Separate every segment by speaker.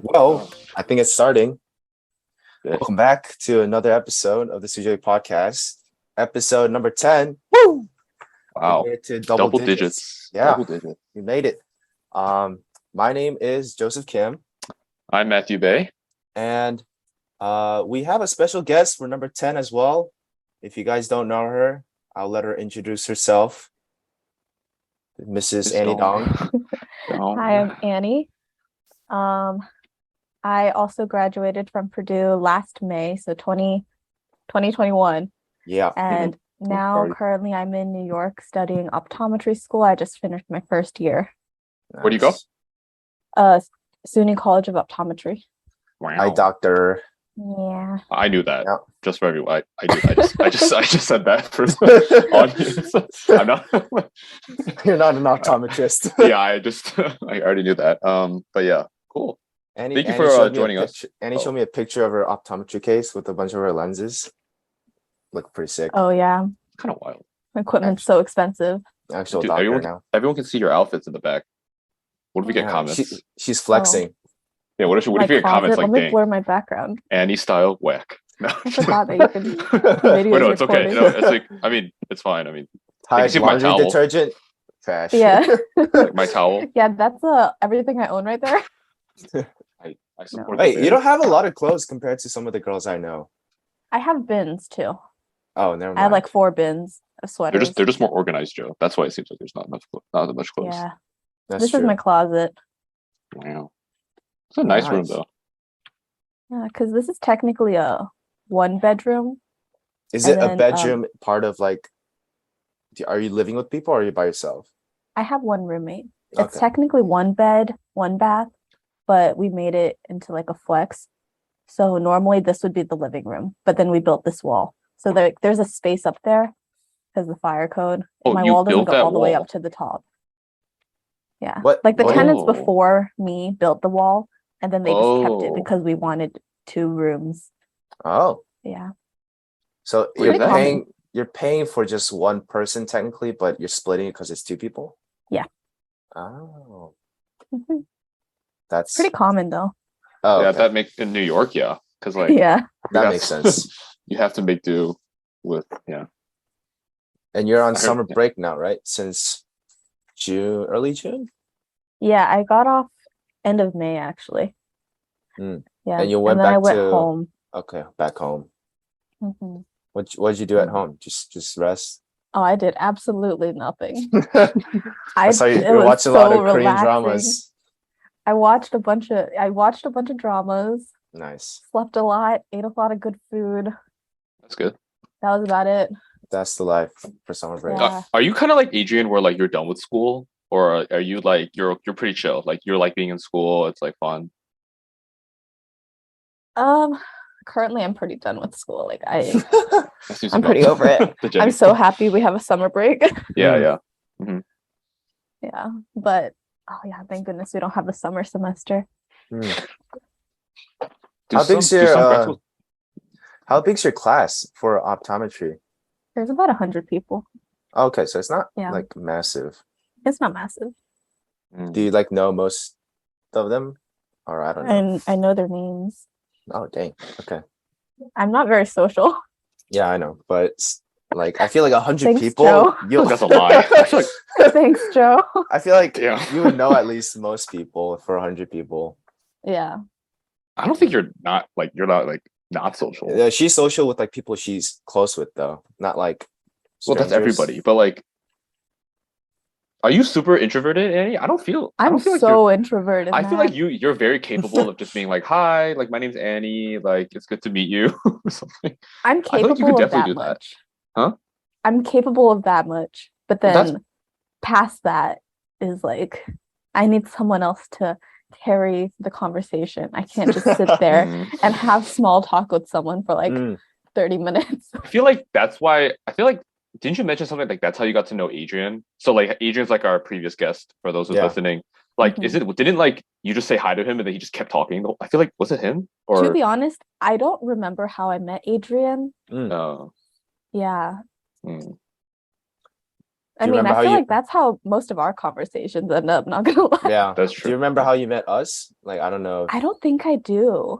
Speaker 1: Well, I think it's starting.
Speaker 2: Yeah.
Speaker 1: Welcome back to another episode of the SUJOBAE podcast, episode number 10. Woo!
Speaker 2: Wow.
Speaker 1: We made it to double digits. Yeah,
Speaker 2: Double digits.
Speaker 1: we made it. My name is Joseph Kim,
Speaker 2: I'm Matthew Bae.
Speaker 1: and we have a special guest for number 10 as well. If you guys don't know her, I'll let her introduce herself. Mrs. Annie Dong.
Speaker 3: Hi, I'm Annie. I also graduated from Purdue last May, so 2021.
Speaker 1: Yeah.
Speaker 3: And now currently I'm in New York studying optometry school. I just finished my first year.
Speaker 2: Where do you go?
Speaker 3: SUNY College of Optometry.
Speaker 2: Wow.
Speaker 1: Eye doctor.
Speaker 3: Yeah.
Speaker 2: I knew that.
Speaker 1: Yeah.
Speaker 2: Just for everyone. I just said that for the audience. I'm not.
Speaker 1: You're not an optometrist.
Speaker 2: Yeah, I already knew that. But yeah, cool.
Speaker 1: Annie,
Speaker 2: Thank you
Speaker 1: Annie
Speaker 2: for
Speaker 1: showed me
Speaker 2: joining
Speaker 1: a
Speaker 2: us.
Speaker 1: picture- Annie showed me a picture of her optometry case with a bunch of her lenses. Look pretty sick.
Speaker 3: Oh, yeah.
Speaker 2: Kind of wild.
Speaker 3: Equipment's so expensive.
Speaker 1: Actual
Speaker 2: Dude,
Speaker 1: doctor now.
Speaker 2: everyone can see your outfits in the back. What if we get
Speaker 1: Yeah,
Speaker 2: comments?
Speaker 1: she's flexing.
Speaker 2: Yeah, what if we
Speaker 3: My
Speaker 2: get comments
Speaker 3: closet,
Speaker 2: like,
Speaker 3: let me
Speaker 2: dang,
Speaker 3: blur my background.
Speaker 2: Annie style whack. No.
Speaker 3: I forgot that you can video
Speaker 2: Wait, no, it's okay.
Speaker 3: recording.
Speaker 2: No, it's like, I mean, it's fine. I mean,
Speaker 1: Tide
Speaker 2: see my
Speaker 1: laundry
Speaker 2: towel.
Speaker 1: detergent. Trash.
Speaker 3: Yeah.
Speaker 2: like my towel.
Speaker 3: Yeah, that's everything I own right there.
Speaker 2: I support the
Speaker 1: Wait, you
Speaker 2: band.
Speaker 1: don't have a lot of clothes compared to some of the girls I know.
Speaker 3: I have bins too.
Speaker 1: Oh, never mind.
Speaker 3: I have like 4 bins of sweaters.
Speaker 2: They're just more organized, Joe. That's why it seems like there's not that much clothes.
Speaker 3: Yeah.
Speaker 1: That's
Speaker 3: This
Speaker 1: true.
Speaker 3: is my closet.
Speaker 2: Wow. It's a nice room
Speaker 1: Nice.
Speaker 2: though.
Speaker 3: Yeah, because this is technically a 1-bedroom.
Speaker 1: Is it
Speaker 3: and
Speaker 1: a
Speaker 3: then,
Speaker 1: bedroom part of like? Are you living with people or are you by yourself?
Speaker 3: I have 1 roommate. It's
Speaker 1: Okay.
Speaker 3: technically 1 bed, 1 bath, but we made it into like a flex. So normally this would be the living room, but then we built this wall. So there's a space up there because the fire code.
Speaker 2: Oh,
Speaker 3: My
Speaker 2: you
Speaker 3: wall doesn't
Speaker 2: built
Speaker 3: go
Speaker 2: that
Speaker 3: all the way
Speaker 2: wall?
Speaker 3: up to the top. Yeah.
Speaker 1: What-
Speaker 3: Like the
Speaker 1: what-
Speaker 3: tenants
Speaker 2: Oh.
Speaker 3: before me built the wall and then they just kept it
Speaker 2: Oh.
Speaker 3: because we wanted 2 rooms.
Speaker 1: Oh,
Speaker 3: Yeah.
Speaker 1: so
Speaker 2: Wait,
Speaker 1: you're
Speaker 2: is that-
Speaker 1: paying for just one person technically, but you're splitting it because it's 2 people.
Speaker 3: Yeah.
Speaker 1: Oh,
Speaker 3: Mhm.
Speaker 1: that's
Speaker 3: Pretty common though.
Speaker 1: Oh,
Speaker 2: Yeah,
Speaker 1: okay.
Speaker 2: that makes in New York, yeah. Because like
Speaker 3: Yeah.
Speaker 1: That
Speaker 2: you
Speaker 1: makes
Speaker 2: have-
Speaker 1: sense.
Speaker 2: You have to make do with
Speaker 1: And you're on
Speaker 2: I heard-
Speaker 1: summer
Speaker 2: yeah.
Speaker 1: break now, right? Since June, early June.
Speaker 3: Yeah, I got off end of May actually.
Speaker 1: Mm.
Speaker 3: Yeah.
Speaker 1: And you went
Speaker 3: then I
Speaker 1: back
Speaker 3: went
Speaker 1: to-
Speaker 3: home.
Speaker 1: Okay, back home.
Speaker 3: Mhm.
Speaker 1: What'd you do at
Speaker 3: Mm.
Speaker 1: home? Just rest.
Speaker 3: Oh, I did absolutely nothing.
Speaker 1: I saw you
Speaker 3: it
Speaker 1: were
Speaker 3: was
Speaker 1: watching a lot
Speaker 3: so
Speaker 1: of Korean
Speaker 3: relaxing.
Speaker 1: dramas.
Speaker 3: I watched a bunch of dramas,
Speaker 1: Nice.
Speaker 3: slept a lot, ate a lot of good food.
Speaker 2: that's good.
Speaker 3: That was about it.
Speaker 1: That's the life for summer break.
Speaker 3: Yeah.
Speaker 2: Are you kind of like Adrian, where like you're done with school, or are you like you're pretty chill? Like you're like being in school, it's like fun.
Speaker 3: Currently I'm pretty done with school. Like
Speaker 2: That seems
Speaker 3: I'm
Speaker 2: about-
Speaker 3: pretty over it.
Speaker 2: the Jenny
Speaker 3: I'm so
Speaker 2: thing.
Speaker 3: happy we have a summer break.
Speaker 2: Yeah.
Speaker 3: Yeah. But oh yeah, thank goodness we don't have the summer semester.
Speaker 1: Mm.
Speaker 2: Do
Speaker 1: How
Speaker 2: some-
Speaker 1: big's
Speaker 2: do
Speaker 1: your
Speaker 2: some grad school-
Speaker 1: how big's your class for optometry?
Speaker 3: There's about 100 people.
Speaker 1: Okay, so it's not
Speaker 3: Yeah.
Speaker 1: like massive.
Speaker 3: It's not massive.
Speaker 2: Mm.
Speaker 1: Do you like know most of them? Or I don't know.
Speaker 3: And I know their names.
Speaker 1: Oh dang. Okay.
Speaker 3: I'm not very social.
Speaker 1: Yeah, I know. But like I feel like 100
Speaker 3: Thanks,
Speaker 1: people.
Speaker 3: Joe.
Speaker 1: You'll
Speaker 2: That's a lie. I feel like-
Speaker 3: Thanks, Joe.
Speaker 1: I feel like
Speaker 2: Yeah.
Speaker 1: you would know at least most people for 100 people.
Speaker 3: Yeah.
Speaker 2: I don't think you're not not social.
Speaker 1: Yeah, she's social with like people she's close with though. Not like
Speaker 2: Well, that's
Speaker 1: strangers.
Speaker 2: everybody. But like, are you super introverted, Annie? I don't feel
Speaker 3: I'm
Speaker 2: like you're-
Speaker 3: so introverted.
Speaker 2: I feel like
Speaker 3: Matt.
Speaker 2: you're very capable of just being like, hi, like my name's Annie, like it's good to meet you or something.
Speaker 3: I'm
Speaker 2: feel like you
Speaker 3: capable
Speaker 2: could
Speaker 3: of
Speaker 2: definitely
Speaker 3: that
Speaker 2: do that.
Speaker 3: much.
Speaker 2: Huh?
Speaker 3: I'm capable of that much. But
Speaker 2: Well,
Speaker 3: then
Speaker 2: that's-
Speaker 3: past that is like I need someone else to carry the conversation. I can't just sit there
Speaker 2: Mm.
Speaker 3: and have small talk with someone for like
Speaker 1: Mm.
Speaker 3: 30 minutes.
Speaker 2: I feel like that's why I feel like didn't you mention something like that's how you got to know Adrian? So like Adrian's like our previous guest for those who's
Speaker 1: Yeah.
Speaker 2: listening. Like
Speaker 3: Mhm.
Speaker 2: is it didn't like you just say hi to him and then he just kept talking? I feel like was it him
Speaker 3: To
Speaker 2: or
Speaker 3: be honest, I don't remember how I met Adrian.
Speaker 1: Mm.
Speaker 2: no?
Speaker 3: Yeah.
Speaker 2: Mm.
Speaker 3: I
Speaker 1: you
Speaker 3: mean,
Speaker 1: remember
Speaker 3: I
Speaker 1: how
Speaker 3: feel
Speaker 1: you-
Speaker 3: like that's how most of our conversations end up, not gonna lie.
Speaker 1: Yeah.
Speaker 2: That's
Speaker 1: Do
Speaker 2: true.
Speaker 1: you remember how you met us? Like, I don't know.
Speaker 3: I don't think I do.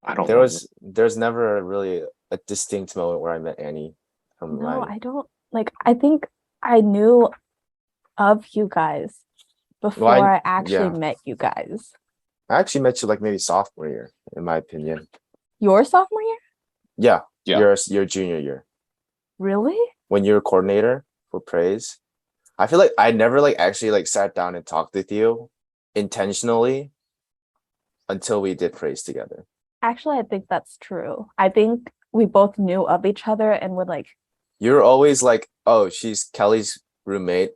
Speaker 2: I don't
Speaker 1: There
Speaker 2: know.
Speaker 1: there's never really a distinct moment where I met Annie from
Speaker 3: No,
Speaker 1: my.
Speaker 3: I don't like I think I knew of you guys before I actually
Speaker 1: yeah.
Speaker 3: met you guys.
Speaker 1: I actually met you like maybe sophomore year, in my opinion.
Speaker 3: Your sophomore year?
Speaker 1: Yeah.
Speaker 2: Yeah.
Speaker 1: Your junior year.
Speaker 3: Really?
Speaker 1: When you were coordinator for praise. I feel like I never like actually like sat down and talked with you intentionally until we did praise together.
Speaker 3: Actually, I think that's true. I think we both knew of each other and would like,
Speaker 1: You're always like, oh, she's Kelly's roommate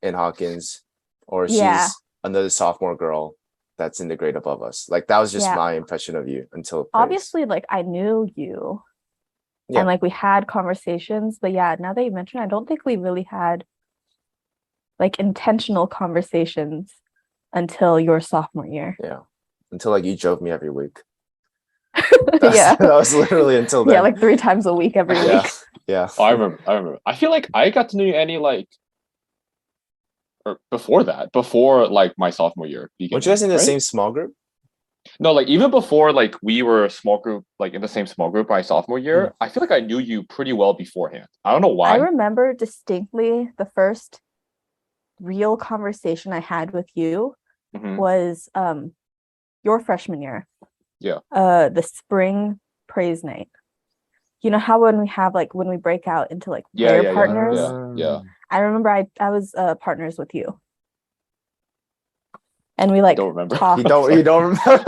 Speaker 1: in Hawkins, or
Speaker 3: Yeah.
Speaker 1: she's another sophomore girl that's in the grade above us. Like that was just
Speaker 3: Yeah.
Speaker 1: my impression of you until praise.
Speaker 3: obviously, like I knew you
Speaker 1: Yeah.
Speaker 3: and like we had conversations, but yeah, now that you mention, I don't think we really had like intentional conversations until your sophomore year.
Speaker 1: Yeah. Until like you drove me every week.
Speaker 3: Yeah.
Speaker 1: That was literally until then.
Speaker 3: Yeah, like 3 times a week every
Speaker 1: yeah.
Speaker 3: week.
Speaker 1: Yeah.
Speaker 2: Oh, I remember. I feel like I got to know you, Annie, like, or before that, before like my sophomore year.
Speaker 1: Weren't you guys in the
Speaker 2: right?
Speaker 1: same small group?
Speaker 2: No, like even before, like we were a small group, like in the same small group my sophomore year. I feel like I knew you pretty well beforehand. I don't know why.
Speaker 3: I remember distinctly the first real conversation I had with you
Speaker 2: Mhm.
Speaker 3: was your freshman year.
Speaker 2: Yeah.
Speaker 3: The spring praise night. You know how when we have like when we break out into like player partners?
Speaker 2: Yeah.
Speaker 3: I remember I was partners with you. And we like
Speaker 2: don't remember.
Speaker 3: talked.
Speaker 1: You don't remember?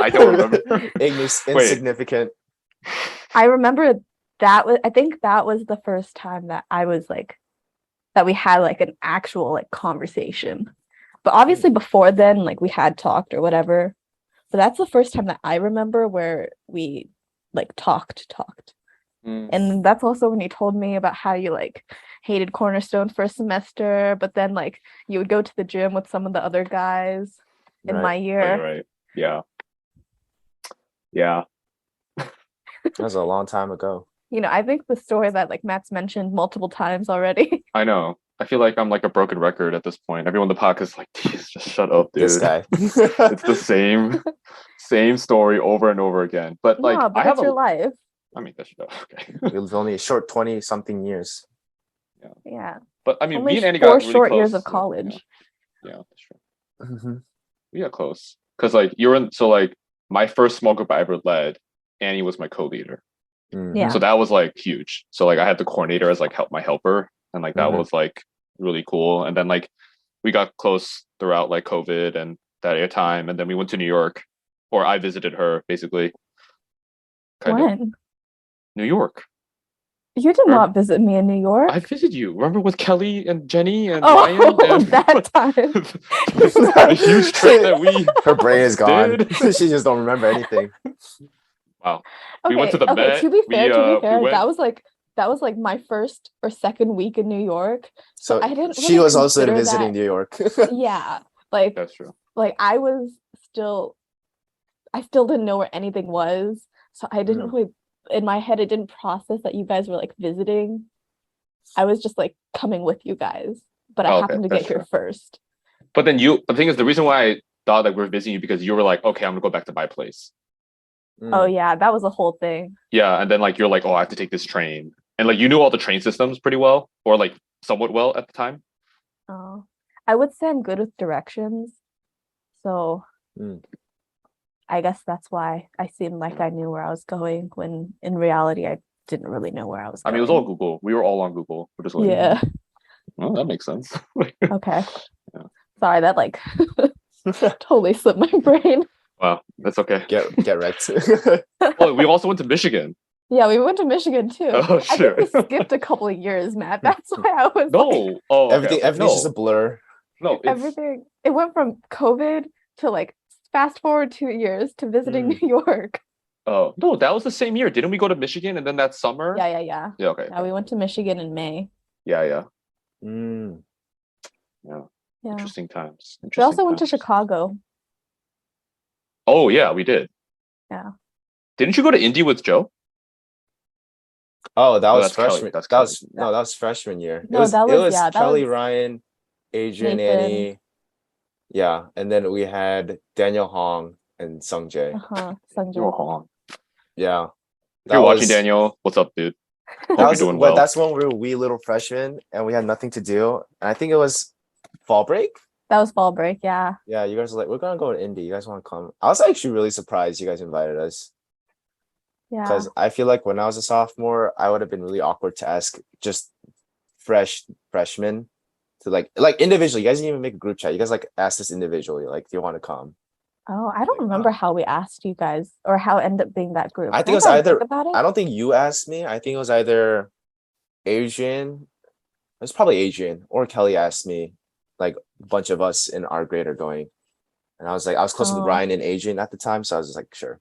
Speaker 2: I don't remember.
Speaker 1: Insignificant.
Speaker 3: I remember I think that was the first time that I was like that we had like an actual like conversation. But obviously before then, like we had talked or whatever. But that's the first time that I remember where we like talked.
Speaker 2: Mm.
Speaker 3: And that's also when you told me about how you like hated Cornerstone first semester, but then like you would go to the gym with some of the other guys in my year.
Speaker 2: Right. Yeah. Yeah.
Speaker 1: That was a long time ago.
Speaker 3: You know, I think the story that like Matt's mentioned multiple times already.
Speaker 2: I know. I feel like I'm like a broken record at this point. Everyone in the podcast is like, "Jeez, just shut up, dude."
Speaker 1: This guy.
Speaker 2: It's the same story over and over again. But like
Speaker 3: No, but
Speaker 2: I have
Speaker 3: it's your life.
Speaker 2: I mean that's okay.
Speaker 1: It was only a short 20 something years.
Speaker 3: Yeah.
Speaker 2: But I mean
Speaker 3: Only
Speaker 2: me and Annie
Speaker 3: 4
Speaker 2: got really
Speaker 3: short
Speaker 2: close.
Speaker 3: years of college.
Speaker 2: Yeah, that's true. We got close. Cause like you were in like my first small group I ever led, Annie was my co-leader.
Speaker 3: Yeah.
Speaker 2: So that was like huge. So like I had the coordinator as like my helper. And like that
Speaker 1: Mhm.
Speaker 2: was like really cool. And then like we got close throughout like COVID and that time. And then we went to New York, or I visited her basically.
Speaker 3: When?
Speaker 2: New York.
Speaker 3: You did not visit me in New York.
Speaker 2: I visited you. Remember with Kelly and Jenny and
Speaker 3: Oh,
Speaker 2: Ryan? And
Speaker 3: that time.
Speaker 2: the huge trip that we
Speaker 1: Her brain is gone.
Speaker 2: did.
Speaker 1: She just don't remember anything.
Speaker 2: Wow.
Speaker 3: Okay,
Speaker 2: We went to the Met.
Speaker 3: to be fair,
Speaker 2: we went-
Speaker 3: that was like my first or second week in New York.
Speaker 1: So
Speaker 3: I didn't
Speaker 1: she
Speaker 3: really
Speaker 1: was also
Speaker 3: consider
Speaker 1: visiting
Speaker 3: that-
Speaker 1: New York.
Speaker 3: Yeah. Like
Speaker 2: That's true.
Speaker 3: like I still didn't know where anything was. So I didn't really in my head it didn't process that you guys were like visiting. I was just like coming with you guys. But I happened to get here first.
Speaker 2: But then the thing is, the reason why I thought like we were visiting you because you were like, okay, I'm gonna go back to my place.
Speaker 3: Oh yeah, that was a whole thing.
Speaker 2: Yeah, and then like you're like, oh, I have to take this train, and like you knew all the train systems pretty well, or like somewhat well at the time.
Speaker 3: Oh, I would say I'm good with directions, so I guess that's why I seemed like I knew where I was going when in reality I didn't really know where I was going.
Speaker 2: I mean, it was all Google. We were all on Google. We're just like,
Speaker 3: Yeah.
Speaker 2: Well, that makes sense.
Speaker 3: Okay.
Speaker 2: Yeah.
Speaker 3: Sorry, that like totally slipped my brain.
Speaker 2: Wow, that's okay.
Speaker 1: Get wrecked.
Speaker 2: Well, we also went to Michigan.
Speaker 3: Yeah, we went to Michigan too.
Speaker 2: Oh,
Speaker 3: I
Speaker 2: sure.
Speaker 3: think we skipped a couple of years, Matt. That's why I was like,
Speaker 2: No. Oh, okay,
Speaker 1: Everything's
Speaker 2: no.
Speaker 1: just a blur.
Speaker 2: No,
Speaker 3: everything. It went from COVID to like fast forward 2 years to visiting New York.
Speaker 2: Oh no, that was the same year. Didn't we go to Michigan and then that summer?
Speaker 3: Yeah.
Speaker 2: Yeah. Okay.
Speaker 3: Yeah, we went to Michigan in May.
Speaker 2: Yeah.
Speaker 1: Mm.
Speaker 3: Yeah.
Speaker 2: Interesting times.
Speaker 3: We also went to Chicago.
Speaker 2: Oh yeah, we did.
Speaker 3: Yeah.
Speaker 2: Didn't you go to Indy with Joe?
Speaker 1: Oh, that
Speaker 2: Oh,
Speaker 1: was
Speaker 2: that's Kelly.
Speaker 1: freshman.
Speaker 2: That's
Speaker 1: That
Speaker 2: Kelly.
Speaker 1: was no, that was freshman year.
Speaker 3: No, that
Speaker 1: It
Speaker 3: was,
Speaker 1: was
Speaker 3: yeah, that
Speaker 1: Kelly,
Speaker 3: was
Speaker 1: Ryan, Adrian,
Speaker 3: Nathan.
Speaker 1: Annie. Yeah, and then we had Daniel Hong and Sung Jae.
Speaker 3: Uh-huh.
Speaker 2: Yo,
Speaker 3: Sungjay.
Speaker 2: hold on.
Speaker 1: Yeah,
Speaker 2: If
Speaker 1: that
Speaker 2: you're watching,
Speaker 1: was
Speaker 2: Daniel, what's up, dude?
Speaker 1: that
Speaker 2: Hope
Speaker 1: was
Speaker 2: you're doing
Speaker 1: well.
Speaker 2: well.
Speaker 1: That's when we were wee little freshmen and we had nothing to do. And I think it was fall break.
Speaker 3: That was fall break, yeah.
Speaker 1: Yeah, you guys were like, we're gonna go to Indy. You guys want to come? I was actually really surprised you guys invited us
Speaker 3: Yeah.
Speaker 1: because I feel like when I was a sophomore, I would have been really awkward to ask just freshmen to like individually. You guys didn't even make a group chat. You guys like asked us individually, like, do you want to come?
Speaker 3: Oh, I don't
Speaker 1: Like,
Speaker 3: remember
Speaker 1: wow.
Speaker 3: how we asked you guys or how it ended up being that group.
Speaker 1: I think
Speaker 3: Now
Speaker 1: it was
Speaker 3: that I
Speaker 1: either.
Speaker 3: think about it.
Speaker 1: I don't think you asked me. I think it was either Adrian. It was probably Adrian or Kelly asked me, like a bunch of us in our grade are going. And I was like, I was close with
Speaker 3: Oh.
Speaker 1: Ryan and Adrian at the time. So I was just like, sure.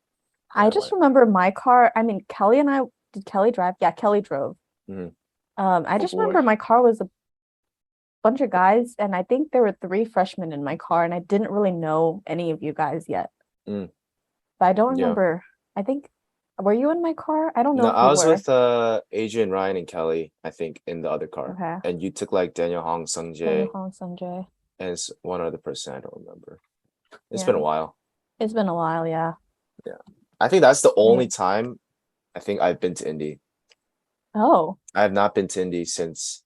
Speaker 3: I just remember my car. I mean, Kelly and I, did Kelly drive? Yeah, Kelly drove.
Speaker 1: Mhm.
Speaker 3: I
Speaker 2: Oh,
Speaker 3: just
Speaker 2: boy.
Speaker 3: remember my car was a bunch of guys, and I think there were 3 freshmen in my car, and I didn't really know any of you guys yet.
Speaker 1: Mm.
Speaker 3: But I don't
Speaker 1: Yeah.
Speaker 3: remember. I think, were you in my car? I don't know
Speaker 1: No,
Speaker 3: if
Speaker 1: I
Speaker 3: you
Speaker 1: was
Speaker 3: were.
Speaker 1: with Adrian, Ryan, and Kelly, I think, in the other car.
Speaker 3: Okay.
Speaker 1: And you took like Daniel Hong, Sung
Speaker 3: Daniel
Speaker 1: Jae,
Speaker 3: Hong, Sanjay.
Speaker 1: and one other person I don't remember. It's
Speaker 3: Yeah.
Speaker 1: been a while.
Speaker 3: It's been a while, yeah.
Speaker 1: I think that's the only
Speaker 3: Right.
Speaker 1: time I think I've been to Indy.
Speaker 3: Oh,
Speaker 1: I have not been to Indy since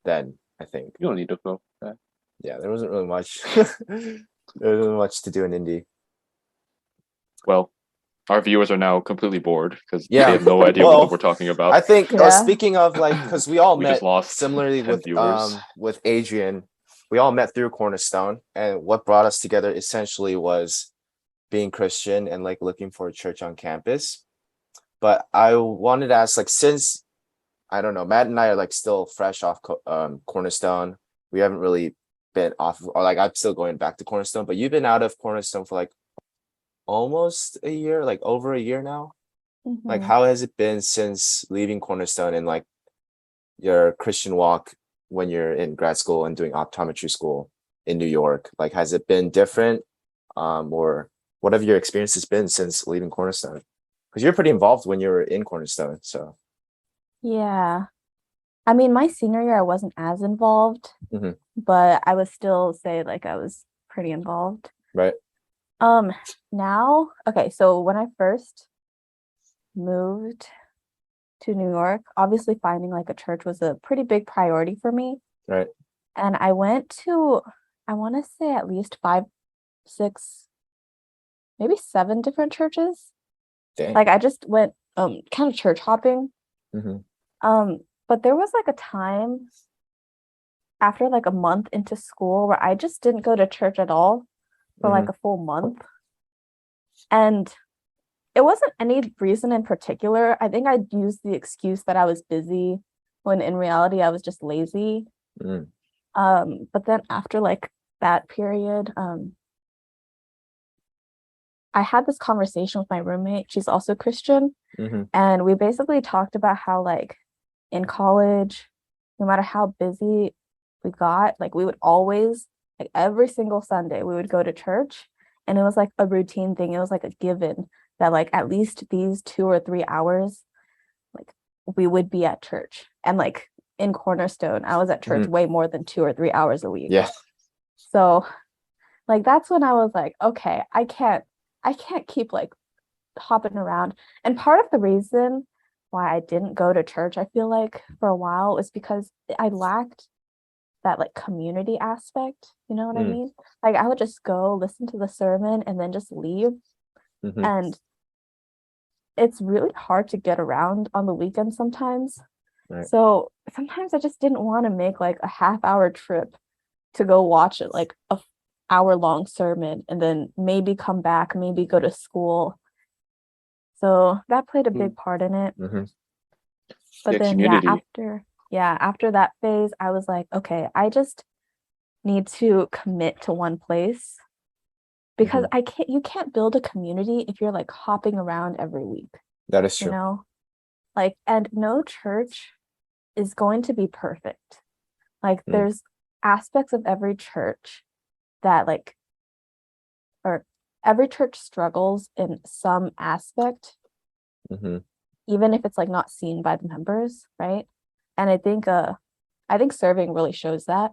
Speaker 1: then, I think.
Speaker 2: You don't need to go.
Speaker 1: Yeah, there wasn't really much. There wasn't much to do in Indy.
Speaker 2: Well, our viewers are now completely bored because
Speaker 1: Yeah.
Speaker 2: they have no idea
Speaker 1: Well,
Speaker 2: what we're talking about.
Speaker 1: I think
Speaker 3: Yeah.
Speaker 1: speaking of like, because we all
Speaker 2: We
Speaker 1: met
Speaker 2: just lost
Speaker 1: similarly
Speaker 2: 10 viewers.
Speaker 1: with Adrian, we all met through Cornerstone, and what brought us together essentially was being Christian and like looking for a church on campus. But I wanted to ask, like, since I don't know, Matt and I are like still fresh off Cornerstone. We haven't really been off, or like I'm still going back to Cornerstone, but you've been out of Cornerstone for like almost a year, like over a year now. Like,
Speaker 3: mhm.
Speaker 1: how has it been since leaving Cornerstone and like your Christian walk when you're in grad school and doing optometry school in New York? Like, has it been different? Or what have your experiences been since leaving Cornerstone? Because you're pretty involved when you were in Cornerstone. So,
Speaker 3: Yeah. I mean, my senior year, I wasn't as involved,
Speaker 1: Mhm.
Speaker 3: but I would still say like I was pretty involved.
Speaker 1: right.
Speaker 3: Now, okay, so when I first moved to New York, obviously finding like a church was a pretty big priority for me.
Speaker 1: Right.
Speaker 3: And I went to, I want to say at least 5, 6, maybe 7 different churches.
Speaker 1: Dang.
Speaker 3: Like I just went kind of church hopping.
Speaker 1: Mhm.
Speaker 3: But there was like a time after like a month into school where I just didn't go to church at all for like a full month. And it wasn't any reason in particular. I think I used the excuse that I was busy when in reality I was just lazy.
Speaker 1: Mm.
Speaker 3: But then after like that period, I had this conversation with my roommate. She's also Christian.
Speaker 1: Mhm.
Speaker 3: And we basically talked about how like in college, no matter how busy we got, like we would always, like every single Sunday, we would go to church. And it was like a routine thing. It was like a given that like at least these 2 or 3 hours, like we would be at church. And like in Cornerstone, I was at church way more than 2 or 3 hours a week.
Speaker 1: Yeah.
Speaker 3: So like that's when I was like, okay, I can't keep like hopping around. And part of the reason why I didn't go to church, I feel like for a while, is because I lacked that like community aspect. You know what I mean? Like I would just go listen to the sermon and then just leave.
Speaker 1: Mhm.
Speaker 3: And it's really hard to get around on the weekend sometimes.
Speaker 1: Right.
Speaker 3: So sometimes I just didn't want to make like a half-hour trip to go watch it, like a hour-long sermon, and then maybe come back, maybe go to school. So that played a big part in it.
Speaker 1: Mhm.
Speaker 3: But
Speaker 2: Yeah,
Speaker 3: then
Speaker 2: community.
Speaker 3: after that phase, I was like, okay, I just need to commit to one place because you can't build a community if you're like hopping around every week,
Speaker 1: That is
Speaker 3: you
Speaker 1: true.
Speaker 3: know? Like, and no church is going to be perfect. Like there's aspects of every church that like, or every church struggles in some aspect.
Speaker 1: Mhm.
Speaker 3: even if it's like not seen by the members, right? And I think serving really shows that,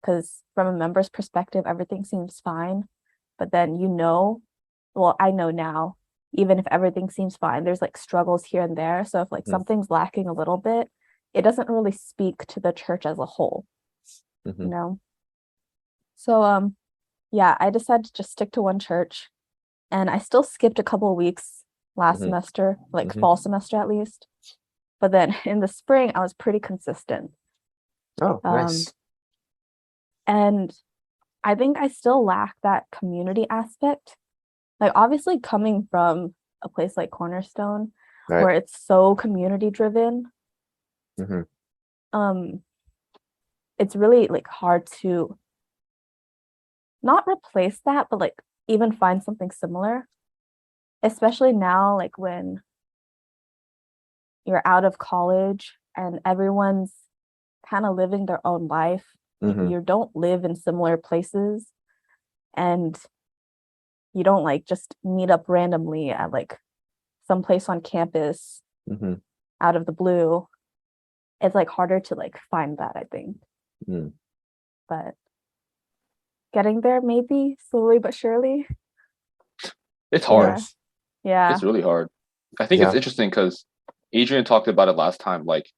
Speaker 3: because from a member's perspective, everything seems fine. But then well, I know now, even if everything seems fine, there's like struggles here and there. So if like
Speaker 1: Mm.
Speaker 3: something's lacking a little bit, it doesn't really speak to the church as a whole, you
Speaker 1: Mhm.
Speaker 3: know? So yeah, I decided to just stick to one church, and I still skipped a couple of weeks last
Speaker 1: Mhm.
Speaker 3: semester, like
Speaker 1: Mhm.
Speaker 3: fall semester at least. But then in the spring, I was pretty consistent.
Speaker 1: Oh,
Speaker 3: Um,
Speaker 1: nice.
Speaker 3: and I think I still lack that community aspect. Like obviously coming from a place like Cornerstone,
Speaker 1: Right.
Speaker 3: where it's so community driven,
Speaker 1: Mhm.
Speaker 3: um, it's really like hard to not replace that, but like even find something similar, especially now, like when you're out of college and everyone's kind of living their own life.
Speaker 1: Mhm.
Speaker 3: You don't live in similar places, and you don't like just meet up randomly at like some place on campus
Speaker 1: Mhm.
Speaker 3: out of the blue. It's like harder to like find that, I think.
Speaker 1: Mm.
Speaker 3: But getting there maybe slowly but surely.
Speaker 2: It's hard.
Speaker 3: Yeah. Yeah.
Speaker 2: It's really hard. I think it's
Speaker 1: Yeah.
Speaker 2: interesting because Adrian talked about it last time, like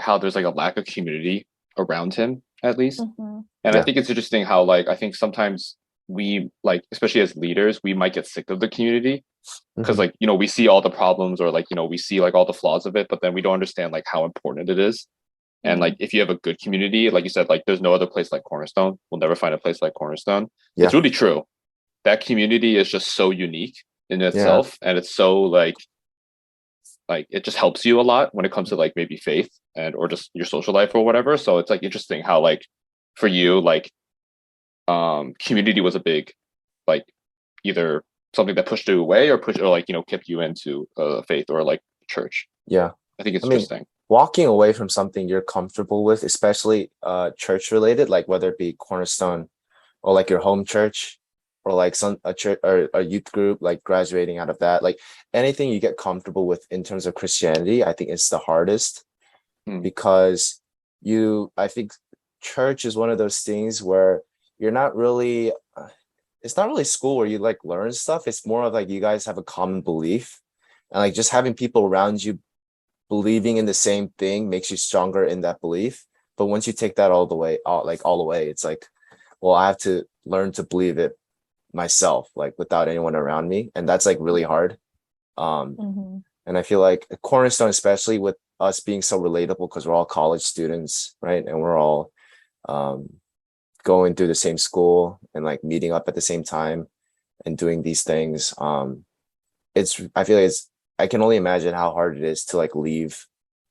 Speaker 2: how there's like a lack of community around him, at least.
Speaker 3: Mhm.
Speaker 2: And I
Speaker 1: Yeah.
Speaker 2: think it's interesting how like I think sometimes we like, especially as leaders, we might get sick of the community because
Speaker 1: Mhm.
Speaker 2: like, you know, we see all the problems or like, you know, we see like all the flaws of it, but then we don't understand like how important it is. And
Speaker 3: Mhm.
Speaker 2: like if you have a good community, like you said, like there's no other place like Cornerstone. We'll never find a place like Cornerstone.
Speaker 1: Yeah.
Speaker 2: It's really true. That community is just so unique in
Speaker 1: Yeah.
Speaker 2: itself, and it's so like it just helps you a lot when it comes to like maybe faith and or just your social life or whatever. So it's like interesting how like for you like community was a big like either something that pushed you away or push or like you know kept you into faith or like church.
Speaker 1: Yeah.
Speaker 2: I think it's
Speaker 1: I mean,
Speaker 2: interesting.
Speaker 1: walking away from something you're comfortable with, especially church related, like whether it be Cornerstone or like your home church or like some a church or a youth group, like graduating out of that, like anything you get comfortable with in terms of Christianity, I think it's the hardest
Speaker 2: Mm,
Speaker 1: because I think church is one of those things where you're not really, it's not really school where you like learn stuff. It's more of like you guys have a common belief, and like just having people around you believing in the same thing makes you stronger in that belief. But once you take that all the way, it's like, well, I have to learn to believe it myself, like without anyone around me. And that's like really hard. Um,
Speaker 3: Mhm.
Speaker 1: and I feel like Cornerstone, especially with us being so relatable because we're all college students, right? And we're all um, going through the same school and like meeting up at the same time and doing these things. I feel like I can only imagine how hard it is to like leave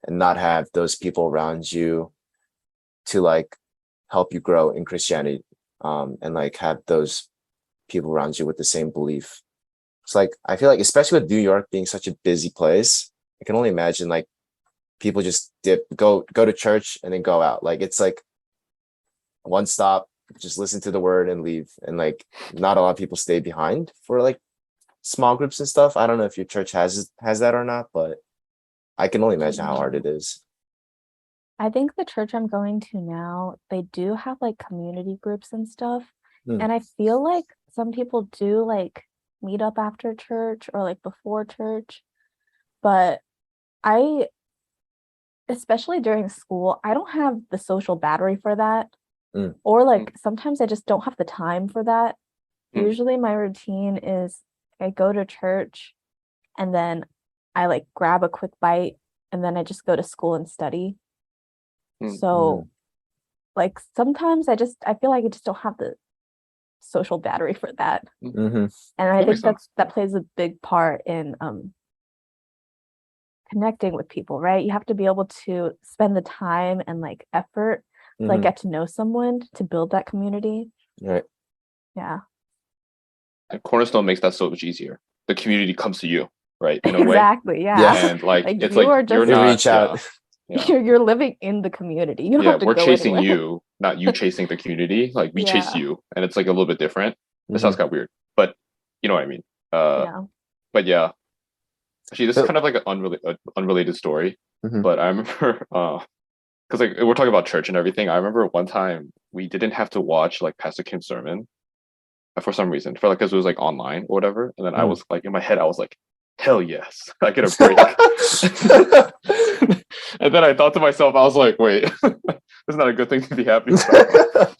Speaker 1: and not have those people around you to like help you grow in Christianity, and like have those people around you with the same belief. It's like I feel like especially with New York being such a busy place, I can only imagine like people just go to church and then go out. Like it's like one stop, just listen to the word and leave. And like not a lot of people stay behind for like small groups and stuff. I don't know if your church has that or not, but I can only imagine how hard
Speaker 3: Mhm.
Speaker 1: it is.
Speaker 3: I think the church I'm going to now, they do have like community groups and stuff.
Speaker 1: Hmm.
Speaker 3: And I feel like some people do like meet up after church or like before church. But I, especially during school, I don't have the social battery for that.
Speaker 1: Mm.
Speaker 3: Or
Speaker 2: mm,
Speaker 3: like sometimes I just don't have the time for that.
Speaker 2: mm,
Speaker 3: Usually my routine is I go to church and then I like grab a quick bite and then I just go to school and study.
Speaker 2: mm.
Speaker 3: So like sometimes I feel like I just don't have the social battery for that.
Speaker 1: Mm-hmm.
Speaker 3: And I
Speaker 2: That makes
Speaker 3: think
Speaker 2: sense.
Speaker 3: that plays a big part in connecting with people, right? You have to be able to spend the time and like effort to like
Speaker 1: Mm-hmm.
Speaker 3: get to know someone to build that community.
Speaker 1: Right.
Speaker 3: Yeah.
Speaker 2: And Cornerstone makes that so much easier. The community comes to you, right? In a way.
Speaker 3: Exactly.
Speaker 1: Yeah.
Speaker 3: Yeah.
Speaker 2: And like
Speaker 3: Like
Speaker 2: it's
Speaker 3: you
Speaker 2: like
Speaker 3: are
Speaker 2: you're
Speaker 3: just
Speaker 1: They
Speaker 2: not,
Speaker 1: reach
Speaker 2: yeah,
Speaker 1: out.
Speaker 2: yeah.
Speaker 3: you're living in the community. You don't
Speaker 2: Yeah,
Speaker 3: have to
Speaker 2: we're
Speaker 3: go
Speaker 2: chasing
Speaker 3: anywhere.
Speaker 2: you, not you chasing the community. Like we chase
Speaker 3: Yeah.
Speaker 2: you, and it's like a little bit different. This sounds
Speaker 1: Mm-hmm.
Speaker 2: kind of weird, but you know what I mean. Uh,
Speaker 3: Yeah.
Speaker 2: but yeah, Actually, this is
Speaker 1: So,
Speaker 2: kind of like an unrelated story,
Speaker 1: mhm.
Speaker 2: but I remember because like we're talking about church and everything. I remember one time we didn't have to watch like Pastor Kim's sermon for some reason, for like because it was like online or whatever. And then I
Speaker 1: Mm.
Speaker 2: was like in my head, I was like, hell yes, I get a break. And then I thought to myself, I was like, wait, this is not a good thing to be happy about.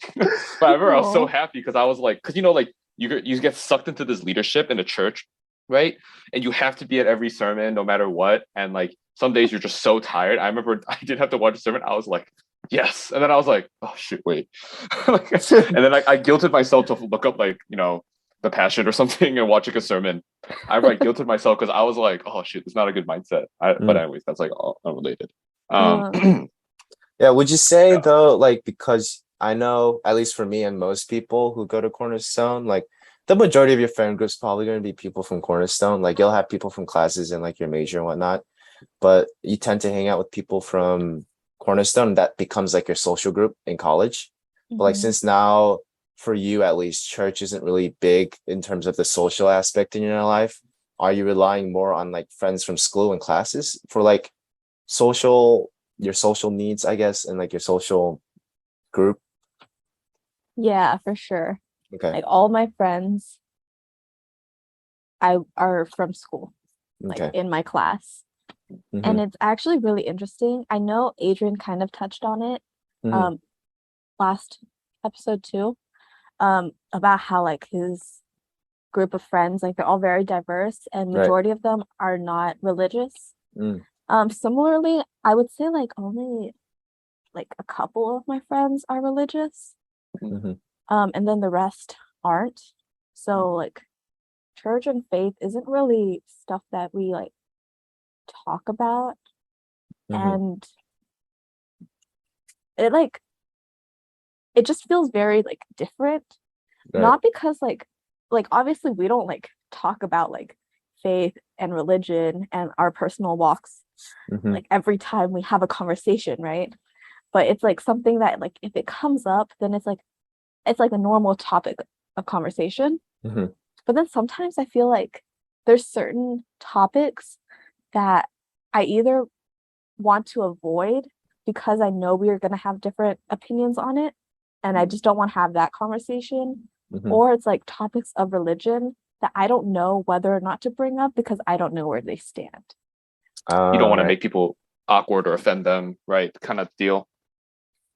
Speaker 2: But I remember I was so
Speaker 3: Aw.
Speaker 2: happy because I was like, because you know, like you get sucked into this leadership in a church, right? And you have to be at every sermon no matter what. And like some days you're just so tired. I remember I didn't have to watch a sermon. I was like, yes. And then I was like, oh shit, wait. And then I guilted myself to look up like, the passion or something and watching a sermon. I guilted myself because I was like, oh shit, it's not a good mindset. But
Speaker 1: Mm.
Speaker 2: anyways, that's like all unrelated.
Speaker 3: Uh,
Speaker 1: Yeah, would you say
Speaker 2: Yeah.
Speaker 1: though, like, because I know, at least for me and most people who go to Cornerstone, like the majority of your friend group's probably going to be people from Cornerstone. Like you'll have people from classes in like your major and whatnot, but you tend to hang out with people from Cornerstone. That becomes like your social group in college. But like
Speaker 3: mhm.
Speaker 1: since now, for you at least, church isn't really big in terms of the social aspect in your life. Are you relying more on like friends from school and classes for like social your social needs, I guess, and like your social group?
Speaker 3: Yeah, for sure.
Speaker 1: Okay.
Speaker 3: Like all my friends I are from school, like
Speaker 1: Okay.
Speaker 3: in my class.
Speaker 1: Mm-hmm.
Speaker 3: And it's actually really interesting. I know Adrian kind of touched on it
Speaker 1: Mm-hmm.
Speaker 3: um last episode too, about how like his group of friends, like they're all very diverse and
Speaker 1: Right.
Speaker 3: majority of them are not religious.
Speaker 1: Mm.
Speaker 3: Similarly, I would say like only like a couple of my friends are religious.
Speaker 1: Mm-hmm.
Speaker 3: And then the rest aren't. So like church and faith isn't really stuff that we like talk about.
Speaker 1: Mm-hmm.
Speaker 3: And it like it just feels very like different.
Speaker 1: Right.
Speaker 3: Not because like obviously we don't like talk about like faith and religion and our personal walks
Speaker 1: Mm-hmm.
Speaker 3: like every time we have a conversation, right? But it's like something that like if it comes up, then it's like a normal topic of conversation.
Speaker 1: Mm-hmm.
Speaker 3: But then sometimes I feel like there's certain topics that I either want to avoid because I know we are going to have different opinions on it and I just don't want to have that conversation.
Speaker 1: Mm-hmm.
Speaker 3: Or it's like topics of religion that I don't know whether or not to bring up because I don't know where they stand.
Speaker 2: You don't want to
Speaker 1: Right.
Speaker 2: make people awkward or offend them, right? Kind of deal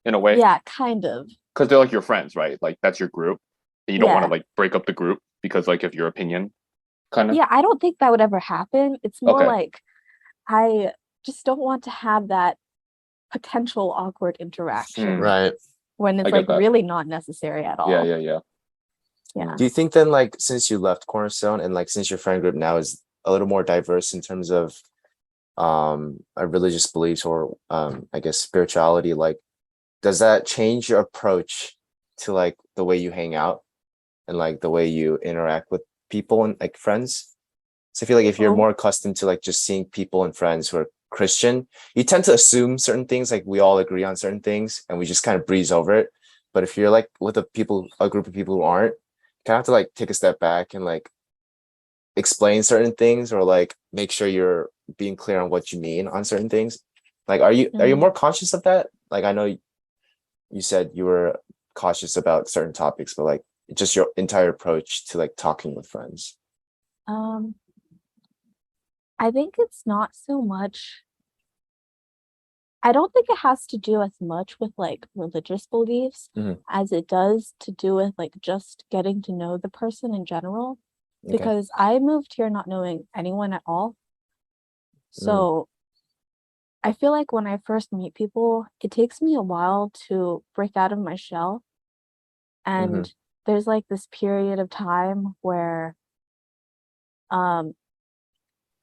Speaker 2: in a way.
Speaker 3: Yeah, kind of.
Speaker 2: Because they're like your friends, right? Like that's your group. And you don't want to
Speaker 3: Yeah.
Speaker 2: like break up the group because like of your opinion, kind of.
Speaker 3: Yeah, I don't think that would ever happen. It's more
Speaker 2: Okay.
Speaker 3: like I just don't want to have that potential awkward interaction
Speaker 2: Hmm.
Speaker 1: Right.
Speaker 3: when
Speaker 2: I
Speaker 3: it's like
Speaker 2: get that.
Speaker 3: really not necessary at
Speaker 2: Yeah,
Speaker 3: all.
Speaker 2: yeah, yeah.
Speaker 3: Yeah.
Speaker 1: Do you think then, like, since you left Cornerstone and like since your friend group now is a little more diverse in terms of religious beliefs or I guess spirituality, like does that change your approach to like the way you hang out and like the way you interact with people and like friends? So I feel like if you're
Speaker 3: Oh,
Speaker 1: more accustomed to like just seeing people and friends who are Christian, you tend to assume certain things, like we all agree on certain things and we just kind of breeze over it. But if you're like with a group of people who aren't, you kind of have to like take a step back and like explain certain things or like make sure you're being clear on what you mean on certain things. Like, are you
Speaker 3: mm,
Speaker 1: more conscious of that? Like, I know you said you were cautious about certain topics, but like just your entire approach to like talking with friends.
Speaker 3: um, I think it's not so much. I don't think it has to do as much with like religious beliefs
Speaker 1: Mhm.
Speaker 3: as it does to do with like just getting to know the person in general.
Speaker 1: Okay.
Speaker 3: Because I moved here not knowing anyone at all.
Speaker 1: Mm.
Speaker 3: So I feel like when I first meet people, it takes me a while to break out of my shell.
Speaker 1: Mm-hmm.
Speaker 3: And there's like this period of time where um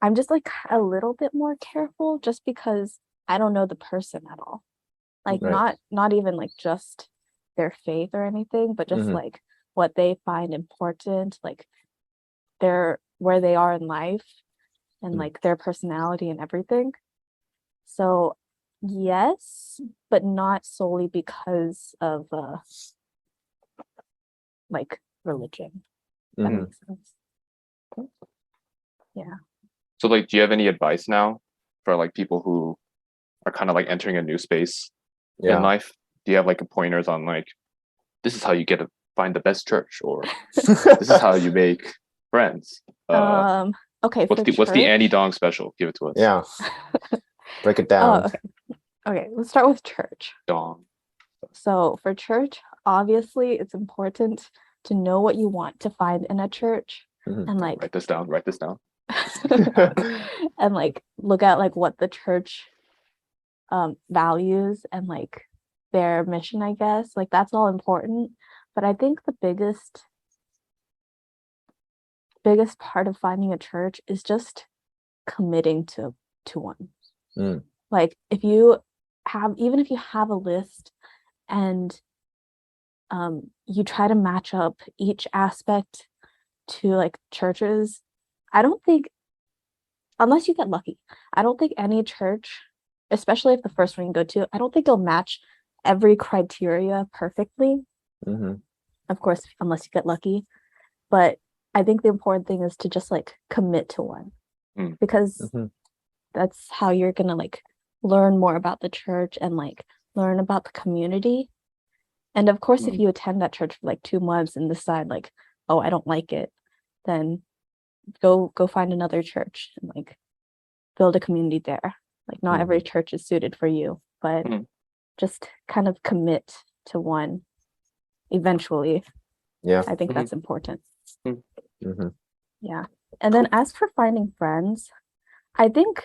Speaker 3: I'm just like a little bit more careful just because I don't know the person at all. Like
Speaker 1: Right.
Speaker 3: not even like just their faith or anything, but just
Speaker 1: Mm-hmm.
Speaker 3: like what they find important, like their where they are in life and
Speaker 1: Mm.
Speaker 3: like their personality and everything. So yes, but not solely because of like religion. That
Speaker 1: Mm-hmm.
Speaker 3: makes sense. Yeah.
Speaker 2: So like, do you have any advice now for like people who are kind of like entering a new space in
Speaker 1: Yeah.
Speaker 2: life? Do you have like a pointers on like, this is how you get to find the best church, or this is how you make friends?
Speaker 3: Okay, for
Speaker 2: What's the
Speaker 3: church.
Speaker 2: Annie Dong special? Give it to us.
Speaker 1: Yeah. Break it
Speaker 3: Oh,
Speaker 1: down.
Speaker 3: okay. Okay, let's start with church.
Speaker 2: Dong.
Speaker 3: So for church, obviously it's important to know what you want to find in a church
Speaker 1: Mhm.
Speaker 3: and like
Speaker 2: Write this down. Write this down.
Speaker 3: and like look at like what the church values and like their mission, I guess. Like that's all important. But I think the biggest part of finding a church is just committing to one.
Speaker 1: Mm.
Speaker 3: Like if you even if you have a list and you try to match up each aspect to like churches, I don't think, unless you get lucky, I don't think any church, especially if the first one you go to, I don't think they'll match every criteria perfectly.
Speaker 1: hmm
Speaker 3: Of course, unless you get lucky. But I think the important thing is to just like commit to one because
Speaker 1: hmm
Speaker 3: that's how you're gonna like learn more about the church and like learn about the community. And of course, if you attend that church for like 2 months and decide like, oh, I don't like it, then go find another church and like build a community there. Like not every church is suited for you, but just kind of commit to one eventually.
Speaker 1: Yeah.
Speaker 3: I think that's important.
Speaker 1: hmm
Speaker 3: Yeah. And then as for finding friends, I think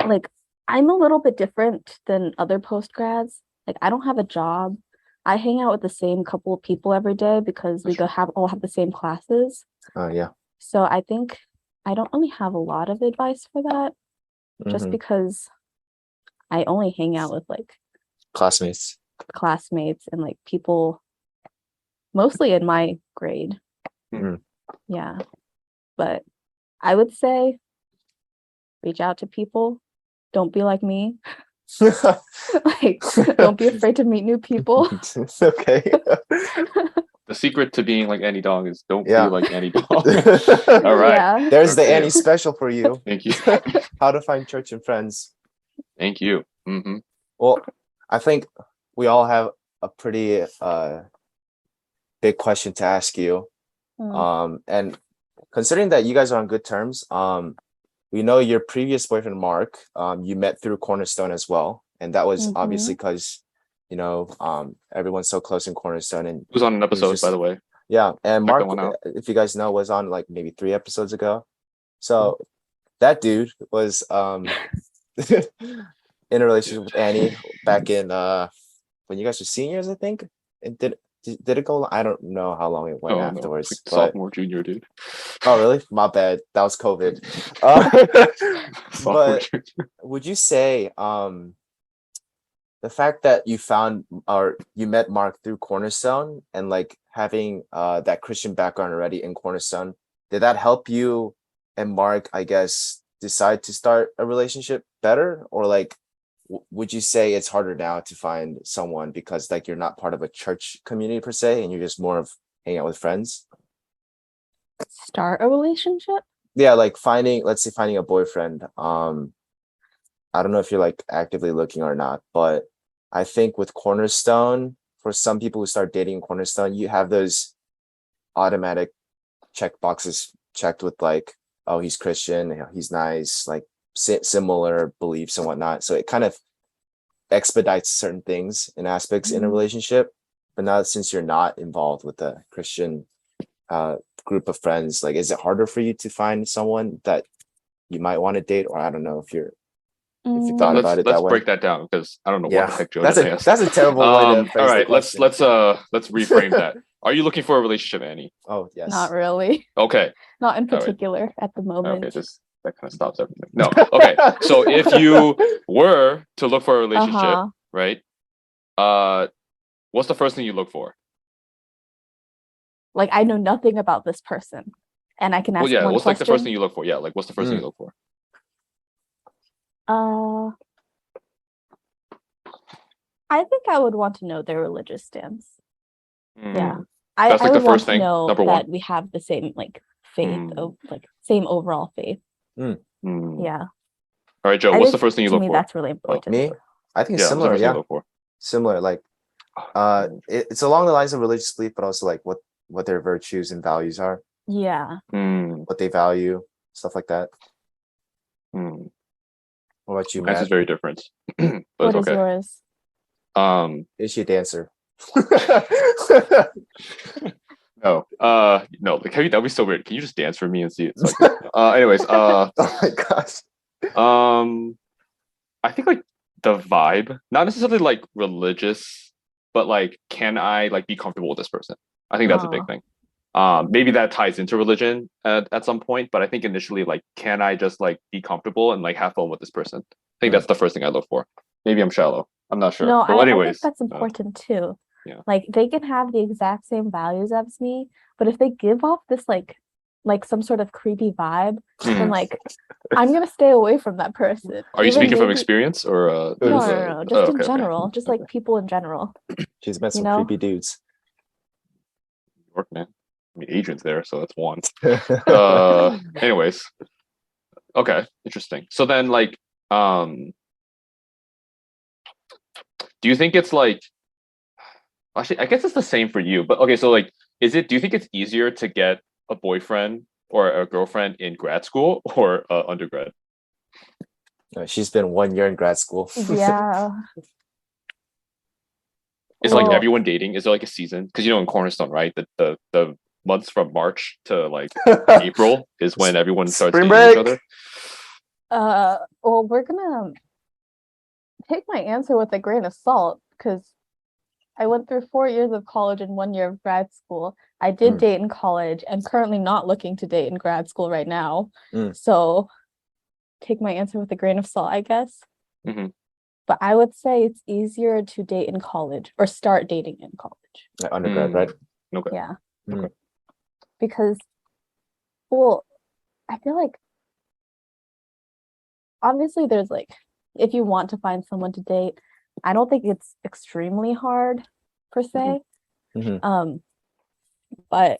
Speaker 3: like I'm a little bit different than other post grads. Like I don't have a job. I hang out with the same couple of people every day because we all have the same classes.
Speaker 1: Yeah.
Speaker 3: So I think I don't really have a lot of advice for that, just
Speaker 1: hmm
Speaker 3: because I only hang out with like
Speaker 1: Classmates.
Speaker 3: classmates and like people mostly in my grade.
Speaker 1: Mhm.
Speaker 3: Yeah. But I would say reach out to people. Don't be like me. Like, don't be afraid to meet new people.
Speaker 1: Okay.
Speaker 2: The secret to being like Annie Dong is don't
Speaker 1: Yeah.
Speaker 2: be like Annie Dong. All right.
Speaker 3: Yeah.
Speaker 1: There's the
Speaker 2: Okay.
Speaker 1: Annie special for you.
Speaker 2: Thank you.
Speaker 1: How to find church and friends.
Speaker 2: Thank you.
Speaker 1: Well, I think we all have a pretty big question to ask you. And considering that you guys are on good terms, we know your previous boyfriend Mark, you met through Cornerstone as well, and that was obviously because everyone's so close in Cornerstone. And
Speaker 2: Who's on an episode,
Speaker 1: just-
Speaker 2: by the way?
Speaker 1: yeah, and
Speaker 2: Check
Speaker 1: Mark,
Speaker 2: that one out.
Speaker 1: if you guys know, was on like maybe 3 episodes ago. So that dude was in a relationship with Annie back in when you guys were seniors, I think. And did it go? I don't know how long it went
Speaker 2: No,
Speaker 1: afterwards.
Speaker 2: it's like
Speaker 1: but
Speaker 2: sophomore, junior, dude.
Speaker 1: oh, really? My bad. That was COVID.
Speaker 2: Sophomore,
Speaker 1: But
Speaker 2: junior.
Speaker 1: would you say the fact that you found or you met Mark through Cornerstone and like having that Christian background already in Cornerstone, did that help you and Mark, I guess, decide to start a relationship better? Or like would you say it's harder now to find someone because like you're not part of a church community per se and you're just more of hanging out with friends?
Speaker 3: Start a relationship?
Speaker 1: Yeah, like let's say finding a boyfriend. I don't know if you're like actively looking or not, but I think with Cornerstone, for some people who start dating in Cornerstone, you have those automatic check boxes checked with like, oh, he's Christian, he's nice, like similar beliefs and whatnot. So it kind of expedites certain things and aspects in a relationship. But now since you're not involved with a Christian group of friends, like is it harder for you to find someone that you might want to date? Or I don't know if you thought about it that
Speaker 2: Let's
Speaker 1: way.
Speaker 2: break that down because I don't know what the heck Joe
Speaker 1: that's
Speaker 2: just
Speaker 1: a
Speaker 2: asked.
Speaker 1: that's a terrible way to
Speaker 2: All
Speaker 1: phrase the
Speaker 2: right, let's
Speaker 1: question.
Speaker 2: let's reframe that. Are you looking for a relationship, Annie?
Speaker 1: Oh yes.
Speaker 3: Not really.
Speaker 2: Okay.
Speaker 3: Not in
Speaker 2: All right.
Speaker 3: particular at the moment.
Speaker 2: Okay, that kind of stops everything. No. Okay. So if you were to look for a relationship, right? What's the first thing you look for?
Speaker 3: Like I know nothing about this person. And I can ask one
Speaker 2: what's
Speaker 3: question.
Speaker 2: like the first thing you look for? Yeah, like what's the first thing you look for?
Speaker 3: I think I would want to know their religious stance. Yeah.
Speaker 2: That's
Speaker 3: I
Speaker 2: like
Speaker 3: would
Speaker 2: the
Speaker 3: want
Speaker 2: first
Speaker 3: to
Speaker 2: thing,
Speaker 3: know
Speaker 2: number
Speaker 3: that
Speaker 2: one.
Speaker 3: we have the same like faith of like same overall faith.
Speaker 2: Mm.
Speaker 3: Yeah.
Speaker 2: All right, Joe,
Speaker 3: I
Speaker 2: what's the
Speaker 3: think
Speaker 2: first thing you
Speaker 3: to
Speaker 2: look
Speaker 3: me
Speaker 2: for?
Speaker 3: that's really important.
Speaker 1: Me, I think
Speaker 2: Yeah, what's the
Speaker 1: similar.
Speaker 2: first thing you
Speaker 1: Yeah,
Speaker 2: look for?
Speaker 1: similar. Like, it's along the lines of religious belief, but also like what their virtues and values are,
Speaker 3: Yeah.
Speaker 1: what they value, stuff like that.
Speaker 2: Mm.
Speaker 1: What about you,
Speaker 2: Mine is
Speaker 1: Matt?
Speaker 2: very different. But
Speaker 3: What
Speaker 2: it's
Speaker 3: is
Speaker 2: okay.
Speaker 3: yours?
Speaker 1: Is she a dancer?
Speaker 2: No, no. Like, that'd be so weird. Can you just dance for me and see? It's like, anyways,
Speaker 1: Oh my gosh.
Speaker 2: I think like the vibe, not necessarily like religious, but like, can I like be comfortable with this person? I think that's a big
Speaker 3: Oh.
Speaker 2: thing. Maybe that ties into religion at some point, but I think initially, like, can I just like be comfortable and like have fun with this person? I think that's the first thing I look for. Maybe I'm shallow. I'm not sure.
Speaker 3: No,
Speaker 2: But
Speaker 3: I think
Speaker 2: anyways,
Speaker 3: that's important too.
Speaker 2: yeah.
Speaker 3: Like they can have the exact same values as me, but if they give off this like some sort of creepy vibe, then like I'm gonna stay away from that person.
Speaker 2: Are you
Speaker 3: Even
Speaker 2: speaking from
Speaker 3: maybe-
Speaker 2: experience or
Speaker 3: No, just
Speaker 2: oh,
Speaker 3: in
Speaker 2: okay.
Speaker 3: general, just like people in general.
Speaker 1: She's met
Speaker 3: You
Speaker 1: some
Speaker 3: know?
Speaker 1: creepy dudes.
Speaker 2: Work, man. I mean, Adrian's there, so that's one.
Speaker 1: Oh
Speaker 2: Anyways, okay, interesting. So then, like, do you think it's like? Actually, I guess it's the same for you. But okay, so like, do you think it's easier to get a boyfriend or a girlfriend in grad school or undergrad?
Speaker 1: She's been 1 year in grad school.
Speaker 3: Yeah.
Speaker 2: Is like
Speaker 3: Well,
Speaker 2: everyone dating? Is there like a season? Because in Cornerstone, right? The months from March to like April is when everyone starts
Speaker 1: Spring
Speaker 2: dating each
Speaker 1: break.
Speaker 3: other. Well, we're gonna take my answer with a grain of salt because I went through 4 years of college and 1 year of grad school. I did date in college and currently not looking to date in grad school right now. So take my answer with a grain of salt, I guess.
Speaker 2: Mm-hmm.
Speaker 3: But I would say it's easier to date in college or start dating in college.
Speaker 1: Undergrad, right?
Speaker 2: Okay.
Speaker 3: Yeah.
Speaker 2: Okay.
Speaker 3: Because, well, I feel like obviously there's like, if you want to find someone to date, I don't think it's extremely hard per se. But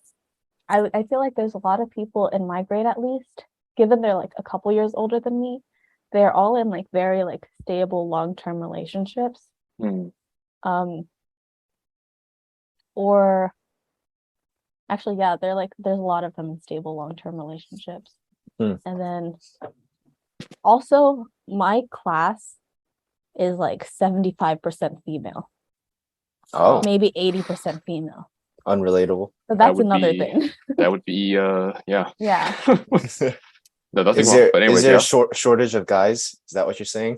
Speaker 3: I feel like there's a lot of people in my grade, at least, given they're like a couple years older than me, they're all in like very like stable long-term relationships. Or actually, yeah, there's a lot of them in stable long-term relationships. And then also my class is like 75% female.
Speaker 1: Oh,
Speaker 3: Maybe 80% female.
Speaker 1: unrelatable.
Speaker 3: So that's another thing.
Speaker 2: That would be yeah.
Speaker 3: Yeah.
Speaker 2: No, nothing
Speaker 1: Is
Speaker 2: wrong.
Speaker 1: there
Speaker 2: But anyways,
Speaker 1: is there
Speaker 2: yeah.
Speaker 1: a shortage of guys? Is that what you're saying?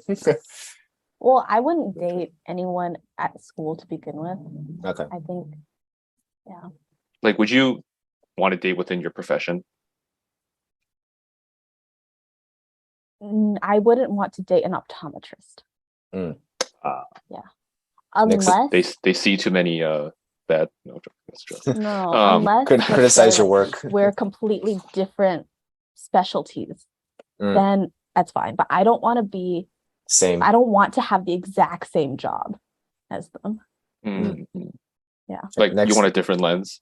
Speaker 3: Well, I wouldn't date anyone at school to begin with.
Speaker 1: Okay.
Speaker 3: I think, yeah.
Speaker 2: Like, would you want to date within your profession?
Speaker 3: I wouldn't want to date an optometrist. Yeah. Unless
Speaker 2: they see too many bad. No, that's true.
Speaker 3: no, unless
Speaker 1: Could
Speaker 3: let's
Speaker 1: criticize
Speaker 3: say,
Speaker 1: your
Speaker 3: like,
Speaker 1: work.
Speaker 3: we're completely different specialties, then that's fine. But I don't want to be
Speaker 1: Same.
Speaker 3: I don't want to have the exact same job as them. Yeah.
Speaker 2: Like you want a different lens.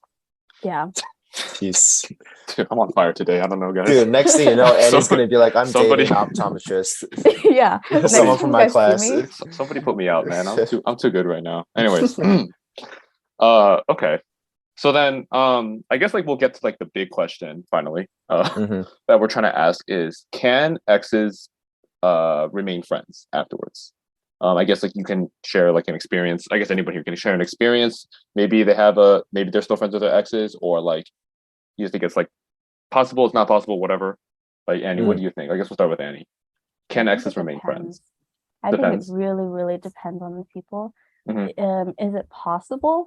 Speaker 3: Yeah.
Speaker 1: Jeez.
Speaker 2: Dude, I'm on fire today. I don't know, guys.
Speaker 1: Dude, next thing you know, Eddie's gonna be like, I'm dating an optometrist.
Speaker 3: Yeah.
Speaker 1: Someone from my class.
Speaker 2: Somebody put me out, man. I'm too good right now. Anyways. Okay. So then I guess like we'll get to like the big question finally that we're trying to ask is, can exes remain friends afterwards? I guess like you can share like an experience. I guess anybody here can share an experience. Maybe maybe they're still friends with their exes, or like you think it's like possible, it's not possible, whatever. Like Annie, what do you think? I guess we'll start with Annie. Can exes remain friends?
Speaker 3: I think it really, really depends on the people. Is it possible?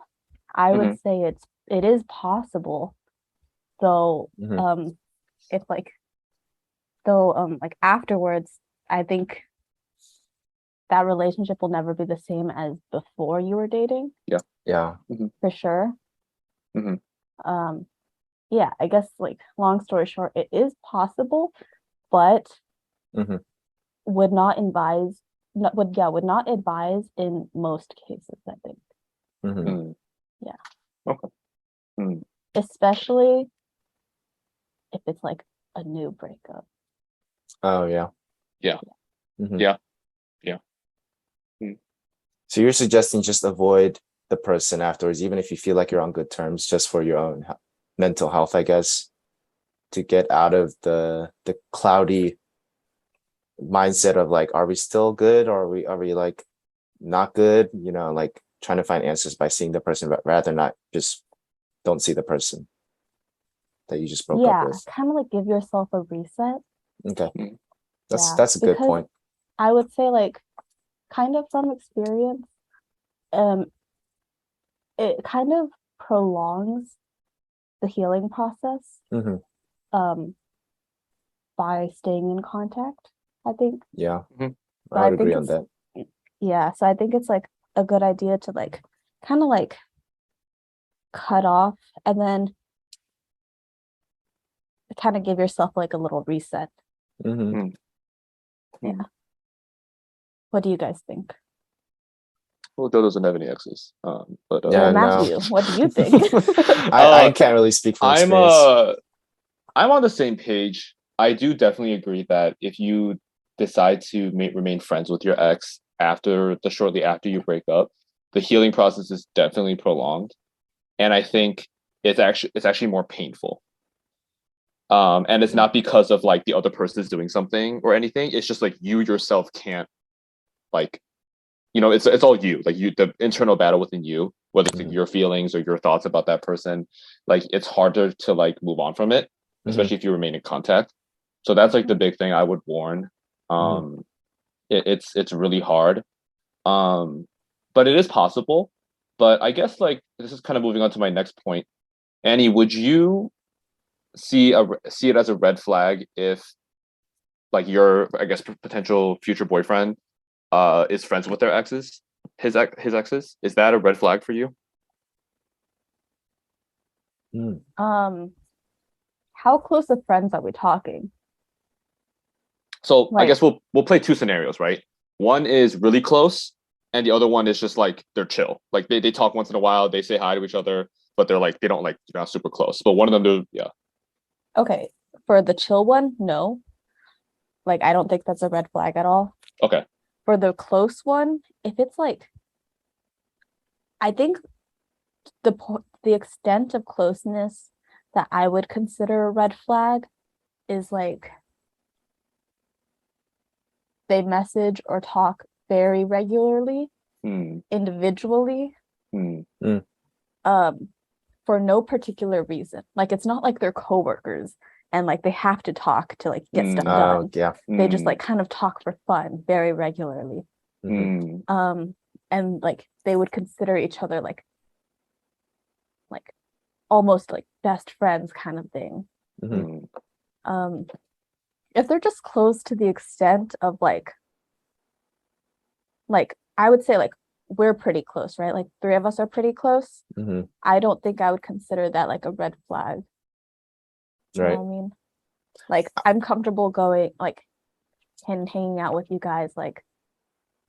Speaker 3: I would say it is possible. So if like like afterwards, I think that relationship will never be the same as before you were dating.
Speaker 1: Yeah.
Speaker 3: For sure. Yeah, I guess like long story short, it is possible, but would not advise in most cases, I think. Yeah.
Speaker 2: Okay.
Speaker 3: Especially if it's like a new breakup.
Speaker 1: Oh yeah.
Speaker 2: Yeah.
Speaker 1: Mhm.
Speaker 2: Yeah.
Speaker 1: So you're suggesting just avoid the person afterwards, even if you feel like you're on good terms, just for your own mental health, I guess, to get out of the cloudy mindset of like, are we still good, or are we like not good? You know, like trying to find answers by seeing the person, rather not just don't see the person that you just broke up
Speaker 3: Yeah,
Speaker 1: with.
Speaker 3: kind of like give yourself a reset.
Speaker 1: Okay,
Speaker 2: Mm.
Speaker 3: Yeah,
Speaker 1: that's a good
Speaker 3: because
Speaker 1: point.
Speaker 3: I would say like kind of from experience, um, it kind of prolongs the healing process,
Speaker 1: Hmm.
Speaker 3: um, by staying in contact, I think.
Speaker 1: Yeah,
Speaker 2: Mhm.
Speaker 1: I
Speaker 3: So I
Speaker 1: would agree
Speaker 3: think
Speaker 1: on
Speaker 3: it's,
Speaker 1: that.
Speaker 3: yeah, so I think it's like a good idea to like kind of like cut off and then kind of give yourself like a little reset.
Speaker 1: Hmm.
Speaker 2: Mm.
Speaker 3: Yeah. What do you guys think?
Speaker 2: Well, Joe doesn't have any exes. But
Speaker 1: Yeah,
Speaker 3: Well,
Speaker 1: no.
Speaker 3: Matthew, what do you think?
Speaker 1: I can't really speak from
Speaker 2: I'm
Speaker 1: experience.
Speaker 2: I'm on the same page. I do definitely agree that if you decide to remain friends with your ex shortly after you break up, the healing process is definitely prolonged, and I think it's actually more painful. And it's not because of like the other person is doing something or anything. It's just like you yourself can't, like, it's all you, like you, the internal battle within you, whether it's like
Speaker 1: Mhm.
Speaker 2: your feelings or your thoughts about that person. Like it's harder to like move on from it,
Speaker 1: Mhm.
Speaker 2: especially if you remain in contact. So that's like the big thing I would warn.
Speaker 1: Mhm.
Speaker 2: It's really hard. um but it is possible. But I guess like this is kind of moving on to my next point. Annie, would you see it as a red flag if like your, I guess, potential future boyfriend is friends with their exes, his exes? Is that a red flag for you?
Speaker 1: Mm.
Speaker 3: Um, how close of friends are we talking?
Speaker 2: So I
Speaker 3: Like,
Speaker 2: guess we'll play two scenarios, right? One is really close, and the other one is just like they're chill. Like they talk once in a while, they say hi to each other, but they're like they don't like, they're not super close. But one of them do, yeah.
Speaker 3: okay, for the chill one, no. Like, I don't think that's a red flag at all.
Speaker 2: Okay.
Speaker 3: For the close one, if it's like, I think the extent of closeness that I would consider a red flag is like they message or talk very regularly,
Speaker 2: Hmm.
Speaker 3: individually,
Speaker 2: Hmm.
Speaker 1: Mm.
Speaker 3: um, for no particular reason. Like it's not like they're coworkers and like they have to talk to like get stuff
Speaker 2: Hmm.
Speaker 1: Oh
Speaker 3: done.
Speaker 1: yeah.
Speaker 3: They just like kind of talk for fun very regularly.
Speaker 1: Mhm.
Speaker 2: Hmm.
Speaker 3: And like they would consider each other like almost like best friends kind of thing.
Speaker 1: Mhm.
Speaker 2: Hmm.
Speaker 3: Um, if they're just close to the extent of like I would say like we're pretty close, right? Like three of us are pretty close.
Speaker 1: Mhm.
Speaker 3: I don't think I would consider that like a red flag. You know
Speaker 1: Right.
Speaker 3: what I mean? Like I'm comfortable going like and hanging out with you guys like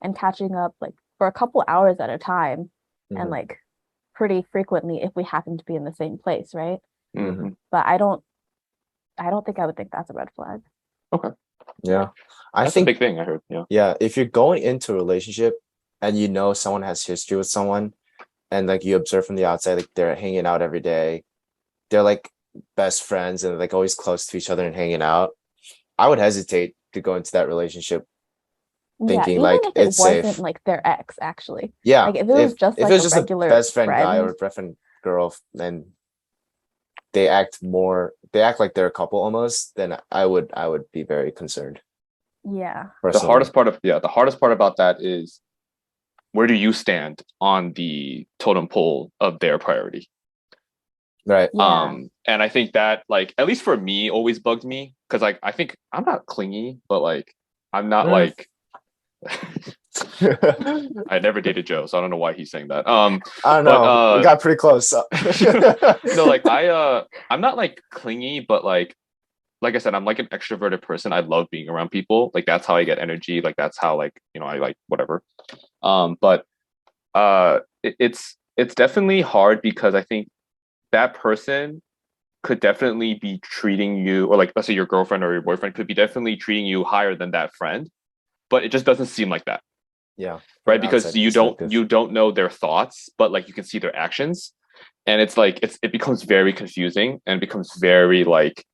Speaker 3: and catching up like for a couple hours at a time and
Speaker 1: Mhm.
Speaker 3: like pretty frequently if we happen to be in the same place, right?
Speaker 2: Hmm.
Speaker 3: But I don't think I would think that's a red flag.
Speaker 2: Okay.
Speaker 1: Yeah. I
Speaker 2: That's a
Speaker 1: think,
Speaker 2: big thing I heard. Yeah.
Speaker 1: yeah, if you're going into a relationship and you know someone has history with someone, and like you observe from the outside, like they're hanging out every day, they're like best friends and like always close to each other and hanging out, I would hesitate to go into that relationship
Speaker 3: Yeah,
Speaker 1: thinking
Speaker 3: even
Speaker 1: like
Speaker 3: if it
Speaker 1: it's
Speaker 3: wasn't
Speaker 1: safe.
Speaker 3: like their ex, actually.
Speaker 1: Yeah,
Speaker 3: Like if it was just
Speaker 1: if
Speaker 3: like
Speaker 1: it's
Speaker 3: a
Speaker 1: just a
Speaker 3: regular
Speaker 1: best friend guy
Speaker 3: friend,
Speaker 1: or best friend girl, and they act like they're a couple almost, then I would be very concerned
Speaker 3: yeah.
Speaker 1: personally.
Speaker 2: The hardest part about that is, where do you stand on the totem pole of their priority?
Speaker 1: Right.
Speaker 3: Yeah.
Speaker 2: And I think that, like, at least for me, always bugged me, because like I think I'm not clingy, but like I'm not
Speaker 1: Mm.
Speaker 2: like I never dated Joe, so I don't know why he's saying that.
Speaker 1: I don't
Speaker 2: But
Speaker 1: know. We got pretty close. So.
Speaker 2: no, like I'm not like clingy, but like I said, I'm like an extroverted person. I love being around people. Like that's how I get energy. Like that's how, like, I like whatever. But it's definitely hard because I think that person could definitely be treating you, or like let's say your girlfriend or your boyfriend could be definitely treating you higher than that friend, but it just doesn't seem like that,
Speaker 1: Yeah. From
Speaker 2: right?
Speaker 1: an
Speaker 2: Because
Speaker 1: outside perspective.
Speaker 2: you don't know their thoughts, but like you can see their actions, and it's like it becomes very confusing and becomes very like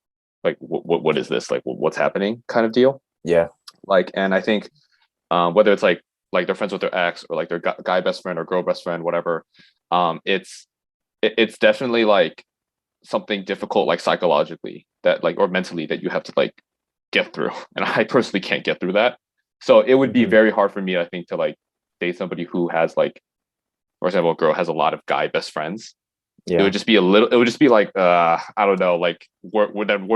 Speaker 2: what is this, like what's happening kind of deal.
Speaker 1: Yeah.
Speaker 2: Like, and I think whether it's like they're friends with their ex or like their guy best friend or girl best friend, whatever, it's definitely like something difficult, like psychologically that like or mentally that you have to like get through, and I personally can't get through that. So it would be
Speaker 1: Mhm.
Speaker 2: very hard for me, I think, to like date somebody who has like, for example, a girl has a lot of guy best friends. It
Speaker 1: Yeah.
Speaker 2: would just be a little, it would just be like I don't know, like where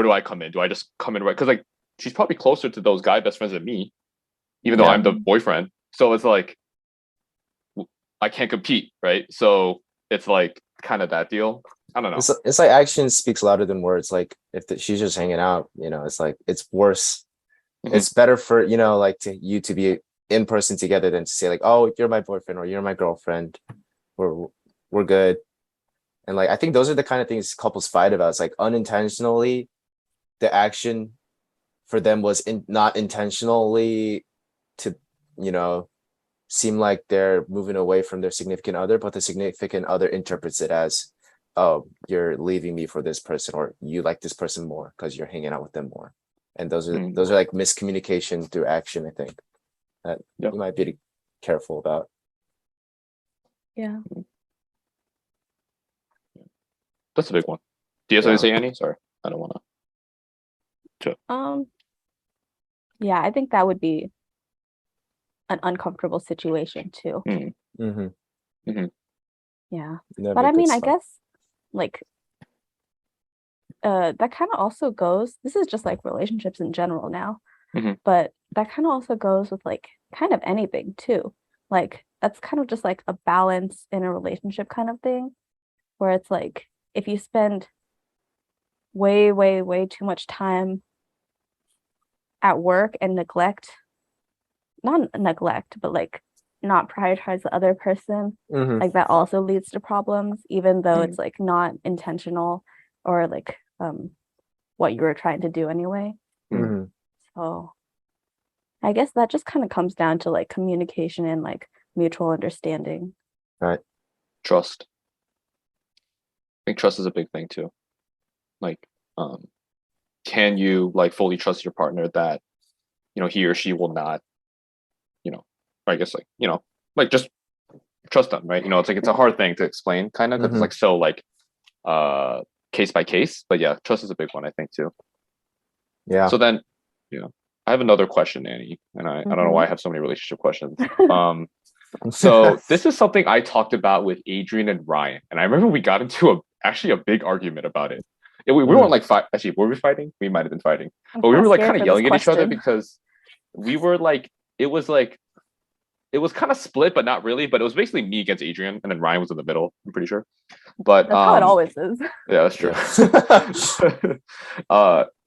Speaker 2: do I come in? Do I just come in right, because like she's probably closer to those guy best friends than me, even though
Speaker 1: Yeah.
Speaker 2: I'm the boyfriend. So it's like I can't compete, right? So it's like kind of that deal. I don't know.
Speaker 1: It's like action speaks louder than words. Like if she's just hanging out, it's like it's worse.
Speaker 2: Mhm.
Speaker 1: It's better for like you to be in person together than to say like, oh, you're my boyfriend or you're my girlfriend. We're good. And like I think those are the kind of things couples fight about. It's like unintentionally, the action for them was not intentionally to seem like they're moving away from their significant other, but the significant other interprets it as, oh, you're leaving me for this person, or you like this person more because you're hanging out with them more. And those are like miscommunication through action, I think, that
Speaker 2: Yep.
Speaker 1: you might be careful about.
Speaker 3: Yeah.
Speaker 2: That's a big one. Do you have something to
Speaker 1: Yeah.
Speaker 2: say, Annie? Sorry, I don't want to.
Speaker 3: Yeah, I think that would be an uncomfortable situation too.
Speaker 1: Mm-hmm.
Speaker 3: Yeah.
Speaker 1: Never
Speaker 3: But I
Speaker 1: a good
Speaker 3: mean, I
Speaker 1: spot.
Speaker 3: guess like that kind of also goes, this is just like relationships in general now,
Speaker 2: Mhm.
Speaker 3: but that kind of also goes with like kind of anything too. Like that's kind of just like a balance in a relationship kind of thing, where it's like if you spend way, way, way too much time at work and not neglect, but like not prioritize the other person,
Speaker 1: Mm-hmm.
Speaker 3: like that also leads to problems, even though
Speaker 2: Mhm.
Speaker 3: it's like not intentional or like what you were trying to do anyway.
Speaker 1: Mm-hmm.
Speaker 3: So I guess that just kind of comes down to like communication and like mutual understanding.
Speaker 1: Right.
Speaker 2: Trust. I think trust is a big thing too. Like, can you like fully trust your partner that he or she will not, I guess like just trust them, right? It's like it's a hard thing to explain, kind of, because it's like so like case by case. But yeah, trust is a big one, I think, too.
Speaker 1: Yeah.
Speaker 2: So then, I have another question, Annie, and I don't know why I have so many relationship questions. So this is something I talked about with Adrian and Ryan, and I remember we got into actually a big argument about it. We weren't like fight. Actually, were we fighting? We might have been fighting,
Speaker 3: I'm
Speaker 2: but we
Speaker 3: kinda
Speaker 2: were like
Speaker 3: scared
Speaker 2: kind of
Speaker 3: for this
Speaker 2: yelling at each other
Speaker 3: question.
Speaker 2: because we were like it was kind of split, but not really. But it was basically me against Adrian, and then Ryan was in the middle. I'm pretty sure. But
Speaker 3: That's how it always is.
Speaker 2: yeah, that's true.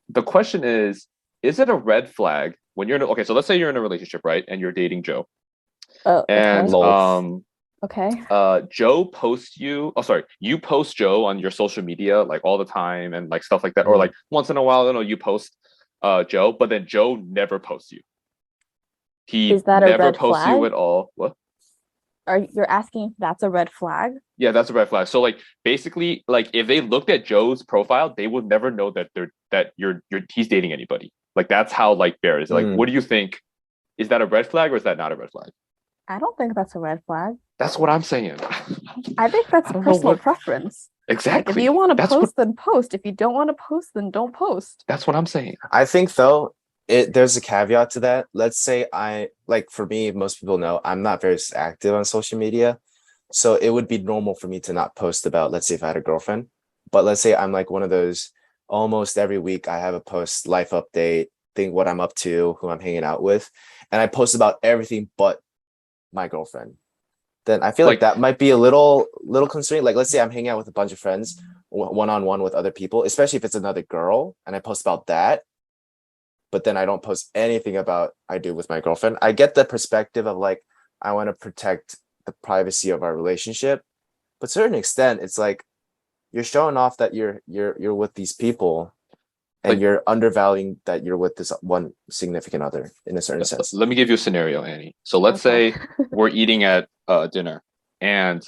Speaker 2: The question is it a red flag when you're okay? So let's say you're in a relationship, right, and you're dating Joe,
Speaker 3: Oh,
Speaker 2: and
Speaker 3: okay.
Speaker 1: Lol.
Speaker 3: Okay.
Speaker 2: Joe posts you. Oh, sorry, you post Joe on your social media like all the time and like stuff like that, or
Speaker 1: Mhm.
Speaker 2: like once in a while, you post Joe, but then Joe never posts you. He
Speaker 3: Is that a
Speaker 2: never
Speaker 3: red
Speaker 2: posts you
Speaker 3: flag?
Speaker 2: at all. What?
Speaker 3: Are you're asking if that's a red flag?
Speaker 2: Yeah, that's a red flag. So like basically, like if they looked at Joe's profile, they would never know that he's dating anybody. Like that's how like Bear is. Like, what do you think? Is that a red flag or is that not a red flag?
Speaker 3: I don't think that's a red flag.
Speaker 2: That's what I'm saying.
Speaker 3: I think that's
Speaker 2: I don't know
Speaker 3: personal
Speaker 2: what
Speaker 3: preference. Like if
Speaker 2: exactly.
Speaker 3: you want to
Speaker 2: That's
Speaker 3: post, then post. If you don't want to post, then don't post.
Speaker 2: that's what I'm saying.
Speaker 1: I think though, there's a caveat to that. Let's say for me, most people know I'm not very active on social media. So it would be normal for me to not post about, let's say if I had a girlfriend, but let's say I'm like one of those almost every week I have a post life update, think what I'm up to, who I'm hanging out with, and I post about everything but my girlfriend. Then I feel like that might be a little concerning. Like let's say I'm hanging out with a bunch of friends one-on-one with other people, especially if it's another girl and I post about that, but then I don't post anything about I do with my girlfriend. I get the perspective of like I want to protect the privacy of our relationship, but to a certain extent it's like you're showing off that you're with these people, and
Speaker 2: Like-
Speaker 1: you're undervaluing that you're with this one significant other in a certain sense.
Speaker 2: Let me give you a scenario, Annie. So let's
Speaker 3: Okay.
Speaker 2: say we're eating at dinner, and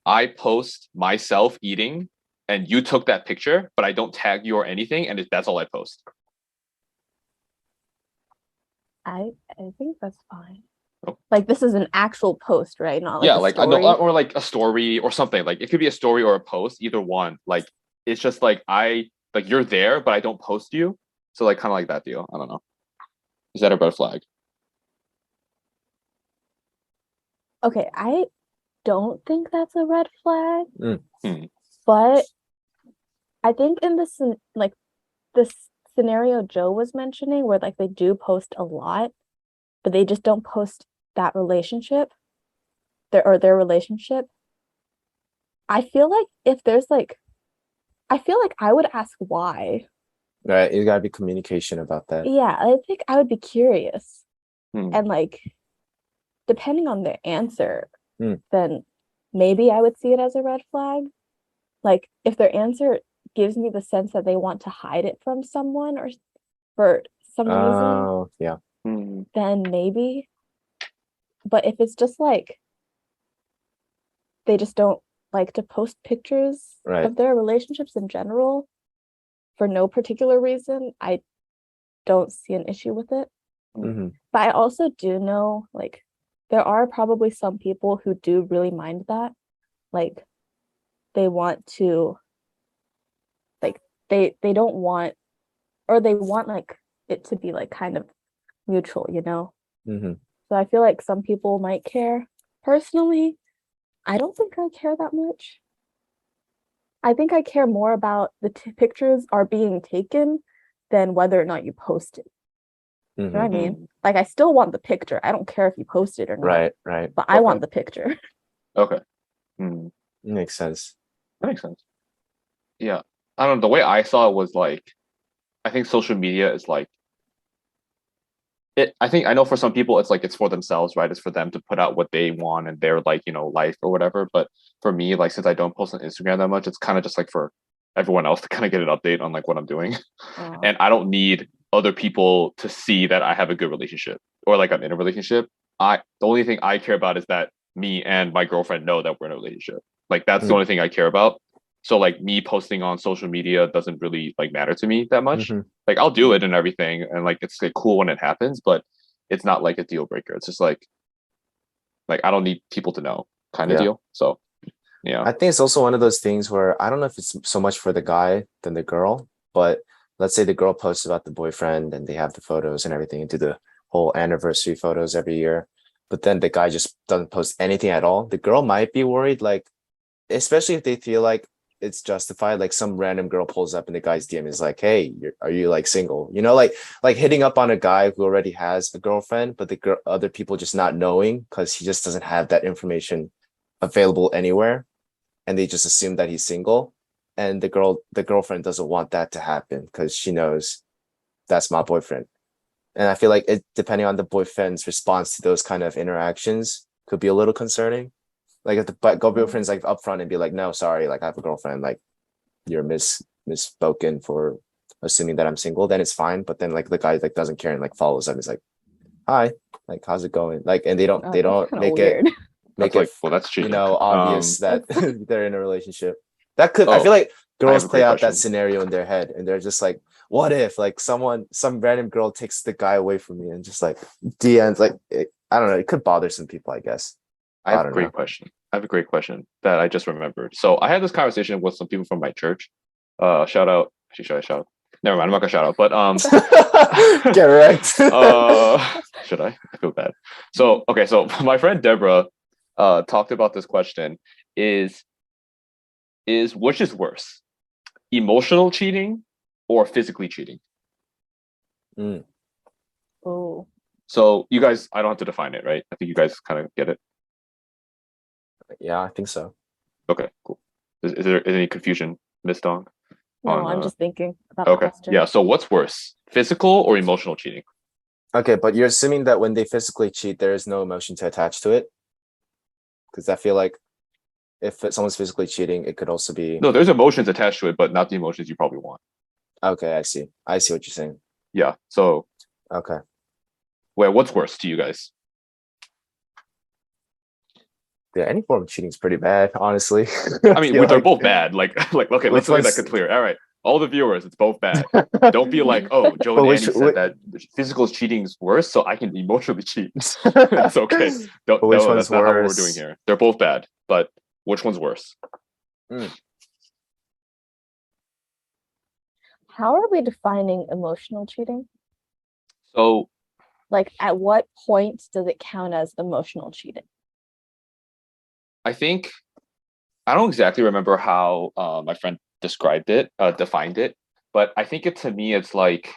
Speaker 2: I post myself eating, and you took that picture, but I don't tag you or anything, and that's all I post.
Speaker 3: I think that's fine.
Speaker 2: Oh.
Speaker 3: Like this is an actual post, right? Not like
Speaker 2: Yeah,
Speaker 3: a
Speaker 2: like I
Speaker 3: story.
Speaker 2: know, or like a story or something. Like it could be a story or a post, either one. Like it's just like you're there, but I don't post you. So like kind of like that deal. I don't know. Is that a red flag?
Speaker 3: Okay, I don't think that's a red flag,
Speaker 2: Hmm.
Speaker 3: but I think in this like this scenario Joe was mentioning where like they do post a lot, but they just don't post that relationship, their relationship. I feel like if there's like I feel like I would ask why.
Speaker 1: Right, you gotta be communication about that.
Speaker 3: Yeah, I think I would be curious.
Speaker 2: Hmm.
Speaker 3: And like depending on their answer,
Speaker 1: Hmm.
Speaker 3: then maybe I would see it as a red flag. Like if their answer gives me the sense that they want to hide it from someone or for some reason,
Speaker 1: Oh, yeah.
Speaker 2: Hmm.
Speaker 3: then maybe. But if it's just like they just don't like to post pictures
Speaker 1: Right.
Speaker 3: of their relationships in general for no particular reason, I don't see an issue with it.
Speaker 1: Hmm.
Speaker 3: But I also do know like there are probably some people who do really mind that. Like they want to like they don't want or they want like it to be like kind of mutual, you know?
Speaker 1: Hmm.
Speaker 3: So I feel like some people might care. Personally, I don't think I care that much. I think I care more about the pictures are being taken than whether or not you post it. You know what I
Speaker 1: Hmm.
Speaker 3: mean? Like I still want the picture. I don't care if you post it or not.
Speaker 1: Right, right.
Speaker 3: But I
Speaker 2: Okay.
Speaker 3: want the picture.
Speaker 2: Okay. Hmm.
Speaker 1: Makes sense.
Speaker 2: That makes sense. Yeah. I don't know. The way I saw it was like, I think social media is like, I think I know for some people it's like it's for themselves, right? It's for them to put out what they want and their like, life or whatever. But for me, like since I don't post on Instagram that much, it's kind of just like for everyone else to kind of get an update on like what I'm doing. And I don't need other people to see that I have a good relationship or like I'm in a relationship. The only thing I care about is that me and my girlfriend know that we're in a relationship. Like that's the
Speaker 1: Mm.
Speaker 2: only thing I care about. So like me posting on social media doesn't really like matter to me that much.
Speaker 1: Mhm.
Speaker 2: Like I'll do it and everything, and like it's like cool when it happens, but it's not like a deal breaker. It's just like I don't need people to know kind of
Speaker 1: Yeah.
Speaker 2: deal. So yeah.
Speaker 1: I think it's also one of those things where I don't know if it's so much for the guy than the girl, but let's say the girl posts about the boyfriend and they have the photos and everything and do the whole anniversary photos every year, but then the guy just doesn't post anything at all. The girl might be worried, like, especially if they feel like it's justified, like some random girl pulls up in the guy's DM is like, hey, are you like single? You know, like hitting up on a guy who already has a girlfriend, but the other people just not knowing because he just doesn't have that information available anywhere, and they just assume that he's single, and the girlfriend doesn't want that to happen because she knows that's my boyfriend. And I feel like it, depending on the boyfriend's response to those kind of interactions, could be a little concerning. Like if the girlfriend's like upfront and be like, no, sorry, like I have a girlfriend, like you're misspoken for assuming that I'm single, then it's fine. But then like the guy like doesn't care and like follows up, is like, hi, like how's it going? Like, and they don't
Speaker 3: That's
Speaker 1: make
Speaker 3: weird.
Speaker 1: make
Speaker 2: That's like,
Speaker 1: it
Speaker 2: well, that's cheating.
Speaker 1: obvious that they're in a relationship. That could, I
Speaker 2: Oh,
Speaker 1: feel like
Speaker 2: I
Speaker 1: girls
Speaker 2: have a
Speaker 1: play
Speaker 2: great
Speaker 1: out that
Speaker 2: question.
Speaker 1: scenario in their head and they're just like, what if like some random girl takes the guy away from me and just like DMs, like I don't know, it could bother some people, I guess.
Speaker 2: I have a
Speaker 1: don't
Speaker 2: great
Speaker 1: know.
Speaker 2: question. I have a great question that I just remembered. So I had this conversation with some people from my church. Shout out. Actually, should I shout out? Never mind. I'm not gonna shout out. But
Speaker 1: Get wrecked.
Speaker 2: should I? I feel bad. So okay. So my friend Deborah talked about this question: is which is worse, emotional cheating or physically cheating?
Speaker 1: Mm,
Speaker 3: Oh,
Speaker 2: So you guys, I don't have to define it, right? I think you guys kind of get it.
Speaker 1: yeah, I think so.
Speaker 2: Okay, cool. Is there any confusion, Miss Dong?
Speaker 3: no, I'm just thinking about the
Speaker 2: Okay.
Speaker 3: question.
Speaker 2: Yeah. So what's worse, physical or emotional cheating?
Speaker 1: Okay, but you're assuming that when they physically cheat, there is no emotion to attach to it? Because I feel like if someone's physically cheating, it could also be.
Speaker 2: No, there's emotions attached to it, but not the emotions you probably want.
Speaker 1: Okay, I see what you're saying.
Speaker 2: Yeah. So,
Speaker 1: Okay.
Speaker 2: what's worse to you guys?
Speaker 1: Yeah, any form of cheating is pretty bad, honestly.
Speaker 2: I mean, they're both bad. Like okay, let's make that clear. All right, all the viewers, it's both bad. Don't be like, oh, Joe and Andy said that physical cheating is worse, so I can emotionally cheat. It's okay.
Speaker 1: But which one's
Speaker 2: that's not what we're
Speaker 1: worse?
Speaker 2: doing here. They're both bad, but which one's worse?
Speaker 3: How are we defining emotional cheating?
Speaker 2: So,
Speaker 3: Like, at what point does it count as emotional cheating?
Speaker 2: I think I don't exactly remember how my friend defined it, but I think to me it's like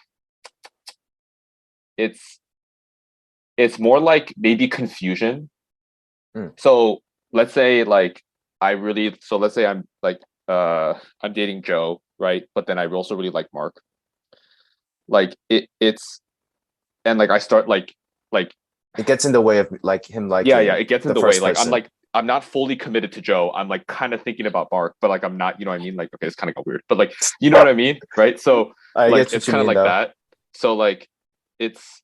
Speaker 2: it's more like maybe confusion. So let's say like let's say I'm like I'm dating Joe, right? But then I also really like Mark. Like it's and like I start like
Speaker 1: it gets in the way of like him liking.
Speaker 2: Yeah, it gets in the way.
Speaker 1: Person.
Speaker 2: I'm not fully committed to Joe. I'm like kind of thinking about Mark, but like I'm not, you know what I mean? Like, okay, it's kind of got weird, but like, you know what I mean? Right. So like it's kind of like that. So like it's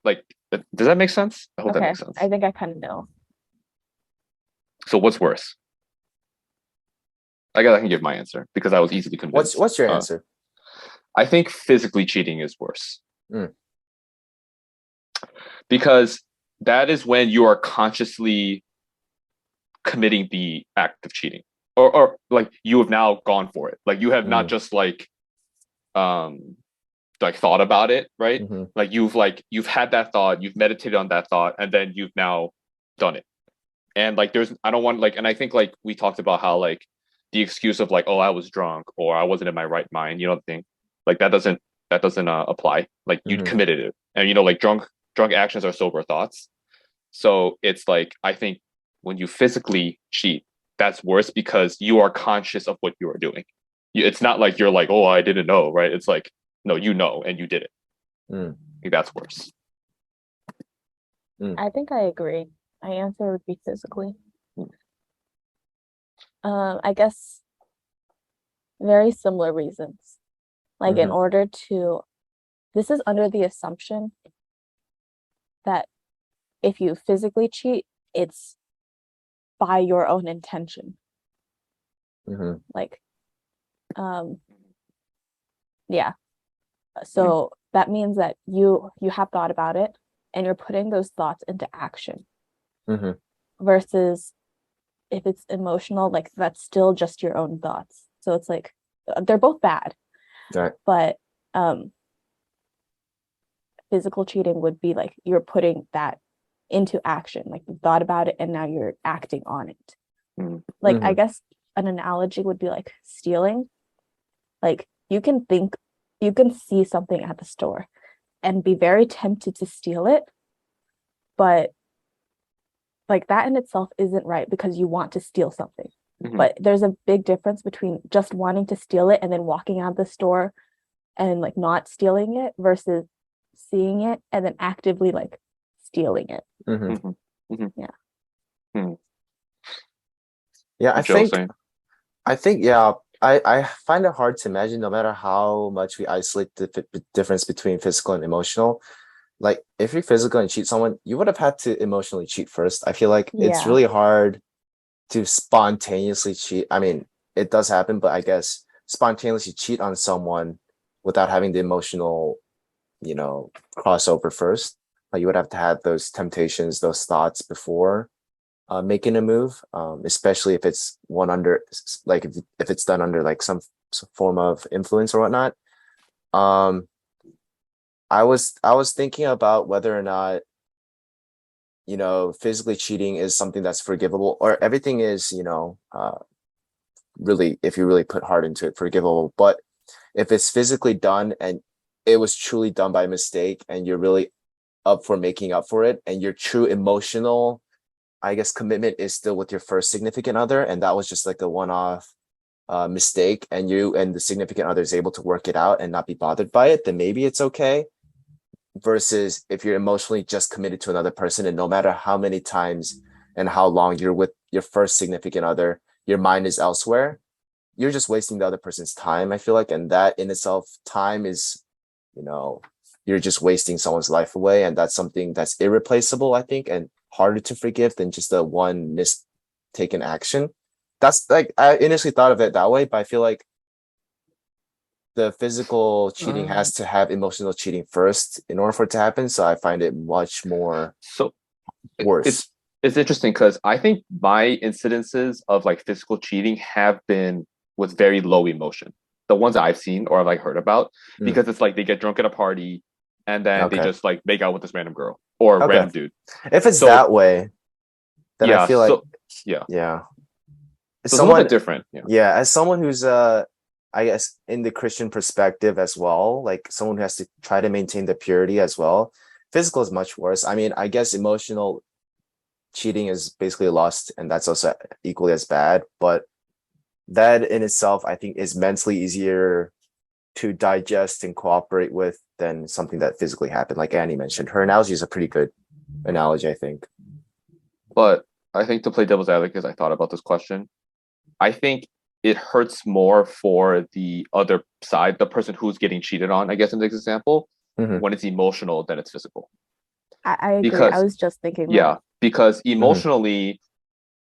Speaker 2: like, does that make sense? I hope that makes sense.
Speaker 3: I think I kind of know.
Speaker 2: So what's worse? I guess I can give my answer because I was easily convinced.
Speaker 1: What's your answer?
Speaker 2: I think physically cheating is worse. Because that is when you are consciously committing the act of cheating, or like you have now gone for it. Like you have not just like thought about it, right? Like you've had that thought, you've meditated on that thought, and then you've now done it. And like I don't want and I think like we talked about how like the excuse of like, oh, I was drunk or I wasn't in my right mind, you know, the thing like that doesn't apply. Like you committed it, and you know, like drunk actions are sober thoughts. So it's like I think when you physically cheat, that's worse because you are conscious of what you are doing. It's not like you're like, oh, I didn't know, right? It's like, no, you know, and you did it. I think that's worse.
Speaker 3: I think I agree. My answer would be physically. I guess very similar reasons. Like in order to, this is under the assumption that if you physically cheat, it's by your own intention. Like, yeah. So that means that you have thought about it and you're putting those thoughts into action. Versus if it's emotional, like that's still just your own thoughts. So it's like they're both bad.
Speaker 1: Right.
Speaker 3: But physical cheating would be like you're putting that into action. Like you thought about it and now you're acting on it. Like I guess an analogy would be like stealing. Like you can see something at the store and be very tempted to steal it, but like that in itself isn't right because you want to steal something. But there's a big difference between just wanting to steal it and then walking out of the store and like not stealing it versus seeing it and then actively like stealing it.
Speaker 1: Yeah, I think I find it hard to imagine, no matter how much we isolate the difference between physical and emotional. Like if you're physical and cheat someone, you would have had to emotionally cheat first. I feel like it's really hard to spontaneously cheat. I mean, it does happen, but I guess spontaneously cheat on someone without having the emotional, you know, crossover first. Like you would have to have those temptations, those thoughts before making a move, especially if it's if it's done under like some form of influence or whatnot. I was thinking about whether or not, you know, physically cheating is something that's forgivable, or everything is, you know, really, if you really put heart into it, forgivable. But if it's physically done and it was truly done by mistake and you're really up for making up for it, and your true emotional, I guess, commitment is still with your first significant other, and that was just like a one-off mistake, and you and the significant other is able to work it out and not be bothered by it, then maybe it's okay. Versus if you're emotionally just committed to another person, and no matter how many times and how long you're with your first significant other, your mind is elsewhere, you're just wasting the other person's time, I feel like. And that in itself, time is, you're just wasting someone's life away. And that's something that's irreplaceable, I think, and harder to forgive than just the one mistaken action. That's like, I initially thought of it that way, but I feel like the physical cheating has to have emotional cheating first in order for it to happen. So I find it much more worse.
Speaker 2: It's interesting because I think my incidences of like physical cheating have been with very low emotion. The ones that I've seen or I've like heard about, because it's like they get drunk at a party and then they just like make out with this random girl or a random dude.
Speaker 1: If it's that way, then I feel like
Speaker 2: yeah.
Speaker 1: As
Speaker 2: so someone, it's a little bit different.
Speaker 1: Yeah, as someone who's I guess in the Christian perspective as well, like someone who has to try to maintain the purity as well, physical is much worse. I mean, I guess emotional cheating is basically lost, and that's also equally as bad. But that in itself, I think, is mentally easier to digest and cooperate with than something that physically happened. Like Annie mentioned, her analogy is a pretty good analogy, I think.
Speaker 2: But I think, to play devil's advocate, because I thought about this question, I think it hurts more for the other side, the person who's getting cheated on, I guess, in this example, when it's emotional than it's physical.
Speaker 3: I agree. I was just thinking that.
Speaker 2: Because emotionally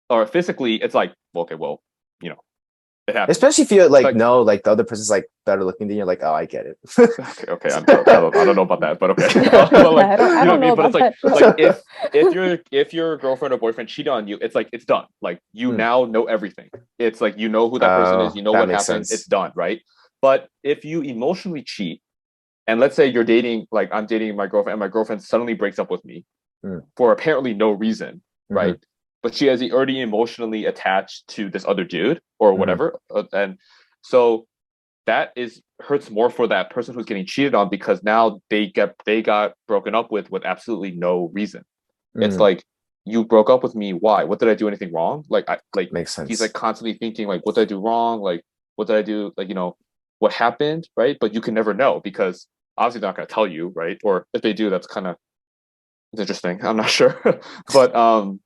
Speaker 2: or physically, it's like, okay, well, it happens.
Speaker 1: Especially if you like know like the other person's like better looking than you, like, oh, I get it.
Speaker 2: okay, I don't know about that, but okay. But like,
Speaker 3: I don't know about
Speaker 2: but it's
Speaker 3: that.
Speaker 2: like if your girlfriend or boyfriend cheated on you, it's like it's done. Like you now know everything. It's like you know who that person is, you know what happened, sense. It's done, right? But if you emotionally cheat, and let's say you're dating, like I'm dating my girlfriend, and my girlfriend suddenly breaks up with me for apparently no reason, right? But she has already emotionally attached to this other dude or whatever, and so that hurts more for that person who's getting cheated on, because now they got broken up with absolutely no reason. It's like, you broke up with me, why? What did I do anything wrong?
Speaker 1: Makes sense.
Speaker 2: He's like constantly thinking like, what did I do wrong? Like, what did I do? Like, what happened, right? But you can never know, because obviously they're not going to tell you, right? Or if they do, that's kind of interesting. I'm not sure, but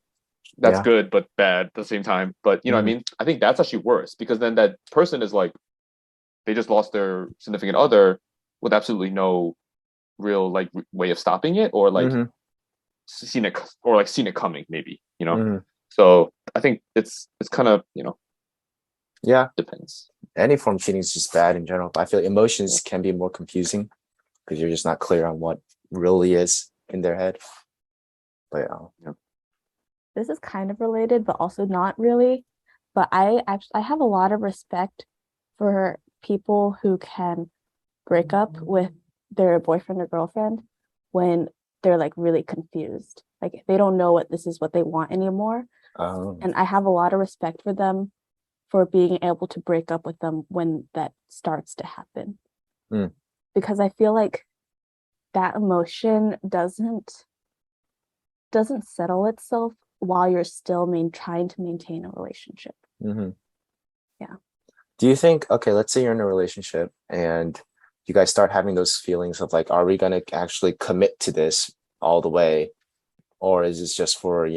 Speaker 2: that's good but bad at the same time. But what I mean, I think that's actually worse, because then that person is like, they just lost their significant other with absolutely no real like way of stopping it, or like seen it coming, maybe, So I think it's kind of depends.
Speaker 1: Any form of cheating is just bad in general, but I feel like emotions can be more confusing because you're just not clear on what really is in their head. But
Speaker 3: this is kind of related, but also not really. But I have a lot of respect for people who can break up with their boyfriend or girlfriend when they're like really confused. Like they don't know what they want anymore. And I have a lot of respect for them for being able to break up with them when that starts to happen. Because I feel like that emotion doesn't settle itself while you're still trying to maintain a relationship. Yeah.
Speaker 1: Do you think, okay, let's say you're in a relationship and you guys start having those feelings of like, are we going to actually commit to this all the way? Or is this just for,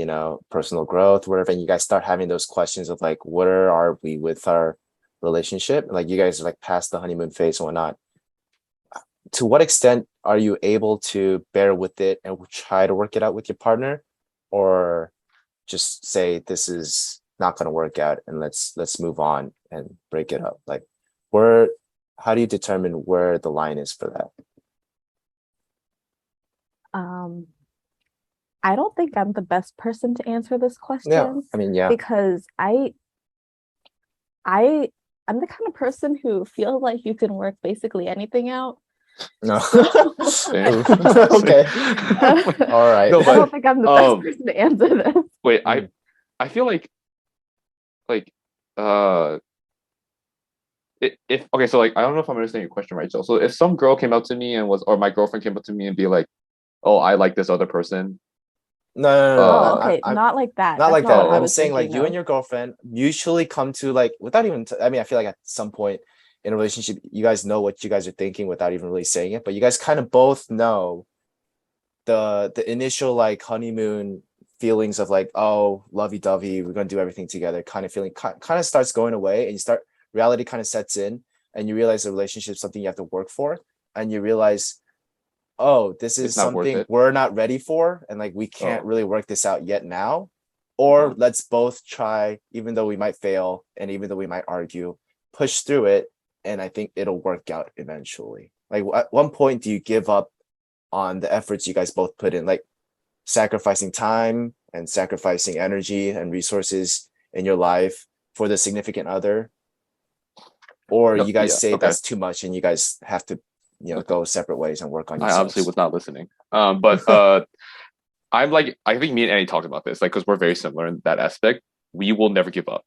Speaker 1: personal growth, whatever? And you guys start having those questions of like, where are we with our relationship? Like you guys are like past the honeymoon phase and whatnot. To what extent are you able to bear with it and try to work it out with your partner, or just say this is not going to work out and let's move on and break it up? Like, how do you determine where the line is for that?
Speaker 3: I don't think I'm the best person to answer this question.
Speaker 1: Yeah, I mean,
Speaker 3: because I'm the kind of person who feels like you can work basically anything out.
Speaker 1: No. Okay. All right.
Speaker 3: No, but, I don't think I'm the best person to answer this.
Speaker 2: Wait, I feel like if okay, so like I don't know if I'm understanding your question right. So if some girl came up to me or my girlfriend came up to me and be like, "Oh, I like this other person."
Speaker 1: No.
Speaker 3: Okay, not like that.
Speaker 1: Not
Speaker 3: That's
Speaker 1: like
Speaker 3: not
Speaker 1: that.
Speaker 3: what I
Speaker 1: I'm
Speaker 3: was
Speaker 1: saying like
Speaker 3: thinking
Speaker 1: you
Speaker 3: of.
Speaker 1: and your girlfriend mutually come to like, without even, I mean, I feel like at some point in a relationship, you guys know what you guys are thinking without even really saying it, but you guys kind of both know the initial like honeymoon feelings of like, oh, lovey-dovey, we're gonna do everything together kind of feeling kind of starts going away, and you start reality kind of sets in, and you realize the relationship is something you have to work for, and you realize, oh, this is
Speaker 2: It's not worth
Speaker 1: something
Speaker 2: it.
Speaker 1: we're not ready for, and like we can't
Speaker 2: Oh.
Speaker 1: really work this out yet now, or
Speaker 2: Uh-huh.
Speaker 1: let's both try, even though we might fail and even though we might argue, push through it, and I think it'll work out eventually. Like at one point do you give up on the efforts you guys both put in, like sacrificing time and sacrificing energy and resources in your life for the significant other, or you guys
Speaker 2: Yeah,
Speaker 1: say
Speaker 2: okay.
Speaker 1: that's too much and you guys have to, you know, go separate ways and work on
Speaker 2: I obviously
Speaker 1: yourselves?
Speaker 2: was not listening. But I'm like, I think me and Annie talked about this, like, because we're very similar in that aspect. We will never give up.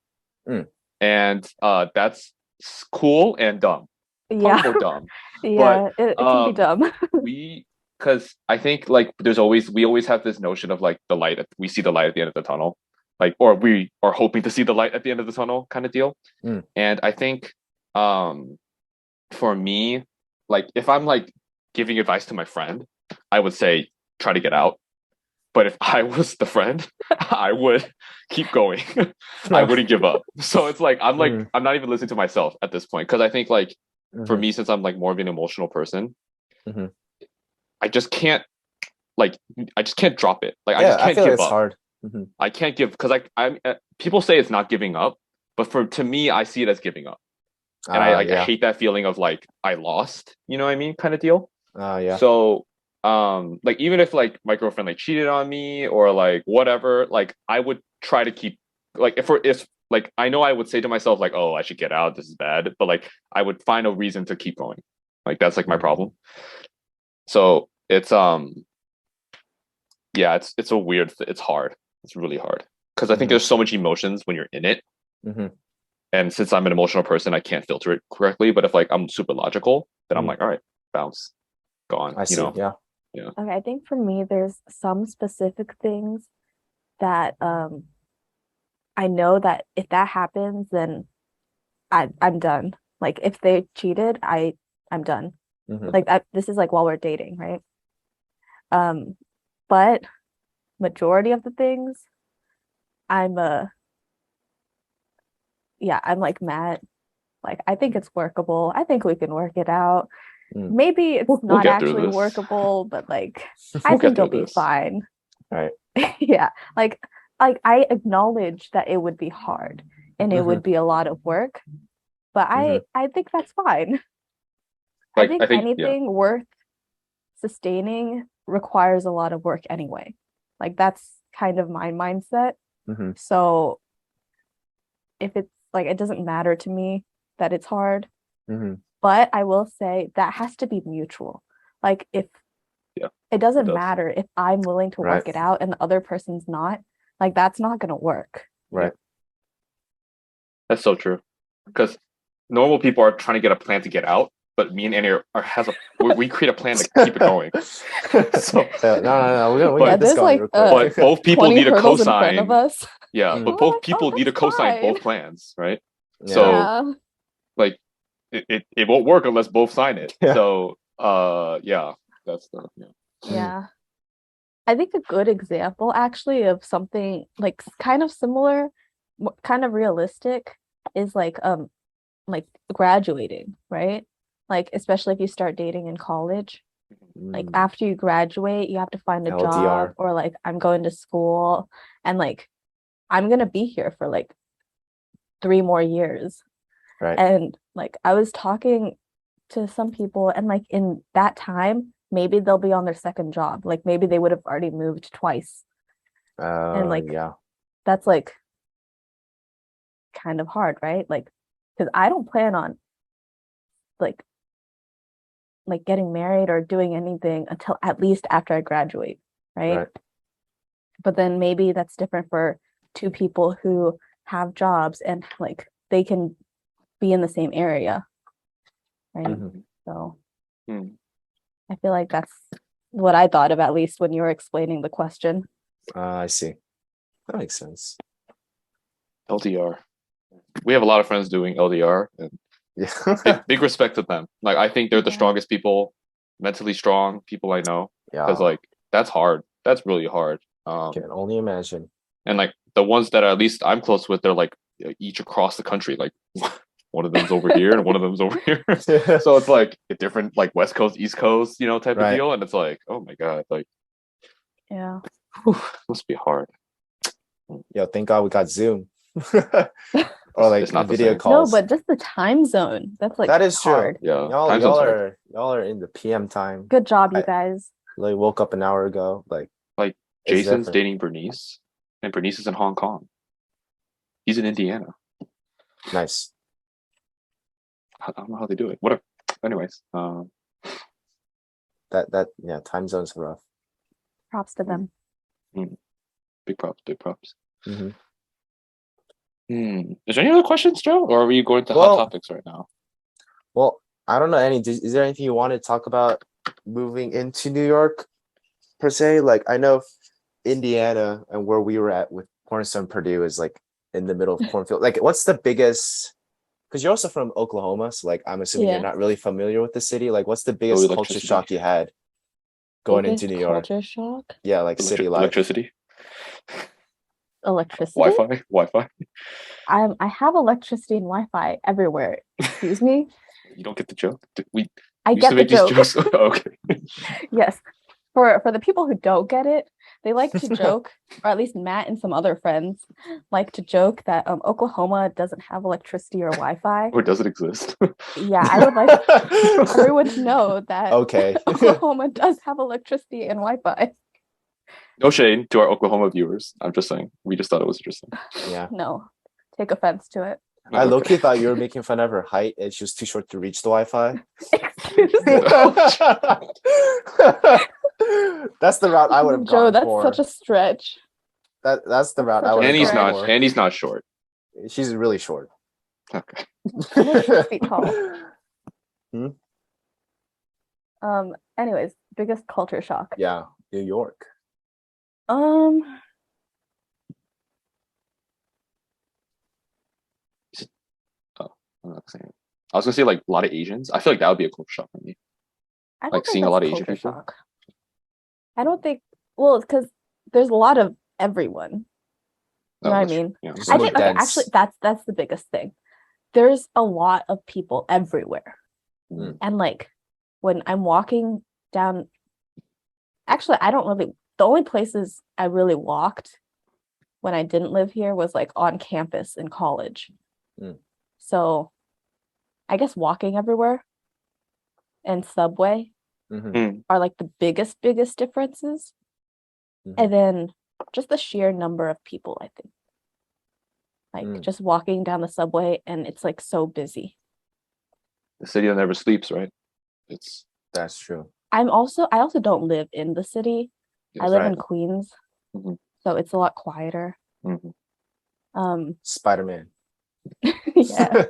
Speaker 1: Mm.
Speaker 2: And that's cool and dumb. Probably
Speaker 3: Yeah.
Speaker 2: more dumb.
Speaker 3: Yeah, it can be dumb.
Speaker 2: Because I think like we always have this notion of like we see the light at the end of the tunnel, like, or we are hoping to see the light at the end of the tunnel kind of deal.
Speaker 1: Mm.
Speaker 2: And I think for me, like if I'm like giving advice to my friend, I would say try to get out. But if I was the friend, I would keep going. I wouldn't give up. So it's like I'm not even listening to myself at this point, because I think like for me, since I'm like more of an emotional person,
Speaker 1: Mhm.
Speaker 2: I just can't drop it. Like I
Speaker 1: Yeah,
Speaker 2: just
Speaker 1: I
Speaker 2: can't
Speaker 1: feel like
Speaker 2: give
Speaker 1: it's
Speaker 2: up.
Speaker 1: hard. Mhm.
Speaker 2: I can't give, because I'm people say it's not giving up, but to me, I see it as giving up, and I
Speaker 1: Yeah.
Speaker 2: hate that feeling of like I lost. You know what I mean, kind of deal.
Speaker 1: Yeah.
Speaker 2: So like even if like my girlfriend like cheated on me or like whatever, like I would try to keep, like if like I know I would say to myself like, oh, I should get out, this is bad, but like I would find a reason to keep going. Like that's like my problem. So it's yeah, it's a weird it's hard. It's really hard because I think there's so much emotions when you're in it.
Speaker 1: Mhm.
Speaker 2: And since I'm an emotional person, I can't filter it correctly. But if like I'm super logical, then I'm
Speaker 1: Mm.
Speaker 2: like, all right, bounce, gone.
Speaker 1: I see. Yeah.
Speaker 2: Yeah.
Speaker 3: Okay, I think for me, there's some specific things that I know that if that happens, then I'm done. Like if they cheated, I'm done.
Speaker 1: Mhm.
Speaker 3: Like this is like while we're dating, right? But majority of the things, I'm yeah, I'm like mad. Like I think it's workable. I think we can work it out.
Speaker 1: Mm.
Speaker 3: Maybe it's
Speaker 2: We'll
Speaker 3: not
Speaker 2: get through
Speaker 3: actually
Speaker 2: this.
Speaker 3: workable, but like I
Speaker 2: We'll get
Speaker 3: think it'll
Speaker 2: through
Speaker 3: be
Speaker 2: this.
Speaker 3: fine.
Speaker 1: Right.
Speaker 3: Yeah, like I acknowledge that it would be hard and it would be a lot of work, but I think that's fine. I
Speaker 2: Like
Speaker 3: think
Speaker 2: I think yeah.
Speaker 3: anything worth sustaining requires a lot of work anyway. Like that's kind of my mindset.
Speaker 1: Mhm.
Speaker 3: So if it's like it doesn't matter to me that it's hard,
Speaker 1: Mhm.
Speaker 3: but I will say that has to be mutual. Like if
Speaker 2: Yeah,
Speaker 3: it
Speaker 2: it
Speaker 3: doesn't
Speaker 2: does.
Speaker 3: matter if I'm willing to
Speaker 1: Right.
Speaker 3: work it out and the other person's not, like that's not gonna work.
Speaker 1: Right.
Speaker 2: That's so true. Because normal people are trying to get a plan to get out, but me and Annie we create a plan to keep it going. So
Speaker 1: no. We
Speaker 2: But-
Speaker 3: Yeah,
Speaker 1: get this
Speaker 3: there's
Speaker 1: going
Speaker 3: like
Speaker 1: real quick.
Speaker 2: but both people
Speaker 3: 20
Speaker 2: need a
Speaker 3: hurdles in front of
Speaker 2: cosign.
Speaker 3: us.
Speaker 2: Yeah,
Speaker 1: Mm.
Speaker 2: but
Speaker 3: We're
Speaker 2: both
Speaker 3: like,
Speaker 2: people
Speaker 3: oh,
Speaker 2: need to
Speaker 3: that's
Speaker 2: cosign
Speaker 3: fine.
Speaker 2: both plans, right?
Speaker 1: Yeah.
Speaker 2: So
Speaker 3: Yeah.
Speaker 2: like it won't work unless both sign it.
Speaker 1: Yeah.
Speaker 2: So yeah, that's the
Speaker 3: Yeah. I think a good example actually of something like kind of similar, kind of realistic is like graduating, right? Like especially if you start dating in college. Like
Speaker 1: Mm.
Speaker 3: after you graduate, you have to find a
Speaker 1: LDR.
Speaker 3: job or like I'm going to school and like I'm gonna be here for like 3 more years.
Speaker 1: Right.
Speaker 3: And like I was talking to some people and like in that time, maybe they'll be on their second job. Like maybe they would have already moved twice. And like
Speaker 1: Yeah.
Speaker 3: that's like kind of hard, right? Like because I don't plan on like getting married or doing anything until at least after I graduate, right?
Speaker 1: Right.
Speaker 3: But then maybe that's different for two people who have jobs and like they can be in the same area, right?
Speaker 1: Mhm.
Speaker 3: So
Speaker 2: Hmm.
Speaker 3: I feel like that's what I thought of at least when you were explaining the question.
Speaker 1: I see. That makes sense.
Speaker 2: LDR. We have a lot of friends doing LDR, and
Speaker 1: Yeah.
Speaker 2: big respect to them. Like I think they're the
Speaker 3: Yeah.
Speaker 2: strongest people, mentally strong people I know.
Speaker 1: Yeah.
Speaker 2: Because like that's hard. That's really hard.
Speaker 1: Can only imagine.
Speaker 2: And like the ones that at least I'm close with, they're like each across the country. Like one of them's over here and one of them's over here. So it's like a different like West Coast, East Coast, type of
Speaker 1: Right.
Speaker 2: deal. And it's like, oh my God, like
Speaker 3: Yeah.
Speaker 2: whew, must be hard.
Speaker 1: Yo, thank God we got Zoom. Or like
Speaker 2: It's not the
Speaker 1: video
Speaker 2: same.
Speaker 1: calls.
Speaker 3: No, but just the time zone. That's like
Speaker 1: That is true.
Speaker 3: hard.
Speaker 2: Yeah.
Speaker 1: Y'all,
Speaker 2: Time
Speaker 1: y'all
Speaker 2: zone's hard.
Speaker 1: are in the PM time.
Speaker 3: Good job, you
Speaker 1: I-
Speaker 3: guys.
Speaker 1: Like woke up an hour ago. Like
Speaker 2: Like
Speaker 1: it's
Speaker 2: Jason's
Speaker 1: different.
Speaker 2: dating Bernice, and Bernice is in Hong Kong. He's in Indiana.
Speaker 1: Nice.
Speaker 2: I don't know how they do it. Whatever. Anyways,
Speaker 1: That yeah, time zones are rough.
Speaker 3: Props to them.
Speaker 2: big props, big props.
Speaker 1: Mhm.
Speaker 2: Is there any other questions, Joe? Or are we going to
Speaker 1: Well-
Speaker 2: hot topics right now?
Speaker 1: Well, I don't know is there anything you want to talk about moving into New York per se? Like I know Indiana and where we were at with Cornerstone Purdue is like in the middle of cornfield. Like what's the biggest, because you're also from Oklahoma, so like I'm assuming
Speaker 3: Yeah.
Speaker 1: you're not really familiar with the city. Like what's the biggest culture
Speaker 2: electricity.
Speaker 1: shock you had going into
Speaker 3: Biggest
Speaker 1: New York?
Speaker 3: Culture shock.
Speaker 1: Yeah, like city life.
Speaker 2: Electricity,
Speaker 3: Electricity.
Speaker 2: Wi-Fi.
Speaker 3: I have electricity and Wi-Fi everywhere. Excuse me.
Speaker 2: You don't get the joke. We
Speaker 3: I
Speaker 2: used
Speaker 3: get
Speaker 2: to
Speaker 3: the
Speaker 2: make these
Speaker 3: joke.
Speaker 2: jokes. Okay.
Speaker 3: Yes. For the people who don't get it, they like to joke, or at least Matt and some other friends like to joke that Oklahoma doesn't have electricity or Wi-Fi.
Speaker 2: Or does it exist?
Speaker 3: Yeah, I would like everyone to know that
Speaker 1: Okay.
Speaker 3: Oklahoma does have electricity and Wi-Fi.
Speaker 2: No shade to our Oklahoma viewers. I'm just saying. We just thought it was interesting.
Speaker 1: Yeah.
Speaker 3: No, take offense to it.
Speaker 1: I
Speaker 2: Okay.
Speaker 1: low-key thought you were making fun of her height and she was too short to reach the Wi-Fi.
Speaker 3: Excuse me.
Speaker 1: That's the route I would have
Speaker 3: Joe,
Speaker 1: gone
Speaker 3: that's
Speaker 1: for.
Speaker 3: such a stretch.
Speaker 1: That's the route I
Speaker 3: such a
Speaker 1: would have
Speaker 2: And he's
Speaker 1: gone
Speaker 2: not.
Speaker 1: for.
Speaker 2: And he's not short.
Speaker 1: She's really short.
Speaker 2: Okay.
Speaker 3: I'm like 6 feet tall. Anyways, biggest culture shock.
Speaker 1: Yeah, New York.
Speaker 2: I'm not saying. I was gonna say like a lot of Asians. I feel like that would be a culture shock for me.
Speaker 3: I don't
Speaker 2: Like
Speaker 3: think
Speaker 2: seeing a
Speaker 3: that's
Speaker 2: lot of Asian
Speaker 3: culture
Speaker 2: people?
Speaker 3: shock. I don't think. Well, it's because there's a lot of everyone. You know what I
Speaker 2: that's true.
Speaker 3: mean?
Speaker 2: Yeah.
Speaker 1: Just
Speaker 3: I
Speaker 1: more
Speaker 3: think okay,
Speaker 1: dense.
Speaker 3: actually that's the biggest thing. There's a lot of people everywhere.
Speaker 1: Mm.
Speaker 3: And like when I'm walking down, actually I don't really, the only places I really walked when I didn't live here was like on campus in college.
Speaker 1: Mm.
Speaker 3: So I guess walking everywhere and subway
Speaker 1: Mhm.
Speaker 3: are like the biggest differences.
Speaker 1: Mhm.
Speaker 3: And then just the sheer number of people, I think. Like
Speaker 1: Mm.
Speaker 3: just walking down the subway and it's like so busy.
Speaker 2: The city that never sleeps, right? It's
Speaker 1: That's true.
Speaker 3: I also don't live in the city. I
Speaker 2: yes.
Speaker 3: live
Speaker 1: Right.
Speaker 3: in Queens.
Speaker 2: Mhm.
Speaker 3: So it's a lot quieter.
Speaker 2: Mhm.
Speaker 1: Spider-Man.
Speaker 3: Yeah.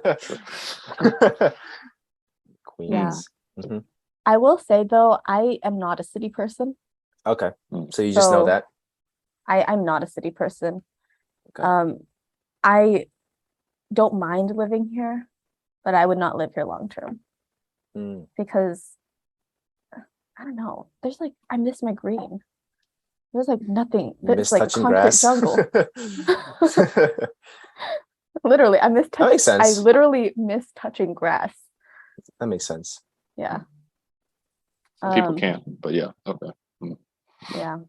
Speaker 1: Queens. Mhm.
Speaker 3: I will say though, I am not a city person.
Speaker 1: Okay.
Speaker 2: Mm.
Speaker 1: So you just know
Speaker 3: So-
Speaker 1: that.
Speaker 3: I'm not a city person.
Speaker 1: Okay.
Speaker 3: I don't mind living here, but I would not live here long term
Speaker 1: Mm.
Speaker 3: because I don't know. There's like I miss my green. There's like nothing.
Speaker 1: Miss
Speaker 3: There's like
Speaker 1: touching
Speaker 3: concrete
Speaker 1: grass.
Speaker 3: jungle. Literally, I miss
Speaker 1: That makes
Speaker 3: I
Speaker 1: sense.
Speaker 3: literally miss touching grass.
Speaker 1: That makes sense.
Speaker 3: Yeah.
Speaker 2: Some people
Speaker 3: Um,
Speaker 2: can't, but yeah. Okay.
Speaker 3: Yeah.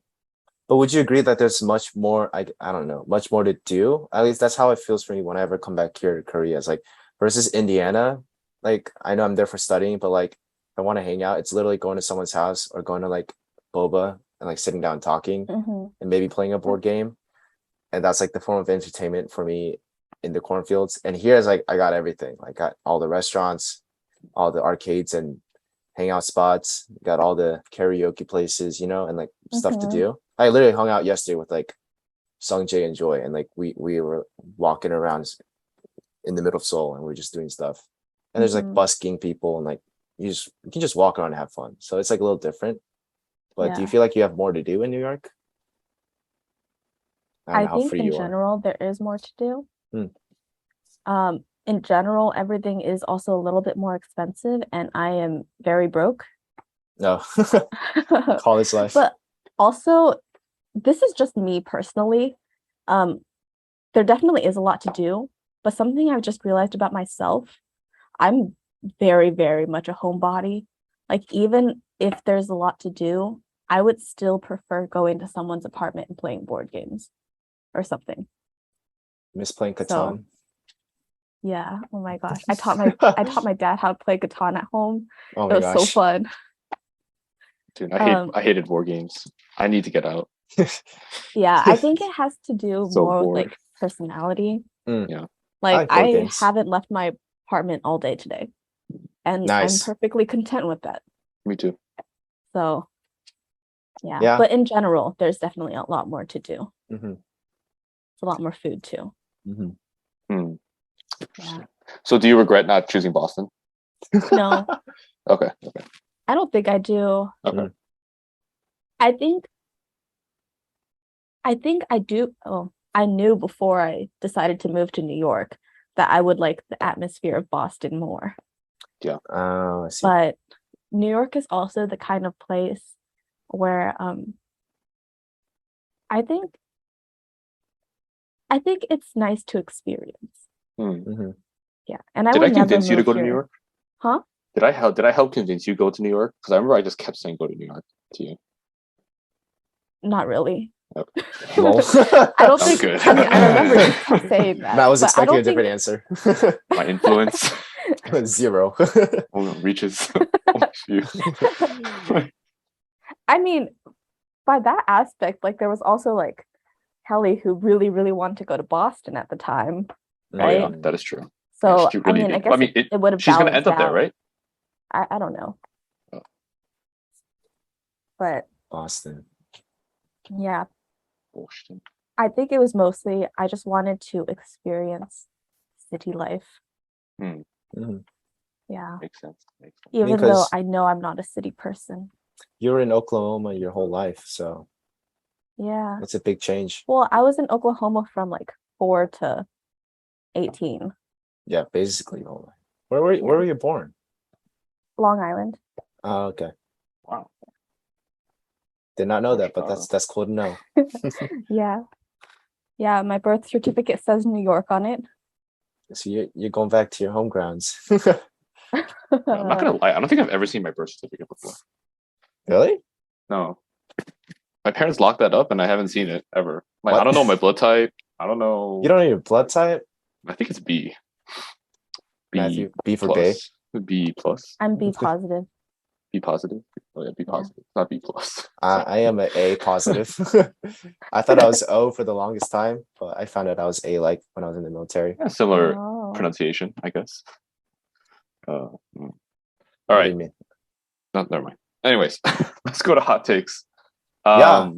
Speaker 1: But would you agree that there's much more, I don't know, much more to do? At least that's how it feels for me whenever I come back here to Korea. It's like versus Indiana, like I know I'm there for studying, but like if I want to hang out, it's literally going to someone's house or going to like boba and like sitting down talking
Speaker 3: Mhm.
Speaker 1: and maybe playing a board game. And that's like the form of entertainment for me in the cornfields. And here is like I got everything. Like got all the restaurants, all the arcades and hangout spots, got all the karaoke places, and like stuff to
Speaker 3: Mhm.
Speaker 1: do. I literally hung out yesterday with like Sung Jae and Joy, and like we were walking around in the middle of Seoul and we're just doing stuff. And there's like
Speaker 3: Mhm.
Speaker 1: busking people and like you can just walk around and have fun. So it's like a little different. But do you
Speaker 3: Yeah.
Speaker 1: feel like you have more to do in New York? I don't
Speaker 3: I
Speaker 1: know how
Speaker 3: think
Speaker 1: free
Speaker 3: in
Speaker 1: you are.
Speaker 3: general there is more to do.
Speaker 1: Hmm.
Speaker 3: In general, everything is also a little bit more expensive, and I am very broke.
Speaker 1: No. College life.
Speaker 3: But also, this is just me personally. There definitely is a lot to do, but something I've just realized about myself, I'm very, very much a homebody. Like, even if there's a lot to do, I would still prefer going to someone's apartment and playing board games or something.
Speaker 1: Miss playing
Speaker 3: So,
Speaker 1: Catan.
Speaker 3: yeah. Oh my gosh. I taught my dad how to play Catan at home.
Speaker 1: Oh
Speaker 3: It
Speaker 1: my
Speaker 3: was so
Speaker 1: gosh.
Speaker 3: fun.
Speaker 2: Dude,
Speaker 3: Um,
Speaker 2: I hated board games. I need to get out.
Speaker 3: yeah, I think it has to do
Speaker 2: So
Speaker 3: more with
Speaker 2: bored.
Speaker 3: like personality.
Speaker 2: Yeah.
Speaker 1: I
Speaker 3: Like,
Speaker 1: like board
Speaker 3: I
Speaker 1: games.
Speaker 3: haven't left my apartment all day today, and I'm
Speaker 1: Nice.
Speaker 3: perfectly content with that.
Speaker 2: Me too.
Speaker 3: So, yeah.
Speaker 1: Yeah.
Speaker 3: But in general, there's definitely a lot more to do.
Speaker 1: Mm-hmm.
Speaker 3: It's a lot more food too.
Speaker 1: Mm-hmm.
Speaker 2: Hmm.
Speaker 3: Yeah.
Speaker 2: So do you regret not choosing Boston?
Speaker 3: No,
Speaker 2: Okay.
Speaker 3: I don't think I do.
Speaker 2: Okay.
Speaker 3: I think I do. Oh, I knew before I decided to move to New York that I would like the atmosphere of Boston more.
Speaker 1: Oh, I see.
Speaker 3: But New York is also the kind of place where I think it's nice to experience.
Speaker 2: Hmm.
Speaker 1: Mm-hmm.
Speaker 3: Yeah. And I
Speaker 2: Did I
Speaker 3: would never
Speaker 2: convince you to
Speaker 3: move
Speaker 2: go to New
Speaker 3: here.
Speaker 2: York?
Speaker 3: Huh?
Speaker 2: Did I help convince you to go to New York? Because I remember I just kept saying go to New York to you.
Speaker 3: Not really.
Speaker 2: Okay.
Speaker 1: Lol.
Speaker 3: I don't
Speaker 2: Sounds
Speaker 3: think
Speaker 2: good.
Speaker 3: I mean I remember you kept saying that.
Speaker 1: Matt was
Speaker 3: but I
Speaker 1: expecting a
Speaker 3: don't
Speaker 1: different
Speaker 3: think
Speaker 1: answer.
Speaker 2: My influence
Speaker 1: 0.
Speaker 2: reaches almost you.
Speaker 3: I mean, by that aspect, like there was also like Kelly who really, really wanted to go to Boston at the time.
Speaker 2: Oh yeah,
Speaker 3: Right?
Speaker 2: that is true.
Speaker 3: So
Speaker 2: She
Speaker 3: I
Speaker 2: really
Speaker 3: mean, I
Speaker 2: did.
Speaker 3: guess
Speaker 2: I mean,
Speaker 3: it would have
Speaker 2: she's gonna end
Speaker 3: balanced
Speaker 2: up there,
Speaker 3: out.
Speaker 2: right?
Speaker 3: I don't know.
Speaker 2: Oh.
Speaker 3: But
Speaker 1: Boston.
Speaker 3: yeah,
Speaker 2: Boston.
Speaker 3: I think it was mostly I just wanted to experience city life.
Speaker 2: Hmm.
Speaker 1: Mm-hmm.
Speaker 3: Yeah.
Speaker 2: Makes sense.
Speaker 3: Even though
Speaker 1: Because
Speaker 3: I know I'm not a city person.
Speaker 1: you were in Oklahoma your whole life, so
Speaker 3: Yeah.
Speaker 1: it's a big change.
Speaker 3: Well, I was in Oklahoma from like 4 to 18.
Speaker 1: Yeah, basically your whole life. Where were you born?
Speaker 3: Long Island.
Speaker 1: Oh, okay.
Speaker 2: Wow.
Speaker 1: Did not know that, but
Speaker 2: Chicago.
Speaker 1: that's cool to know.
Speaker 3: Yeah. Yeah, my birth certificate says New York on it.
Speaker 1: So you're going back to your home grounds.
Speaker 2: I'm not gonna lie. I don't think I've ever seen my birth certificate before.
Speaker 1: Really?
Speaker 2: No. My parents locked that up, and I haven't seen it ever. Like,
Speaker 1: What?
Speaker 2: I don't know my blood type. I don't know.
Speaker 1: You don't know your blood type?
Speaker 2: I think it's B. B
Speaker 1: Matthew, B for Bay.
Speaker 2: plus. B plus.
Speaker 3: I'm B positive.
Speaker 2: B positive. Oh yeah, B
Speaker 3: Yeah.
Speaker 2: positive. Not B plus.
Speaker 1: I am an A positive. I thought I was O for the longest time, but I found out I was A like when I was in the military.
Speaker 2: Yeah, similar
Speaker 3: Oh.
Speaker 2: pronunciation, I guess. All
Speaker 1: What do
Speaker 2: right.
Speaker 1: you mean?
Speaker 2: No, never mind. Anyways, let's go to hot takes.
Speaker 1: Yeah.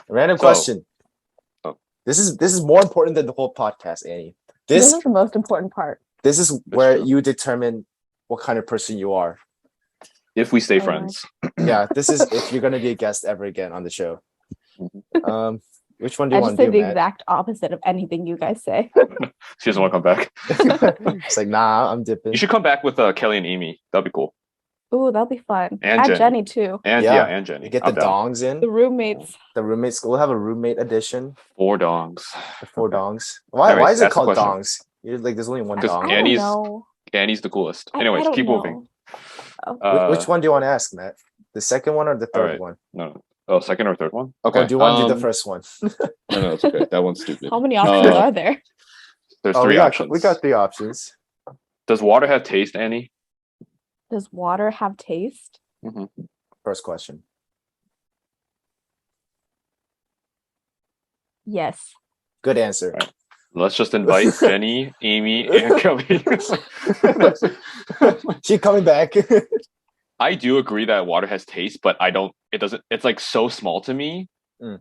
Speaker 1: Random
Speaker 2: so-
Speaker 1: question.
Speaker 2: Oh.
Speaker 1: This is more important than the whole podcast, Annie.
Speaker 3: This
Speaker 1: This
Speaker 3: is the most important part.
Speaker 1: this is where
Speaker 2: true.
Speaker 1: you determine what kind of person you are.
Speaker 2: If we stay
Speaker 3: Oh,
Speaker 2: friends.
Speaker 1: Yeah, this is if you're gonna be a guest ever again on the show. Which one do
Speaker 3: I
Speaker 1: you
Speaker 3: just
Speaker 1: want to
Speaker 3: say
Speaker 1: do,
Speaker 3: the
Speaker 1: Matt?
Speaker 3: exact opposite of anything you guys say.
Speaker 2: She doesn't want to come back.
Speaker 1: It's like, nah, I'm dipping.
Speaker 2: You should come back with Kelly and Amy. That'd be cool.
Speaker 3: Ooh, that'll be fun.
Speaker 2: And
Speaker 3: Add
Speaker 2: Jenny.
Speaker 3: Jenny too.
Speaker 2: And
Speaker 1: Yeah.
Speaker 2: and Jenny.
Speaker 1: You get
Speaker 2: I'm
Speaker 1: the
Speaker 2: down.
Speaker 1: dongs in.
Speaker 3: The roommates.
Speaker 1: The roommates. We'll have a roommate edition.
Speaker 2: 4 dongs.
Speaker 1: The 4
Speaker 2: Okay.
Speaker 1: dongs. Why
Speaker 2: Anyways,
Speaker 1: is it
Speaker 2: ask the
Speaker 1: called
Speaker 2: question.
Speaker 1: dongs? You're like, there's only one
Speaker 2: Because
Speaker 1: dong.
Speaker 3: I don't
Speaker 2: Annie's-
Speaker 3: know.
Speaker 2: Annie's the coolest.
Speaker 3: I
Speaker 2: Anyways,
Speaker 3: don't
Speaker 2: keep
Speaker 3: know.
Speaker 2: moving.
Speaker 1: Which one do you want to ask, Matt? The second one or the third
Speaker 2: right.
Speaker 1: one?
Speaker 2: No. Oh, second or third one? Okay.
Speaker 1: Or do you want to do the first one?
Speaker 2: No, it's okay. That one's stupid.
Speaker 3: How many options are there?
Speaker 2: There's
Speaker 1: Oh,
Speaker 2: 3
Speaker 1: we got
Speaker 2: options.
Speaker 1: we got 3 options.
Speaker 2: Does water have taste, Annie?
Speaker 3: Does water have taste?
Speaker 1: First question.
Speaker 3: Yes.
Speaker 1: Good answer.
Speaker 2: Right. Let's just invite Jenny, Amy, and Kelly.
Speaker 1: She coming back.
Speaker 2: I do agree that water has taste, but it's like so small to me.
Speaker 1: Mm.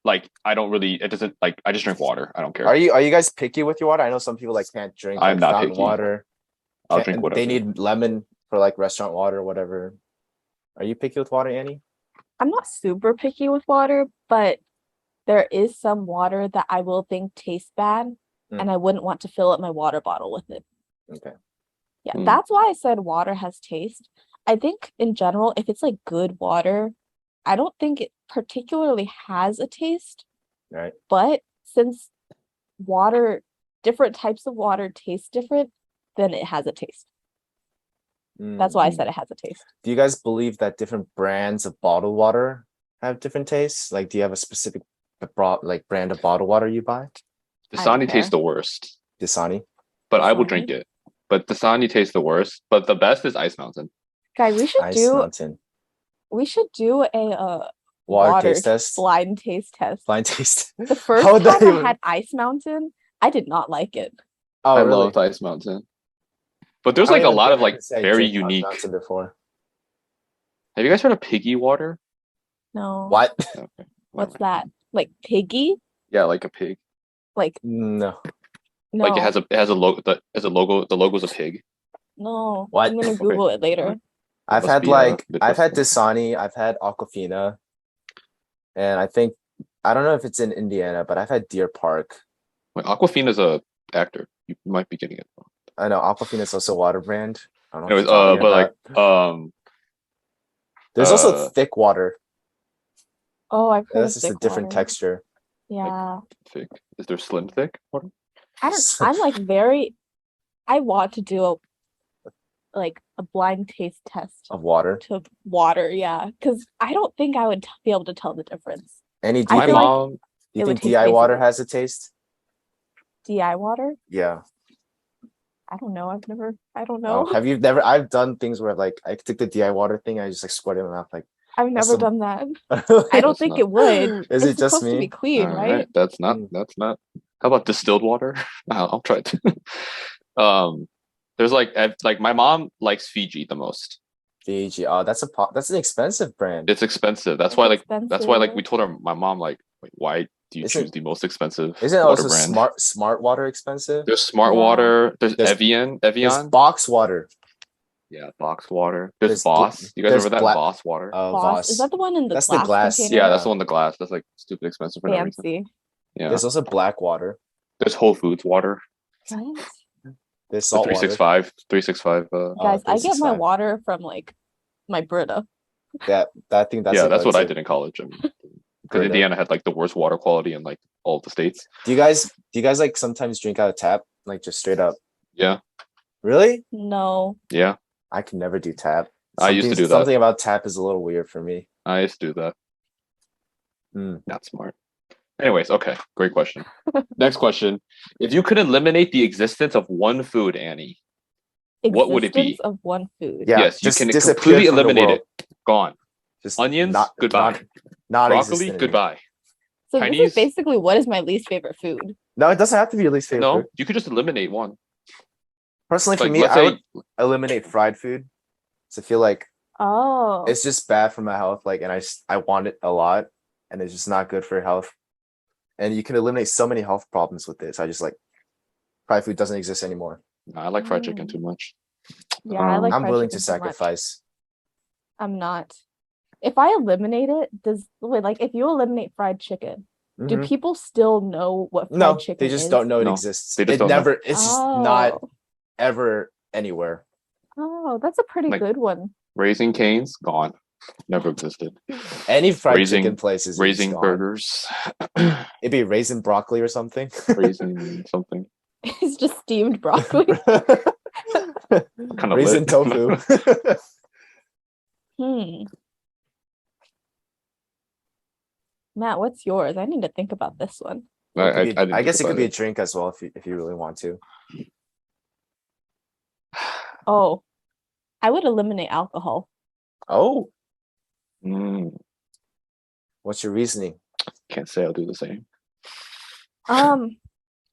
Speaker 2: Like it doesn't like I just drink water. I don't care.
Speaker 1: Are you guys picky with your water? I know some people like can't drink
Speaker 2: I'm
Speaker 1: like
Speaker 2: not
Speaker 1: fountain
Speaker 2: picky.
Speaker 1: water.
Speaker 2: I'll
Speaker 1: Can't-
Speaker 2: drink whatever.
Speaker 1: They need lemon for like restaurant water or whatever. Are you picky with water, Annie?
Speaker 3: I'm not super picky with water, but there is some water that I will think tastes bad, and I wouldn't want to fill up my water bottle with it.
Speaker 1: Okay.
Speaker 3: Yeah,
Speaker 2: Mm.
Speaker 3: that's why I said water has taste. I think in general, if it's like good water, I don't think it particularly has a taste,
Speaker 1: Right.
Speaker 3: but since different types of water taste different, then it has a taste. That's why I said it has a taste.
Speaker 1: Do you guys believe that different brands of bottled water have different tastes? Like, do you have a specific brand of bottled water you buy?
Speaker 2: Dasani
Speaker 3: care.
Speaker 2: tastes the worst,
Speaker 1: Dasani.
Speaker 2: but I will
Speaker 3: Dasani?
Speaker 2: drink it. But Dasani tastes the worst. But the best is Ice Mountain.
Speaker 3: Guys, we should
Speaker 1: Ice
Speaker 3: do
Speaker 1: Mountain.
Speaker 3: a
Speaker 1: Water taste test.
Speaker 3: blind taste test.
Speaker 1: Blind taste.
Speaker 3: The first
Speaker 1: How would that
Speaker 3: time I
Speaker 1: even-
Speaker 3: had Ice Mountain, I did not like it.
Speaker 1: Oh,
Speaker 2: I
Speaker 1: really?
Speaker 2: loved Ice Mountain. But there's
Speaker 1: I
Speaker 2: like a
Speaker 1: don't
Speaker 2: lot
Speaker 1: even
Speaker 2: of like
Speaker 1: think I could say I
Speaker 2: very
Speaker 1: drank Ice
Speaker 2: unique.
Speaker 1: Mountain before.
Speaker 2: Have you guys heard of Piggy water?
Speaker 3: No.
Speaker 1: What?
Speaker 2: Okay.
Speaker 3: What's that? Like piggy?
Speaker 2: Yeah, like a pig.
Speaker 3: Like
Speaker 1: No.
Speaker 3: no.
Speaker 2: Like it has a logo. The logo's a pig.
Speaker 3: No.
Speaker 1: What?
Speaker 3: I'm gonna Google it later.
Speaker 1: I've
Speaker 2: Must
Speaker 1: had
Speaker 2: be,
Speaker 1: I've had
Speaker 2: Midwestern.
Speaker 1: Dasani, I've had Aquafina, and I don't know if it's in Indiana, but I've had Deer Park.
Speaker 2: Wait, Aquafina's a actor. You might be getting it wrong.
Speaker 1: I know Aquafina is also a water brand. I don't know what
Speaker 2: Anyways,
Speaker 1: you're talking
Speaker 2: but
Speaker 1: about.
Speaker 2: like
Speaker 1: There's also
Speaker 2: uh,
Speaker 1: thick water.
Speaker 3: Oh, I've heard
Speaker 1: That's
Speaker 3: of
Speaker 1: just a
Speaker 3: thick
Speaker 1: different
Speaker 3: water.
Speaker 1: texture.
Speaker 3: Yeah.
Speaker 2: thick. Is there slim thick water?
Speaker 3: I'm like I want to do a blind taste test
Speaker 1: Of water.
Speaker 3: to water, yeah. Because I don't think I would be able to tell the difference.
Speaker 1: Do you
Speaker 3: I
Speaker 2: My
Speaker 3: feel like
Speaker 2: mom.
Speaker 1: do
Speaker 3: it
Speaker 1: you
Speaker 3: would
Speaker 1: think
Speaker 3: taste
Speaker 1: DI water
Speaker 3: basically-
Speaker 1: has a taste?
Speaker 3: DI water?
Speaker 1: Yeah.
Speaker 3: I don't know. I don't
Speaker 1: Oh,
Speaker 3: know.
Speaker 1: have you never? I've done things where like I took the DI water thing, I just like squirt it in my mouth like.
Speaker 3: I've never
Speaker 1: some-
Speaker 3: done that. I
Speaker 2: That's
Speaker 3: don't think
Speaker 2: not-
Speaker 3: it would.
Speaker 1: Is
Speaker 3: It's
Speaker 1: it just
Speaker 3: supposed to be
Speaker 1: me?
Speaker 3: clean,
Speaker 2: All
Speaker 3: right?
Speaker 2: That's not.
Speaker 1: Mm.
Speaker 2: That's not. How about distilled water? I'll try it. There's like my mom likes Fiji the most.
Speaker 1: Fiji. Oh, that's an expensive brand.
Speaker 2: It's expensive. That's
Speaker 3: It's
Speaker 2: why that's why
Speaker 3: expensive.
Speaker 2: we told her, my mom, like, wait, why do you
Speaker 1: Isn't-
Speaker 2: choose the most expensive
Speaker 1: Isn't
Speaker 2: water
Speaker 1: also
Speaker 2: brand?
Speaker 1: smart water expensive?
Speaker 2: There's smart
Speaker 3: Yeah.
Speaker 2: water. There's
Speaker 1: There's-
Speaker 2: Evian.
Speaker 1: There's
Speaker 2: Evian.
Speaker 1: box water.
Speaker 2: Yeah, box water. There's
Speaker 1: There's
Speaker 2: Voss. You guys
Speaker 1: there's
Speaker 2: remember that
Speaker 1: black-
Speaker 2: Voss water?
Speaker 3: Voss. Is that the one in the
Speaker 1: That's the
Speaker 3: glass
Speaker 1: glass.
Speaker 3: container?
Speaker 2: Yeah, that's
Speaker 1: Yeah.
Speaker 2: the one in the glass. That's like stupid expensive for no reason.
Speaker 3: Fancy.
Speaker 2: Yeah.
Speaker 1: There's also black water.
Speaker 2: There's Whole Foods water.
Speaker 3: What?
Speaker 1: There's
Speaker 2: The
Speaker 1: salt water.
Speaker 2: 365.
Speaker 3: Guys, I get my
Speaker 1: 365.
Speaker 3: water from like my Brita.
Speaker 1: I think that's
Speaker 2: Yeah,
Speaker 1: a
Speaker 2: that's what I
Speaker 1: go-to.
Speaker 2: did in college. I mean, because
Speaker 1: Brita.
Speaker 2: Indiana had like the worst water quality in like all of the states.
Speaker 1: Do you guys like sometimes drink out of tap, like just straight up?
Speaker 2: Yeah,
Speaker 1: Really?
Speaker 3: No.
Speaker 2: yeah.
Speaker 1: I can never do tap.
Speaker 2: I used to do that.
Speaker 1: Something about tap is a little weird for me.
Speaker 2: I used to do that.
Speaker 1: Hmm.
Speaker 2: Not smart. Anyways, okay, great question. Next question: if you could eliminate the existence of one food, Annie, what would it be?
Speaker 3: Existence of one food.
Speaker 1: Yeah,
Speaker 2: yes, you
Speaker 1: just
Speaker 2: can
Speaker 1: disappear
Speaker 2: completely
Speaker 1: from the
Speaker 2: eliminate
Speaker 1: world.
Speaker 2: it. Gone.
Speaker 1: Just
Speaker 2: Onions, goodbye.
Speaker 1: Not
Speaker 2: Broccoli,
Speaker 1: existent anymore.
Speaker 2: goodbye.
Speaker 3: So
Speaker 2: Chinese-
Speaker 3: this is basically what is my least favorite food.
Speaker 1: No, it doesn't have to be your least favorite
Speaker 2: No,
Speaker 1: food.
Speaker 2: you could just eliminate one.
Speaker 1: Personally, for
Speaker 2: Like,
Speaker 1: me,
Speaker 2: let's
Speaker 1: I
Speaker 2: say,
Speaker 1: would eliminate fried food. So I feel like
Speaker 3: Oh.
Speaker 1: it's just bad for my health. Like, and I want it a lot, and it's just not good for your health. And you can eliminate so many health problems with this. I just like fried food doesn't exist anymore.
Speaker 2: I like fried chicken
Speaker 3: Mm.
Speaker 2: too much.
Speaker 3: Yeah, I like
Speaker 1: I'm
Speaker 3: fried
Speaker 1: willing to
Speaker 3: chicken so much.
Speaker 1: sacrifice.
Speaker 3: I'm not. If I eliminate it, if you eliminate fried chicken, do
Speaker 1: Mhm.
Speaker 3: people still know what fried
Speaker 1: No,
Speaker 3: chicken
Speaker 1: they just
Speaker 3: is?
Speaker 1: don't know it
Speaker 2: No,
Speaker 1: exists.
Speaker 2: they just
Speaker 1: It
Speaker 2: don't know.
Speaker 1: never. It's just not
Speaker 3: Oh.
Speaker 1: ever anywhere.
Speaker 3: Oh, that's a pretty
Speaker 2: Like-
Speaker 3: good one.
Speaker 2: Raising Cane's gone. Never existed.
Speaker 1: Any fried
Speaker 2: Raising-
Speaker 1: chicken places.
Speaker 2: Raising burgers.
Speaker 1: It'd be raisin broccoli or something.
Speaker 2: Raising something.
Speaker 3: It's just steamed broccoli.
Speaker 2: Kinda
Speaker 1: Raisin
Speaker 2: lit.
Speaker 1: tofu.
Speaker 3: Matt, what's yours? I need to think about this one.
Speaker 1: I guess it could be a drink as well if you really want to.
Speaker 3: Oh, I would eliminate alcohol.
Speaker 1: Oh,
Speaker 2: Mm,
Speaker 1: what's your reasoning?
Speaker 2: can't say I'll do the same.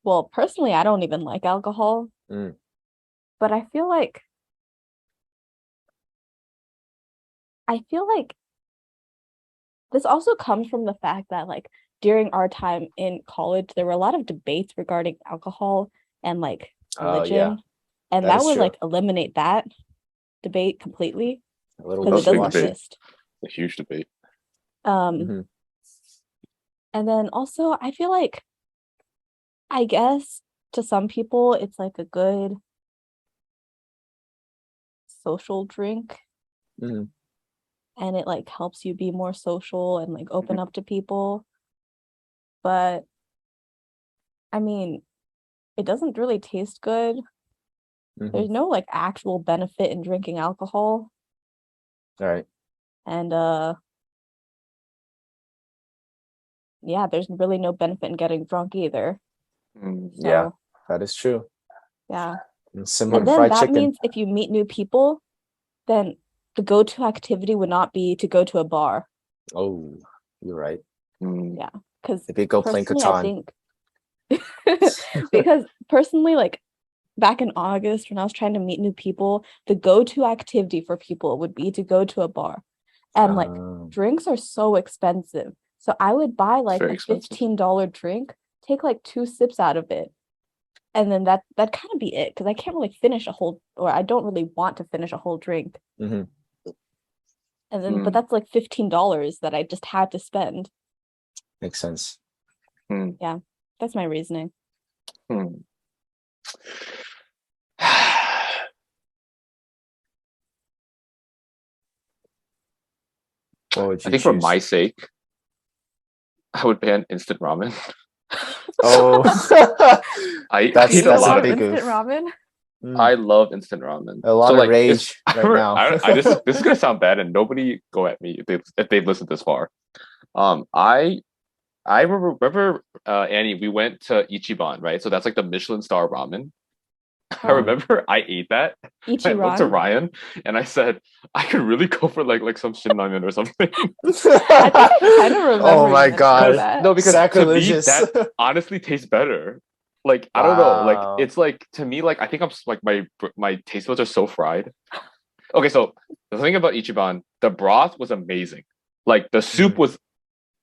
Speaker 3: Well, personally, I don't even like alcohol.
Speaker 1: Mm.
Speaker 3: But I feel like this also comes from the fact that like during our time in college, there were a lot of debates regarding alcohol and like
Speaker 1: Oh,
Speaker 3: religion.
Speaker 1: yeah.
Speaker 3: And
Speaker 1: That
Speaker 3: that
Speaker 1: is
Speaker 3: would
Speaker 1: true.
Speaker 3: like eliminate that debate completely
Speaker 1: A little
Speaker 3: because it
Speaker 2: That's a big
Speaker 3: doesn't
Speaker 2: debate.
Speaker 3: exist.
Speaker 2: A huge debate.
Speaker 1: Mhm.
Speaker 3: And then also I feel like I guess to some people it's like a good social drink.
Speaker 1: Mhm.
Speaker 3: and it like helps you be more social and like open up to people. But I mean, it doesn't really taste good.
Speaker 1: Mhm.
Speaker 3: There's no like actual benefit in drinking alcohol.
Speaker 1: All right.
Speaker 3: And yeah, there's really no benefit in getting drunk either.
Speaker 1: Yeah,
Speaker 3: So
Speaker 1: that is true.
Speaker 3: yeah.
Speaker 1: And similar
Speaker 3: And
Speaker 1: to
Speaker 3: then
Speaker 1: fried
Speaker 3: that
Speaker 1: chicken.
Speaker 3: means if you meet new people, then the go-to activity would not be to go to a bar.
Speaker 1: Oh, you're right.
Speaker 3: Yeah. Because
Speaker 1: If you go playing
Speaker 3: personally, I
Speaker 1: Catan.
Speaker 3: think because personally, like back in August when I was trying to meet new people, the go-to activity for people would be to go to a bar. And like drinks are so expensive. So I would buy like
Speaker 2: very
Speaker 3: a
Speaker 2: expensive.
Speaker 3: $15 drink, take like 2 sips out of it. And then that kind of be it because I can't really finish a whole, or I don't really want to finish a whole drink.
Speaker 1: Mhm.
Speaker 3: And then but that's like $15 that I just had to spend.
Speaker 1: Makes sense.
Speaker 3: Yeah, that's my reasoning.
Speaker 1: What would you
Speaker 2: I think for
Speaker 1: choose?
Speaker 2: my sake, I would ban instant ramen.
Speaker 1: Oh,
Speaker 2: I
Speaker 1: That's-
Speaker 2: eat a
Speaker 1: that's a
Speaker 2: lot of
Speaker 1: big-
Speaker 3: instant
Speaker 1: goof.
Speaker 3: ramen.
Speaker 2: I love instant ramen.
Speaker 1: A lot
Speaker 2: So,
Speaker 1: of
Speaker 2: like,
Speaker 1: rage
Speaker 2: it's-
Speaker 1: right now.
Speaker 2: this is gonna sound bad, and nobody go at me if they've listened this far. I remember Annie, we went to Ichiban, right? So that's like the Michelin star ramen. I remember I ate that. I looked to
Speaker 3: Ichiran.
Speaker 2: Ryan and I said, I could really go for like some shinramen or something.
Speaker 3: I think I kind of remember.
Speaker 1: Oh my
Speaker 3: you mentioning
Speaker 1: God.
Speaker 3: that.
Speaker 2: No, because to me
Speaker 1: Sacrilegious.
Speaker 2: that honestly tastes better. Like I don't know, like
Speaker 1: Wow.
Speaker 2: it's like to me, like I think I'm like my taste buds are so fried. Okay, so the thing about Ichiban, the broth was amazing. Like the soup was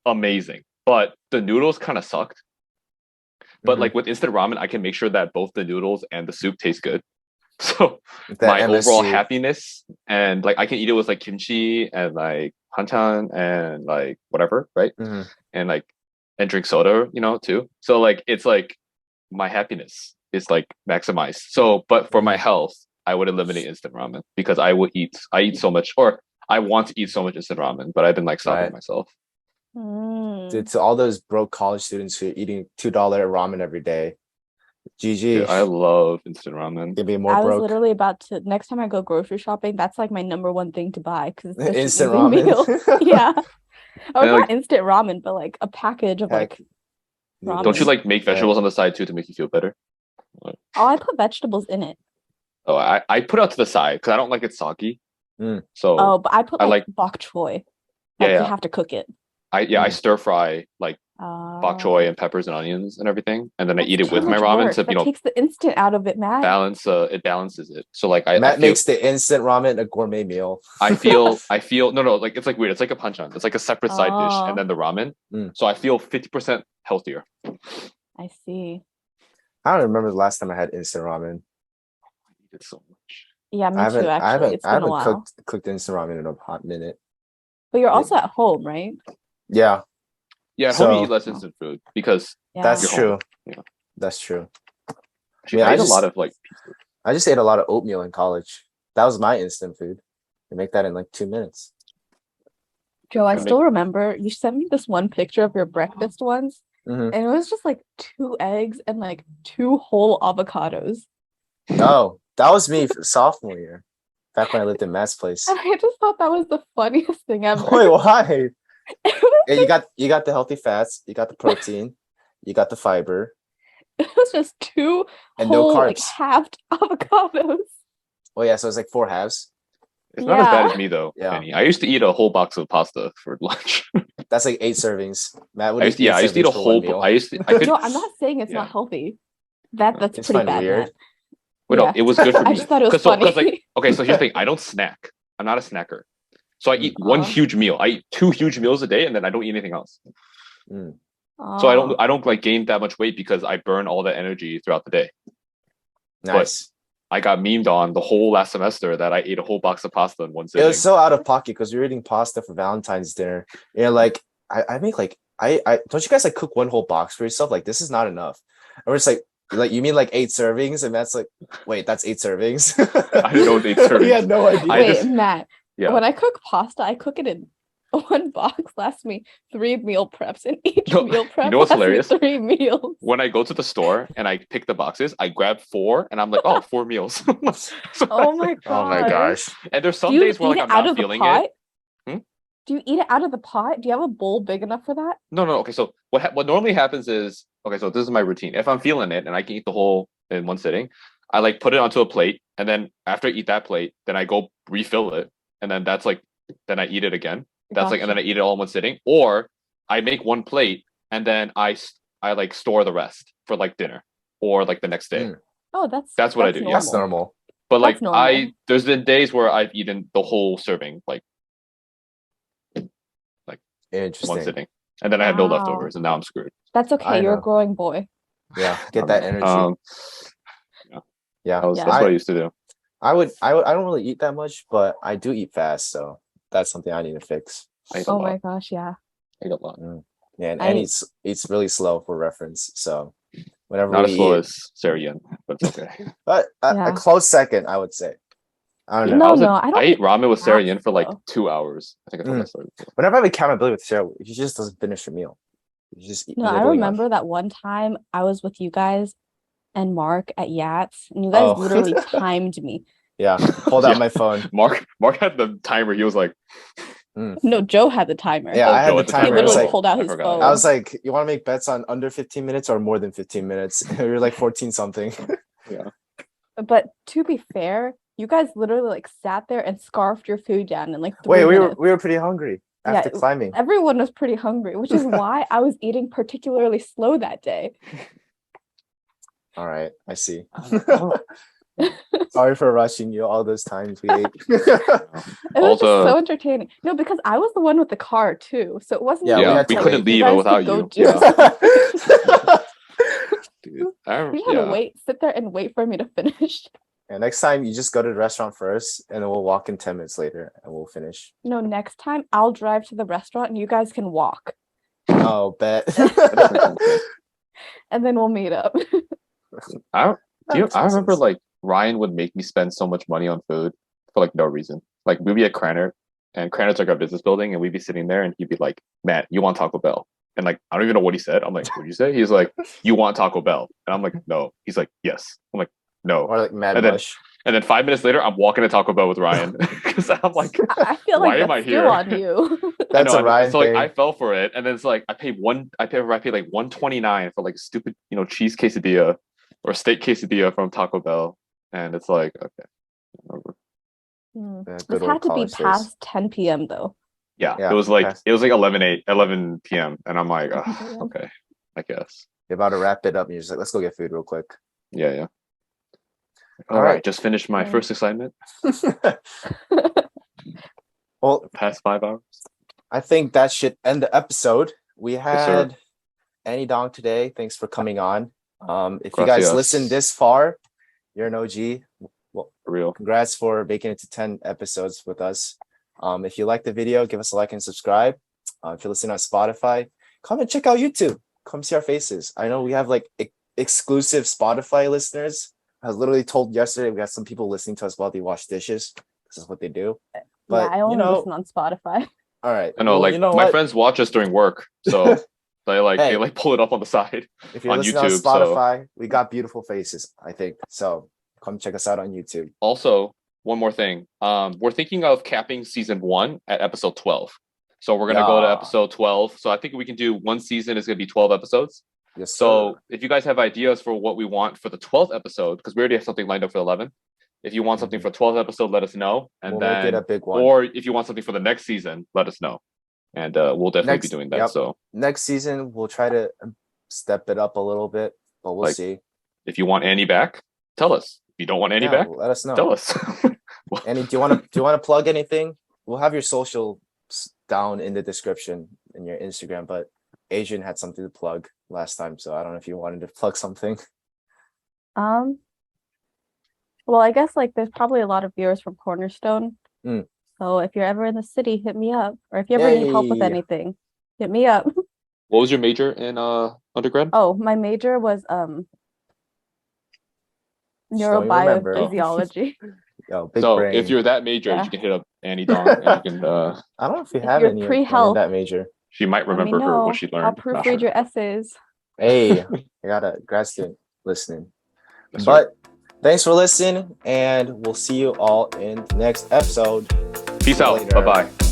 Speaker 2: amazing, but the noodles kind of sucked. But like with instant ramen, I can make sure that both the noodles and the soup taste good. So
Speaker 1: That
Speaker 2: my overall
Speaker 1: MSG.
Speaker 2: happiness and like I can eat it with like kimchi and like banchan and like whatever, right?
Speaker 1: Mhm.
Speaker 2: And like and drink soda, you know, too. So like it's like my happiness is like maximized. So but for my health, I would eliminate instant ramen because I eat so much, or I want to eat so much instant ramen, but I've been like stopping
Speaker 1: Right.
Speaker 2: myself.
Speaker 1: To all those broke college students who are eating $2 ramen every day. GG.
Speaker 2: Dude, I love instant ramen.
Speaker 1: Give me more
Speaker 3: I was
Speaker 1: broke.
Speaker 3: literally about to, next time I go grocery shopping, that's like my number one thing to buy because it's such
Speaker 1: Instant
Speaker 3: an easy
Speaker 1: ramen.
Speaker 3: meal. Yeah. Or
Speaker 2: And,
Speaker 3: not
Speaker 2: like-
Speaker 3: instant ramen, but like a package of like ramen.
Speaker 2: Don't you like make
Speaker 1: Yeah.
Speaker 2: vegetables on the side too to make you feel better?
Speaker 3: Oh, I put vegetables in it.
Speaker 2: Oh, I put it out to the side because I don't like it soggy. So
Speaker 3: Oh, but I put
Speaker 2: I
Speaker 3: like
Speaker 2: like-
Speaker 3: bok choy.
Speaker 2: Yeah,
Speaker 3: Like
Speaker 2: yeah.
Speaker 3: you have to cook it.
Speaker 2: I stir fry like bok choy
Speaker 3: Oh,
Speaker 2: and peppers and onions and everything, and then I
Speaker 3: that's
Speaker 2: eat it
Speaker 3: too
Speaker 2: with my
Speaker 3: much
Speaker 2: ramen
Speaker 3: work.
Speaker 2: to
Speaker 3: That takes the instant out of it, Matt.
Speaker 2: balance. It balances it. So like I
Speaker 1: Matt
Speaker 2: feel
Speaker 1: makes the instant ramen a gourmet meal.
Speaker 2: I feel no like it's like weird. It's like a panchan. It's like a separate side dish
Speaker 3: Oh.
Speaker 2: and then the ramen.
Speaker 1: Mm.
Speaker 2: So I feel 50% healthier.
Speaker 3: I see.
Speaker 1: I don't remember the last time I had instant ramen.
Speaker 2: I eat it so much.
Speaker 3: Yeah, me too, actually. It's been a while.
Speaker 1: cooked instant ramen in a hot minute.
Speaker 3: But you're also at home, right?
Speaker 1: Yeah,
Speaker 2: Yeah, at home you
Speaker 1: So-
Speaker 2: eat less instant food because
Speaker 3: Yeah.
Speaker 1: that's
Speaker 2: You're
Speaker 1: true.
Speaker 2: home. Yeah.
Speaker 1: That's true.
Speaker 2: actually,
Speaker 1: Yeah,
Speaker 2: I
Speaker 1: I
Speaker 2: eat a
Speaker 1: just-
Speaker 2: lot of like pizza.
Speaker 1: I just ate a lot of oatmeal in college. That was my instant food. You make that in like 2 minutes.
Speaker 3: Joe, I
Speaker 2: Make-
Speaker 3: still remember you sent me this one picture of your breakfast once,
Speaker 1: Mhm.
Speaker 3: and it was just like 2 eggs and like 2 whole avocados.
Speaker 1: Oh, that was me for sophomore year. Back when I lived in Matt's place.
Speaker 3: And I just thought that was the funniest thing ever.
Speaker 1: Wait, why?
Speaker 3: It was,
Speaker 1: Yeah, you got the healthy fats, you got the protein, you got the fiber,
Speaker 3: it was just 2
Speaker 1: and no
Speaker 3: whole like
Speaker 1: carbs.
Speaker 3: halved avocados.
Speaker 1: Oh yeah, so it's like 4 halves.
Speaker 2: It's not as bad
Speaker 3: Yeah.
Speaker 2: as me though,
Speaker 1: Yeah.
Speaker 2: Penny. I used to eat a whole box of pasta for lunch.
Speaker 1: That's like 8 servings. Matt would
Speaker 2: I used to eat a
Speaker 1: servings for one
Speaker 2: whole.
Speaker 1: meal.
Speaker 2: I could.
Speaker 3: No, I'm not saying it's
Speaker 2: Yeah.
Speaker 3: not healthy. That's
Speaker 1: It's
Speaker 3: pretty
Speaker 1: fine,
Speaker 3: bad,
Speaker 1: weird.
Speaker 3: Matt.
Speaker 2: Wait,
Speaker 3: Yeah.
Speaker 2: no, it was good for me.
Speaker 3: I just thought it was
Speaker 2: 'Cause
Speaker 3: funny.
Speaker 2: like, okay, so here's the thing. I don't snack. I'm not a snacker. So I eat one
Speaker 3: Oh.
Speaker 2: huge meal. I eat 2 huge meals a day, and then I don't eat anything else.
Speaker 1: Mm.
Speaker 2: So
Speaker 3: Oh.
Speaker 2: I don't like gain that much weight because I burn all that energy throughout the day.
Speaker 1: Nice.
Speaker 2: I got memed on the whole last semester that I ate a whole box of pasta in one
Speaker 1: It
Speaker 2: sitting.
Speaker 1: was so out of pocket because we were eating pasta for Valentine's dinner. And like I make like I don't you guys like cook one whole box for yourself? Like this is not enough. And we're just like you mean like 8 servings? And that's like, wait, that's 8 servings.
Speaker 2: I didn't know it was 8
Speaker 1: We
Speaker 2: servings.
Speaker 1: had no idea.
Speaker 2: I
Speaker 3: Wait,
Speaker 2: just-
Speaker 3: Matt,
Speaker 2: Yeah.
Speaker 3: When I cook pasta, I cook it in one box. Lasts me 3 meal preps, and each
Speaker 2: No,
Speaker 3: meal prep
Speaker 2: what's
Speaker 3: lasts me
Speaker 2: hilarious?
Speaker 3: 3 meals.
Speaker 2: When I go to the store and I pick the boxes, I grab 4 and I'm like, oh, 4 meals. So
Speaker 3: Oh my god!
Speaker 1: Oh my gosh.
Speaker 2: and there's
Speaker 3: Do
Speaker 2: some
Speaker 3: you
Speaker 2: days where
Speaker 3: eat
Speaker 2: like
Speaker 3: it
Speaker 2: I'm
Speaker 3: out
Speaker 2: not
Speaker 3: of the
Speaker 2: feeling
Speaker 3: pot?
Speaker 2: it. Hmm?
Speaker 3: Do you eat it out of the pot? Do you have a bowl big enough for that?
Speaker 2: No. Okay, so what normally happens is, okay, so this is my routine. If I'm feeling it and I can eat the whole in one sitting, I like put it onto a plate, and then after I eat that plate, then I go refill it, and then that's like, then I eat it again. That's like, and then I
Speaker 3: Gotcha.
Speaker 2: eat it all in one sitting. Or I make one plate and then I like store the rest for like dinner or like the next day.
Speaker 1: Mm.
Speaker 3: Oh,
Speaker 2: That's what I do.
Speaker 3: normal.
Speaker 1: That's normal.
Speaker 2: But
Speaker 3: That's
Speaker 2: like
Speaker 3: normal.
Speaker 2: there's been days where I've eaten the whole serving like one
Speaker 1: Interesting.
Speaker 2: sitting, and then I have no
Speaker 3: Wow.
Speaker 2: leftovers, and now I'm screwed.
Speaker 3: That's okay.
Speaker 1: I
Speaker 3: You're a
Speaker 1: know.
Speaker 3: growing boy.
Speaker 1: Yeah, get that energy. Yeah,
Speaker 2: That's what I used to do.
Speaker 1: I don't really eat that much, but I do eat fast, so that's something I need to fix.
Speaker 2: I eat a
Speaker 3: Oh
Speaker 2: lot.
Speaker 3: my gosh, yeah.
Speaker 2: I eat a lot.
Speaker 1: Yeah, and
Speaker 3: I-
Speaker 1: eats really slow for reference. So whenever
Speaker 2: Not
Speaker 1: we
Speaker 2: as slow
Speaker 1: eat,
Speaker 2: as Sarah Yen, but it's okay.
Speaker 1: but a
Speaker 3: Yeah.
Speaker 1: close second, I would say. I don't
Speaker 2: Yeah,
Speaker 1: know.
Speaker 3: No, I don't
Speaker 2: ate
Speaker 3: eat
Speaker 2: ramen with Sarah
Speaker 3: that
Speaker 2: Yin for like
Speaker 3: slow.
Speaker 2: 2 hours. I think I told that story before.
Speaker 1: Whenever I have accountability with Sarah, she just doesn't finish her meal. You just
Speaker 3: No, I remember that one time I was with you guys and Mark at Yats, and you guys
Speaker 1: Oh.
Speaker 3: literally timed me.
Speaker 1: Yeah, pulled out
Speaker 2: Yeah.
Speaker 1: my phone.
Speaker 2: Mark had the timer. He was like,
Speaker 3: No, Joe had the timer.
Speaker 1: Yeah, I had
Speaker 2: Joe
Speaker 1: the
Speaker 2: at the
Speaker 1: timer.
Speaker 3: He
Speaker 2: timer.
Speaker 1: It was
Speaker 3: literally
Speaker 1: like
Speaker 3: pulled out
Speaker 2: I
Speaker 3: his
Speaker 2: forgot.
Speaker 3: phone.
Speaker 1: I was like, you want to make bets on under 15 minutes or more than 15 minutes? We were like 14 something.
Speaker 3: But to be fair, you guys literally like sat there and scarfed your food down in like 3
Speaker 1: Wait,
Speaker 3: minutes.
Speaker 1: we were pretty hungry after climbing.
Speaker 3: Everyone was pretty hungry, which is why I was eating particularly slow that day.
Speaker 1: All right, I see.
Speaker 2: Oh.
Speaker 1: Sorry for rushing you all those times we ate.
Speaker 3: It was just so entertaining. No, because I was the one with the car too, so it wasn't.
Speaker 1: Yeah,
Speaker 3: even
Speaker 1: we had
Speaker 2: we
Speaker 1: to
Speaker 2: couldn't
Speaker 1: wait.
Speaker 2: leave
Speaker 3: guys
Speaker 2: without
Speaker 3: could go
Speaker 2: you.
Speaker 3: do
Speaker 2: Yeah.
Speaker 3: something.
Speaker 2: Dude,
Speaker 3: You had to sit there and wait for me to finish.
Speaker 1: Yeah, next time you just go to the restaurant first, and then we'll walk in 10 minutes later, and we'll finish.
Speaker 3: No, next time I'll drive to the restaurant and you guys can walk,
Speaker 1: Oh, bet.
Speaker 3: and then we'll meet up.
Speaker 2: I remember like Ryan would make me spend so much money on food for like no reason. Like we'd be at Cranor, and Cranor's like our business building, and we'd be sitting there, and he'd be like, "Matt, you want Taco Bell?" And like I don't even know what he said. I'm like, "What did you say?" He's like, "You want Taco Bell?" And I'm like, "No." He's like, "Yes." I'm like, "No."
Speaker 1: Or like Mad
Speaker 2: And then-
Speaker 1: Mush.
Speaker 2: And then 5 minutes later, I'm walking to Taco Bell with Ryan because I'm like,
Speaker 3: I feel
Speaker 2: Why
Speaker 3: like
Speaker 2: am I
Speaker 3: that's still
Speaker 2: here?
Speaker 3: on you.
Speaker 1: That's a Ryan
Speaker 2: so like
Speaker 1: thing.
Speaker 2: I fell for it, and then it's like I paid like $129 for like a stupid cheese quesadilla or steak quesadilla from Taco Bell, and it's like okay, whatever.
Speaker 1: Yeah, good
Speaker 3: This
Speaker 1: old
Speaker 3: had to be
Speaker 1: college days.
Speaker 3: past 10 p.m. though.
Speaker 2: Yeah,
Speaker 1: Yeah,
Speaker 2: it was like
Speaker 1: okay.
Speaker 2: 11 p.m. and I'm like,
Speaker 3: Yeah.
Speaker 2: okay, I guess.
Speaker 1: You're about to wrap it up, and you're just like, let's go get food real quick.
Speaker 2: Yeah.
Speaker 1: All
Speaker 2: All right,
Speaker 1: right.
Speaker 2: just finished my
Speaker 3: Yeah.
Speaker 2: first assignment.
Speaker 1: Well,
Speaker 2: Past 5 hours.
Speaker 1: I think that should end the episode. We
Speaker 2: sir.
Speaker 1: had Annie Dong today. Thanks for coming on. If you
Speaker 2: Gracias.
Speaker 1: guys listened this far, you're an OG. Well,
Speaker 2: For real.
Speaker 1: congrats for making it to 10 episodes with us. If you like the video, give us a like and subscribe. If you're listening on Spotify, come and check out YouTube. Come see our faces. I know we have like exclusive Spotify listeners. I was literally told yesterday we got some people listening to us while they wash dishes. This is what they do. But
Speaker 3: I only listen on Spotify.
Speaker 1: all right.
Speaker 2: I know,
Speaker 1: Well,
Speaker 2: like
Speaker 1: you know
Speaker 2: my
Speaker 1: what?
Speaker 2: friends watch us during work, so
Speaker 1: Hey.
Speaker 2: they pull it up on the side.
Speaker 1: If you're
Speaker 2: on
Speaker 1: listening
Speaker 2: YouTube,
Speaker 1: on Spotify, we got beautiful faces, I think. So come check us out on YouTube.
Speaker 2: Also, one more thing. We're thinking of capping season 1 at episode 12. So we're gonna go to
Speaker 1: Yeah.
Speaker 2: episode 12. So I think we can do one season is gonna be 12 episodes.
Speaker 1: Yes,
Speaker 2: So
Speaker 1: sir.
Speaker 2: if you guys have ideas for what we want for the 12th episode, because we already have something lined up for 11. If you want something for 12th episode, let us know. And
Speaker 1: we'll
Speaker 2: then
Speaker 1: make it a big one.
Speaker 2: or if you want something for the next season, let us know. And we'll definitely be
Speaker 1: Next-
Speaker 2: doing that.
Speaker 1: yep.
Speaker 2: So
Speaker 1: Next season, we'll try to step it up a little bit, but we'll
Speaker 2: Like,
Speaker 1: see.
Speaker 2: if you want Annie back, tell us. If you don't want Annie
Speaker 1: Yeah,
Speaker 2: back,
Speaker 1: let us know.
Speaker 2: tell us.
Speaker 1: Annie, do you want to plug anything? We'll have your social down in the description in your Instagram, but Adrian had something to plug last time, so I don't know if you wanted to plug something.
Speaker 3: Well, I guess like there's probably a lot of viewers from Cornerstone.
Speaker 1: Mm.
Speaker 3: So if you're ever in the city, hit me up. Or if you ever need help with
Speaker 1: Yay.
Speaker 3: anything, hit me up.
Speaker 2: What was your major in undergrad?
Speaker 3: Oh, my major was
Speaker 1: Just don't remember.
Speaker 3: neurophysiology.
Speaker 1: Yo, big
Speaker 2: So
Speaker 1: brain.
Speaker 2: if you're that major,
Speaker 3: Yeah.
Speaker 2: you can hit up Annie Dong, and you can.
Speaker 1: I don't know if we
Speaker 3: If
Speaker 1: have
Speaker 3: you're
Speaker 1: any
Speaker 3: pre-health,
Speaker 1: that major.
Speaker 2: She might
Speaker 3: let me
Speaker 2: remember her
Speaker 3: know.
Speaker 2: what she learned.
Speaker 3: I'll
Speaker 2: Not
Speaker 3: proofread
Speaker 2: sure.
Speaker 3: your essays.
Speaker 1: Hey, I got a grad student listening.
Speaker 2: Yes, sir.
Speaker 1: But thanks for listening, and we'll see you all in the next episode.
Speaker 2: Peace out.
Speaker 1: Later.
Speaker 2: Bye bye.